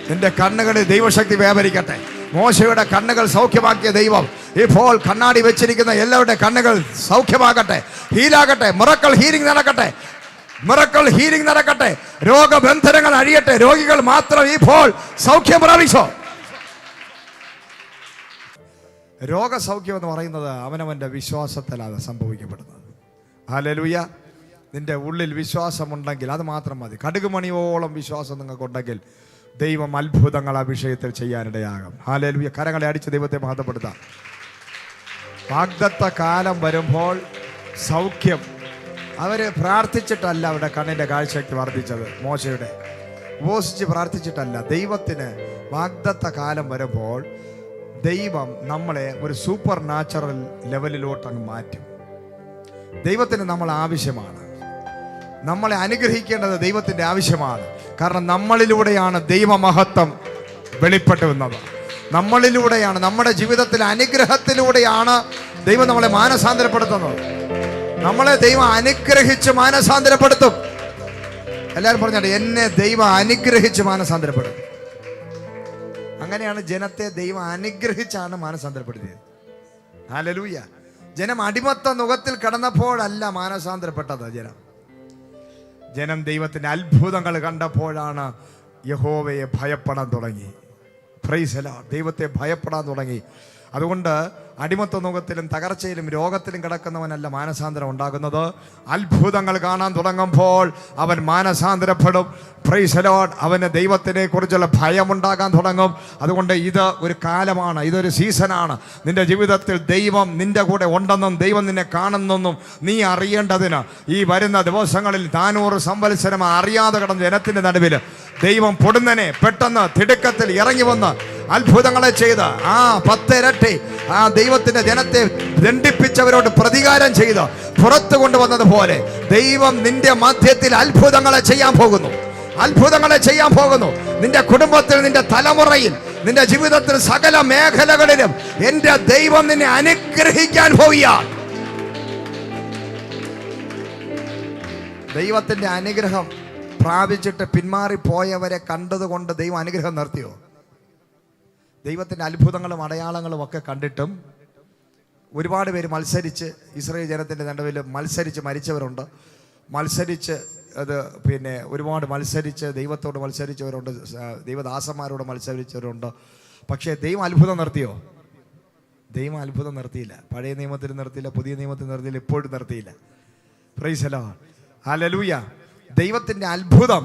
നിന്റെ കണ്ണുകളിൽ ദൈവശക്തി വ്യാപരിക്കട്ടെ. മോശയുടെ കണ്ണുകൾ സൗഖ്യമാക്കിയ ദൈവം ഇപ്പോൾ കണ്ണാടി വെച്ചിരിക്കുന്ന എല്ലാവരുടെ കണ്ണുകൾ സൗഖ്യമാകട്ടെ, ഹീലാകട്ടെ. മിറക്കിൾ ഹീലിംഗ് നടക്കട്ടെ, മിറക്കിൾ ഹീലിംഗ് നടക്കട്ടെ. രോഗബന്ധനങ്ങൾ അഴിയട്ടെ. രോഗികൾ മാത്രം ഇപ്പോൾ സൗഖ്യം പ്രാപിച്ചോ. രോഗസൗഖ്യം എന്ന് പറയുന്നത് അവനവന്റെ വിശ്വാസത്തിലാണ് സംഭവിക്കപ്പെടുന്നത്. ഹല്ലേലൂയ. നിന്റെ ഉള്ളിൽ വിശ്വാസമുണ്ടെങ്കിൽ അത് മാത്രം മതി. കടുകുമണിയോളം വിശ്വാസം നിങ്ങൾക്കുണ്ടെങ്കിൽ ദൈവം അത്ഭുതങ്ങൾ ആ വിഷയത്തിൽ ചെയ്യാനിടയാകും. ഹല്ലേലൂയ. കരങ്ങളെ അടിച്ച് ദൈവത്തെ മഹത്വപ്പെടുത്താം. വാഗ്ദത്ത കാലം വരുമ്പോൾ സൗഖ്യം അവര് പ്രാർത്ഥിച്ചിട്ടല്ല അവരുടെ കണ്ണിന്റെ കാഴ്ചശക്തി വർദ്ധിച്ചത്. മോശയുടെ ഉപവസിച്ച് പ്രാർത്ഥിച്ചിട്ടല്ല. ദൈവത്തിന് വാഗ്ദത്ത കാലം വരുമ്പോൾ ദൈവം നമ്മളെ ഒരു സൂപ്പർ നാച്ചുറൽ ലെവലിലോട്ട് അങ്ങ് മാറ്റും. ദൈവത്തിന് നമ്മൾ ആവശ്യമാണ്. നമ്മളെ അനുഗ്രഹിക്കേണ്ടത് ദൈവത്തിൻ്റെ ആവശ്യമാണ്. കാരണം നമ്മളിലൂടെയാണ് ദൈവമഹത്വം വെളിപ്പെട്ടു വന്നത്. നമ്മളിലൂടെയാണ്, നമ്മുടെ ജീവിതത്തിലെ അനുഗ്രഹത്തിലൂടെയാണ് ദൈവം നമ്മളെ മാനസാന്തരപ്പെടുത്തുന്നത്. നമ്മളെ ദൈവം അനുഗ്രഹിച്ച് മാനസാന്തരപ്പെടുത്തും. എല്ലാവരും പറഞ്ഞാൽ എന്നെ ദൈവം അനുഗ്രഹിച്ച് മാനസാന്തരപ്പെടുത്തും. അങ്ങനെയാണ് ജനത്തെ ദൈവം അനുഗ്രഹിച്ചാണ് മാനസാന്തരപ്പെടുത്തിയത്. ഹല്ലേലൂയ. ജനം അടിമത്ത നുഖത്തിൽ കിടന്നപ്പോഴല്ല മാനസാന്തരപ്പെട്ടത്. ജനം ദൈവത്തിന്റെ അത്ഭുതങ്ങൾ കണ്ടപ്പോഴാണ് യഹോവയെ ഭയപ്പെടാൻ തുടങ്ങി. Price the Lord. ദൈവത്തെ ഭയപ്പെടാൻ തുടങ്ങി. അതുകൊണ്ട് അടിമത്ത നുഖത്തിലും തകർച്ചയിലും രോഗത്തിലും കിടക്കുന്നവനല്ല മാനസാന്തരം ഉണ്ടാകുന്നത്. അത്ഭുതങ്ങൾ കാണാൻ തുടങ്ങുമ്പോൾ അവൻ മാനസാന്തരപ്പെടും. Price the Lord. അവന് ദൈവത്തിനെ കുറിച്ചുള്ള ഭയമുണ്ടാകാൻ തുടങ്ങും. അതുകൊണ്ട് ഇത് ഒരു കാലമാണ്, ഇതൊരു സീസണാണ്. നിന്റെ ജീവിതത്തിൽ ദൈവം നിന്റെ കൂടെ ഉണ്ടെന്നും ദൈവം നിന്നെ കാണുന്നെന്നും നീ അറിയേണ്ടതിന് ഈ വരുന്ന ദിവസങ്ങളിൽ 400 സംവത്സരം അറിയാതെ കിടന്ന ജനത്തിന്റെ നടുവിൽ ദൈവം പൊടുന്നനെ പെട്ടെന്ന് തിടുക്കത്തിൽ ഇറങ്ങി വന്ന് അത്ഭുതങ്ങളെ ചെയ്ത് 10 ഇരട്ടി ദൈവത്തിന്റെ ജനത്തെ ദണ്ഡിപ്പിച്ചവരോട് പ്രതികാരം ചെയ്ത് പുറത്തു കൊണ്ടുവന്നതുപോലെ ദൈവം നിന്റെ മധ്യത്തിൽ അത്ഭുതങ്ങളെ ചെയ്യാൻ പോകുന്നു. അത്ഭുതങ്ങളെ ചെയ്യാൻ പോകുന്നു. നിന്റെ കുടുംബത്തിൽ, നിന്റെ തലമുറയിൽ, നിന്റെ ജീവിതത്തിൽ സകല മേഖലകളിലും എന്റെ ദൈവം നിന്നെ അനുഗ്രഹിക്കാൻ പോവുകയാണ്. ദൈവത്തിന്റെ അനുഗ്രഹം പ്രാപിച്ചിട്ട് പിന്മാറിപ്പോയവരെ കണ്ടതുകൊണ്ട് ദൈവം അനുഗ്രഹം നിർത്തിയോ? ദൈവത്തിൻ്റെ അത്ഭുതങ്ങളും അടയാളങ്ങളും ഒക്കെ കണ്ടിട്ടും ഒരുപാട് പേര് മത്സരിച്ച്, ഇസ്രായേൽ ജനത്തിൻ്റെ നടുവിൽ മത്സരിച്ച് മരിച്ചവരുണ്ട്. മത്സരിച്ച് ഒരുപാട് മത്സരിച്ച് ദൈവത്തോട് മത്സരിച്ചവരുണ്ട്, ദൈവദാസന്മാരോട് മത്സരിച്ചവരുണ്ട്. പക്ഷേ ദൈവം അത്ഭുതം നിർത്തിയോ? ദൈവം അത്ഭുതം നിർത്തിയില്ല. പഴയ നിയമത്തിൽ നിർത്തിയില്ല, പുതിയ നിയമത്തിൽ നിർത്തിയില്ല, ഇപ്പോഴും നിർത്തിയില്ല. Price the Lord. ഹല്ലേലൂയ. ദൈവത്തിൻ്റെ അത്ഭുതം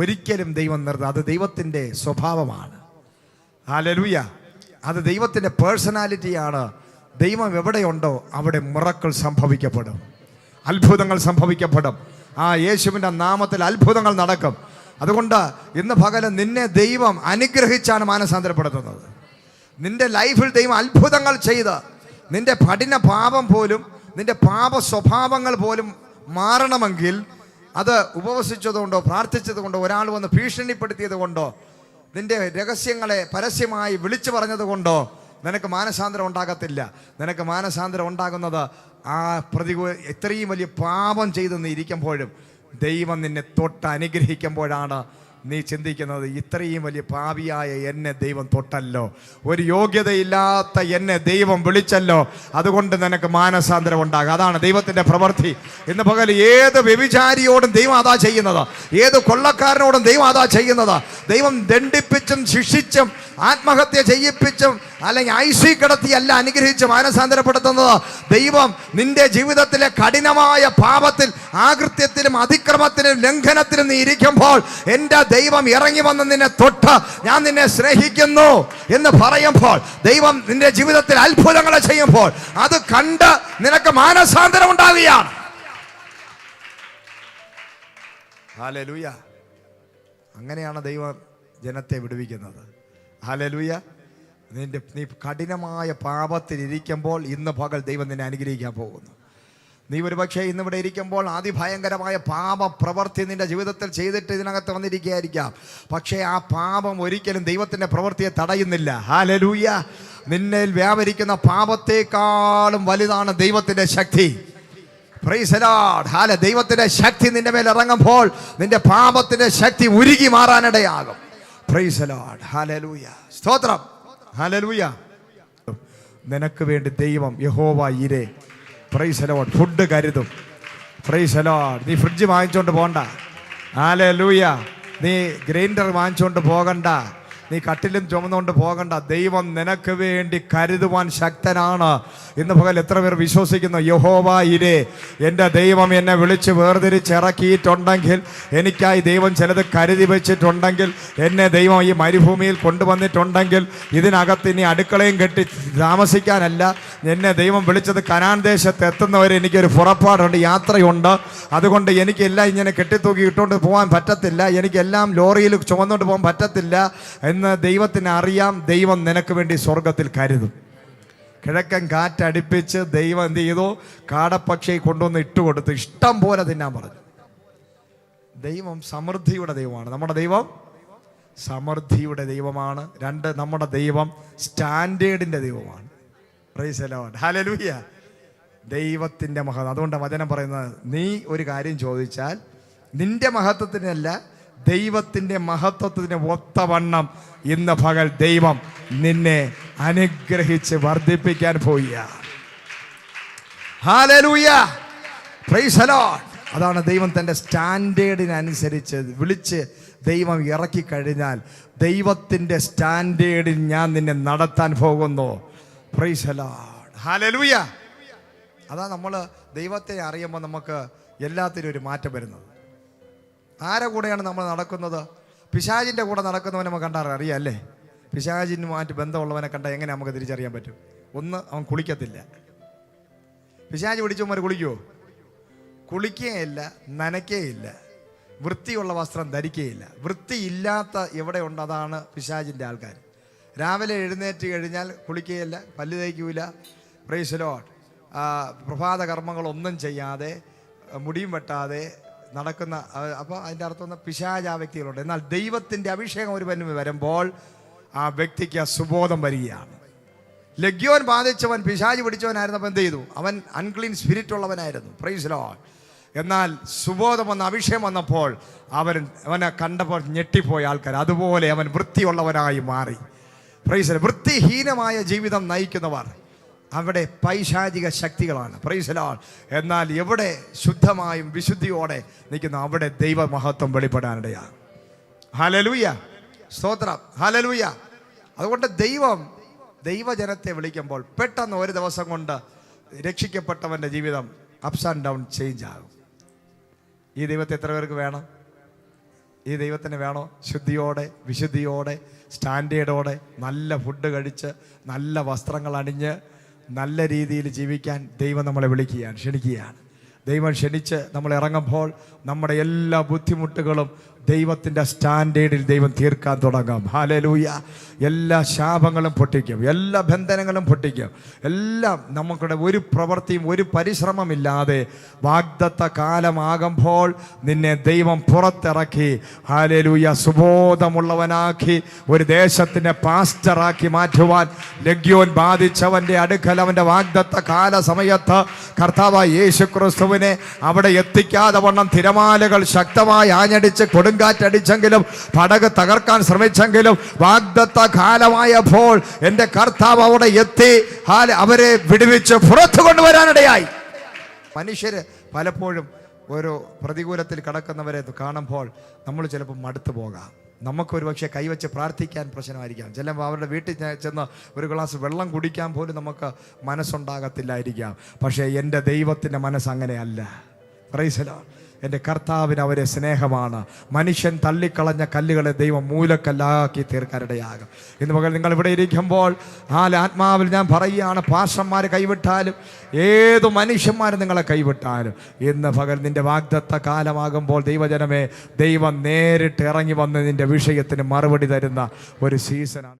ഒരിക്കലും ദൈവം നിർത്തും. അത് ദൈവത്തിൻ്റെ സ്വഭാവമാണ്. ഹല്ലേലൂയ. അത് ദൈവത്തിൻ്റെ പേഴ്സണാലിറ്റിയാണ്. ദൈവം എവിടെയുണ്ടോ അവിടെ മിറക്കിൾ സംഭവിക്കപ്പെടും, അത്ഭുതങ്ങൾ സംഭവിക്കപ്പെടും. യേശുവിൻ്റെ നാമത്തിൽ അത്ഭുതങ്ങൾ നടക്കും. അതുകൊണ്ട് ഇന്ന് പകല് നിന്നെ ദൈവം അനുഗ്രഹിച്ചാണ് മാനസാന്തരപ്പെടുത്തുന്നത്. നിന്റെ ലൈഫിൽ ദൈവം അത്ഭുതങ്ങൾ ചെയ്ത് നിന്റെ കഠിന പാപം പോലും, നിന്റെ പാപ സ്വഭാവങ്ങൾ പോലും മാറണമെങ്കിൽ അത് ഉപവസിച്ചതുകൊണ്ടോ പ്രാർത്ഥിച്ചതുകൊണ്ടോ ഒരാൾ വന്ന് ഭീഷണിപ്പെടുത്തിയത് കൊണ്ടോ നിന്റെ രഹസ്യങ്ങളെ പരസ്യമായി വിളിച്ചു പറഞ്ഞത് കൊണ്ടോ നിനക്ക് മാനസാന്തരം ഉണ്ടാകത്തില്ല. നിനക്ക് മാനസാന്തരം ഉണ്ടാകുന്നത് ഇത്രയും വലിയ പാപം ചെയ്ത് നീ ഇരിക്കുമ്പോഴും ദൈവം നിന്നെ തൊട്ട് അനുഗ്രഹിക്കുമ്പോഴാണ്. നീ ചിന്തിക്കുന്നത് ഇത്രയും വലിയ പാപിയായ എന്നെ ദൈവം തൊട്ടല്ലോ, ഒരു യോഗ്യതയില്ലാത്ത എന്നെ ദൈവം വിളിച്ചല്ലോ, അതുകൊണ്ട് നിനക്ക് മാനസാന്തരം ഉണ്ടാകും. അതാണ് ദൈവത്തിൻ്റെ പ്രവൃത്തി. ഇന്ന് പകൽ ഏത് വ്യഭിചാരിയോടും ദൈവം അതാ ചെയ്യുന്നത്, ഏത് കൊള്ളക്കാരനോടും ദൈവം അതാ ചെയ്യുന്നത്. ദൈവം ദണ്ഡിപ്പിച്ചും ശിക്ഷിച്ചും ആത്മഹത്യ ചെയ്യിപ്പിച്ചും അല്ലെങ്കിൽ ഐസി കിടത്തിയല്ല അനുഗ്രഹിച്ച് മാനസാന്തരപ്പെടുത്തുന്നത്. ദൈവം നിന്റെ ജീവിതത്തിലെ കഠിനമായ പാപത്തിൽ, ആകൃത്യത്തിലും അതിക്രമത്തിലും ലംഘനത്തിലും നീ ഇരിക്കുമ്പോൾ എൻ്റെ ദൈവം ഇറങ്ങി വന്ന് നിന്നെ തൊട്ട് ഞാൻ നിന്നെ സ്നേഹിക്കുന്നു എന്ന് പറയുമ്പോൾ, ദൈവം നിന്റെ ജീവിതത്തിൽ അത്ഭുതങ്ങളെ ചെയ്യുമ്പോൾ അത് കണ്ട് നിനക്ക് മാനസാന്തരം ഉണ്ടാവുകയാണ്. ഹല്ലേലൂയ. അങ്ങനെയാണ് ദൈവം ജനത്തെ വിടുവിക്കുന്നത്. ഹല്ലേലൂയ. നീ കഠിനമായ പാപത്തിലിരിക്കുമ്പോൾ ഇന്ന് പകൽ ദൈവം നിന്നെ അനുഗ്രഹിക്കാൻ പോകുന്നു. നീ ഒരു പക്ഷേ ഇന്നിവിടെ ഇരിക്കുമ്പോൾ അതിഭയങ്കരമായ പാപ പ്രവൃത്തി നിന്റെ ജീവിതത്തിൽ ചെയ്തിട്ട് ഇതിനകത്ത് വന്നിരിക്കുകയായിരിക്കാം. പക്ഷേ ആ പാപം ഒരിക്കലും ദൈവത്തിൻ്റെ പ്രവൃത്തിയെ തടയുന്നില്ല. ഹല്ലേലൂയ. നിന്നിൽ വ്യാപരിക്കുന്ന പാപത്തെക്കാളും വലുതാണ് ദൈവത്തിൻ്റെ ശക്തി. Praise the Lord. ഹല്ലേലൂയ. ദൈവത്തിൻ്റെ ശക്തി നിന്റെ മേൽ ഇറങ്ങുമ്പോൾ നിന്റെ പാപത്തിൻ്റെ ശക്തി ഉരുകി മാറാനിടയാകും. Praise the Lord. ഹല്ലേലൂയ. സ്തോത്രം. ഹല്ലേലൂയ. നിനക്ക് വേണ്ടി ദൈവം യഹോവ ഇരേ, പ്രൈസ് ദി ലോർഡ്, ഫുഡ് കരുതും. Praise the Lord. നീ ഫ്രിഡ്ജ് വാങ്ങിച്ചുകൊണ്ട് പോകണ്ട. ഹല്ലേലൂയ. നീ ഗ്രൈൻഡർ വാങ്ങിച്ചുകൊണ്ട് പോകണ്ട. നീ കട്ടിലും ചുമന്നുകൊണ്ട് പോകണ്ട. ദൈവം നിനക്ക് വേണ്ടി കരുതുവാൻ ശക്തനാണ്. ഇന്ന് പകൽ എത്ര പേർ വിശ്വസിക്കുന്നു? യഹോവ ഇരേ, എൻ്റെ ദൈവം എന്നെ വിളിച്ച് വേർതിരിച്ചിറക്കിയിട്ടുണ്ടെങ്കിൽ, എനിക്കായി ദൈവം ചിലത് കരുതി വെച്ചിട്ടുണ്ടെങ്കിൽ, എന്നെ ദൈവം ഈ മരുഭൂമിയിൽ കൊണ്ടുവന്നിട്ടുണ്ടെങ്കിൽ, ഇതിനകത്ത് ഇനി അടുക്കളയും കെട്ടി താമസിക്കാനല്ല, എന്നെ ദൈവം വിളിച്ചത് കനാൻ ദേശത്ത് എത്തുന്നവരെ എനിക്കൊരു പുറപ്പാടുണ്ട്, യാത്രയുണ്ട്. അതുകൊണ്ട് എനിക്കെല്ലാം ഇങ്ങനെ കെട്ടിത്തൂക്കി ഇട്ടുകൊണ്ട് പോകാൻ പറ്റത്തില്ല, എനിക്കെല്ലാം ലോറിയിൽ ചുമന്നുകൊണ്ട് പോകാൻ പറ്റത്തില്ല എന്ന് ദൈവത്തിന് അറിയാം. ദൈവം നിനക്ക് വേണ്ടി സ്വർഗത്തിൽ കരുതും. കിഴക്കൻ കാറ്റടിപ്പിച്ച് ദൈവം എന്ത് ചെയ്തു? കാടപ്പക്ഷിയെ കൊണ്ടുവന്ന് ഇട്ടുകൊടുത്ത് ഇഷ്ടം പോലെ തിന്നാൻ പറഞ്ഞു. ദൈവം സമൃദ്ധിയുടെ ദൈവമാണ്. നമ്മുടെ ദൈവം സമൃദ്ധിയുടെ ദൈവമാണ്. 2, നമ്മുടെ ദൈവം സ്റ്റാൻഡേർഡിൻ്റെ ദൈവമാണ്. Price the Lord, hallelujah. ദൈവത്തിൻ്റെ മഹത്വം. അതുകൊണ്ട് വചനം പറയുന്നത്, നീ ഒരു കാര്യം ചോദിച്ചാൽ നിന്റെ മഹത്വത്തിനല്ല, ദൈവത്തിൻ്റെ മഹത്വത്തിന് ഒത്തവണ്ണം ഇന്ന് പകൽ ദൈവം നിന്നെ അനുഗ്രഹിച്ച് വർദ്ധിപ്പിക്കാൻ പോവുകയാണ്. Hallelujah, praise the Lord. അതാണ് ദൈവം തൻ്റെ സ്റ്റാൻഡേർഡിനനുസരിച്ച് വിളിച്ച് ദൈവം ഇറക്കി കഴിഞ്ഞാൽ, ദൈവത്തിൻ്റെ സ്റ്റാൻഡേർഡിൽ ഞാൻ നിന്നെ നടത്താൻ പോകുന്നു. Price the Lord, hallelujah. അതാ നമ്മൾ ദൈവത്തെ അറിയുമ്പോൾ നമുക്ക് എല്ലാത്തിനും ഒരു മാറ്റം വരുന്നത്. ആരെ കൂടെയാണ് നമ്മൾ നടക്കുന്നത്? പിശാചിൻ്റെ കൂടെ നടക്കുന്നവനെ നമുക്ക് കണ്ടാൽ അറിയാം അല്ലേ? പിശാചിനുമായിട്ട് ബന്ധമുള്ളവനെ കണ്ടാൽ എങ്ങനെ നമുക്ക് തിരിച്ചറിയാൻ പറ്റും? ഒന്ന്, അവൻ കുളിക്കത്തില്ല. പിശാച് പിടിച്ചവന്മാർ കുളിക്കുമോ? കുളിക്കുകയില്ല, നനയ്ക്കുകയില്ല, വൃത്തിയുള്ള വസ്ത്രം ധരിക്കുകയില്ല. വൃത്തിയില്ലാത്ത എവിടെ ഉണ്ട്, അതാണ് പിശാചിൻ്റെ ആൾക്കാർ. രാവിലെ എഴുന്നേറ്റ് കഴിഞ്ഞാൽ കുളിക്കുകയില്ല, പല്ല് തേക്കില്ല, പ്രൈസ് ദി ലോർഡ്, പ്രഭാത കർമ്മങ്ങളൊന്നും ചെയ്യാതെ മുടിയും വെട്ടാതെ നടക്കുന്ന. അപ്പോൾ അതിൻ്റെ അർത്ഥം പിശാച് ആ വ്യക്തികളുണ്ട്. എന്നാൽ ദൈവത്തിൻ്റെ അഭിഷേകം ഒരു വരുമ്പോൾ ആ വ്യക്തിക്ക് സുബോധം വരികയാണ്. ലഗ്യോൻ ബാധിച്ചവൻ, പിശാച് പിടിച്ചവനായിരുന്നപ്പോൾ എന്ത് ചെയ്തു? അവൻ അൺക്ലീൻ സ്പിരിറ്റ് ഉള്ളവനായിരുന്നു. Praise the Lord. എന്നാൽ സുബോധം വന്ന, അഭിഷേകം വന്നപ്പോൾ അവനെ കണ്ടപ്പോൾ ഞെട്ടിപ്പോയ ആൾക്കാർ. അതുപോലെ അവൻ വൃത്തിയുള്ളവനായി മാറി. Price the Lord. വൃത്തിഹീനമായ ജീവിതം നയിക്കുന്നവർ അവിടെ പൈശാചിക ശക്തികളാണ്. Price the Lord. എന്നാൽ എവിടെ ശുദ്ധമായും വിശുദ്ധിയോടെ നിൽക്കുന്ന അവിടെ ദൈവമഹത്വം വെളിപ്പെടാനിടയാണ്. ഹല്ലേലൂയ, സ്തോത്രം, ഹല്ലേലൂയ. അതുകൊണ്ട് ദൈവജനത്തെ വിളിക്കുമ്പോൾ പെട്ടെന്ന് ഒരു ദിവസം കൊണ്ട് രക്ഷിക്കപ്പെട്ടവൻ്റെ ജീവിതം അപ്സ് ആൻഡ് ഡൗൺ ചേഞ്ച് ആകും. ഈ ദൈവത്തെ എത്ര പേർക്ക് വേണം? ഈ ദൈവത്തിന് വേണോ? ശുദ്ധിയോടെ, വിശുദ്ധിയോടെ, സ്റ്റാൻഡേർഡോടെ, നല്ല ഫുഡ് കഴിച്ച്, നല്ല വസ്ത്രങ്ങൾ അണിഞ്ഞ്, നല്ല രീതിയിൽ ജീവിക്കാൻ ദൈവം നമ്മളെ വിളിക്കുകയാണ്, ക്ഷണിക്കുകയാണ്. ദൈവം ക്ഷണിച്ച് നമ്മൾ ഇറങ്ങുമ്പോൾ നമ്മുടെ എല്ലാ ബുദ്ധിമുട്ടുകളും ദൈവത്തിൻ്റെ സ്റ്റാൻഡേർഡിൽ ദൈവം തീർക്കാൻ തുടങ്ങും. ഹല്ലേലൂയ. എല്ലാ ശാപങ്ങളും പൊട്ടിക്കും, എല്ലാ ബന്ധനങ്ങളും പൊട്ടിക്കും. എല്ലാം നമുക്കിടെ ഒരു പ്രവൃത്തിയും ഒരു പരിശ്രമമില്ലാതെ വാഗ്ദത്ത കാലമാകുമ്പോൾ നിന്നെ ദൈവം പുറത്തിറക്കി, ഹല്ലേലൂയ, സുബോധമുള്ളവനാക്കി ഒരു ദേശത്തിൻ്റെ പാസ്റ്ററാക്കി മാറ്റുവാൻ ലഗ്യോൻ ബാധിച്ചവൻ്റെ അടുക്കൽ അവൻ്റെ വാഗ്ദത്ത കാല സമയത്ത് കർത്താവായ യേശു ക്രിസ്തുവിനെ അവിടെ എത്തിക്കാതെ വണ്ണം തിരമാലകൾ ശക്തമായി ആഞ്ഞടിച്ച് കൊടുങ്കാറ്റടിച്ചെങ്കിലും പടക് തകർക്കാൻ ശ്രമിച്ചെങ്കിലും വാഗ്ദത്ത കാലമായപ്പോൾ എൻ്റെ കർത്താവ് അവിടെ എത്തി അവരെ വിടുവിച്ച് പുറത്തു കൊണ്ടുവരാനിടയായി. മനുഷ്യര് പലപ്പോഴും ഓരോ പ്രതികൂലത്തിൽ കിടക്കുന്നവരെ കാണുമ്പോൾ നമ്മൾ ചിലപ്പോൾ മടുത്തു പോകാം. നമുക്കൊരു പക്ഷേ കൈവച്ച് പ്രാർത്ഥിക്കാൻ പ്രശ്നമായിരിക്കാം. ചിലപ്പോൾ അവരുടെ വീട്ടിൽ ചെന്ന് ഒരു ഗ്ലാസ് വെള്ളം കുടിക്കാൻ പോലും നമുക്ക് മനസ്സുണ്ടാകത്തില്ലായിരിക്കാം. പക്ഷേ എൻ്റെ ദൈവത്തിൻ്റെ മനസ്സ് അങ്ങനെയല്ല. Price the Lord. എൻ്റെ കർത്താവിന് അവരെ സ്നേഹമാണ്. മനുഷ്യൻ തള്ളിക്കളഞ്ഞ കല്ലുകളെ ദൈവം മൂലക്കല്ലാക്കി തീർക്കാനിടയാകും. ഇന്ന് പകൽ നിങ്ങൾ ഇവിടെ ഇരിക്കുമ്പോൾ ആത്മാവിൽ ഞാൻ പറയുകയാണ്, പാസ്റ്റർമാർ കൈവിട്ടാലും ഏതു മനുഷ്യന്മാരും നിങ്ങളെ കൈവിട്ടാലും ഇന്ന് പകൽ നിൻ്റെ വാഗ്ദത്ത കാലമാകുമ്പോൾ ദൈവജനമേ, ദൈവം നേരിട്ട് ഇറങ്ങി വന്ന് നിൻ്റെ വിഷയത്തിന് മറുപടി തരുന്ന ഒരു സീസണാണ്.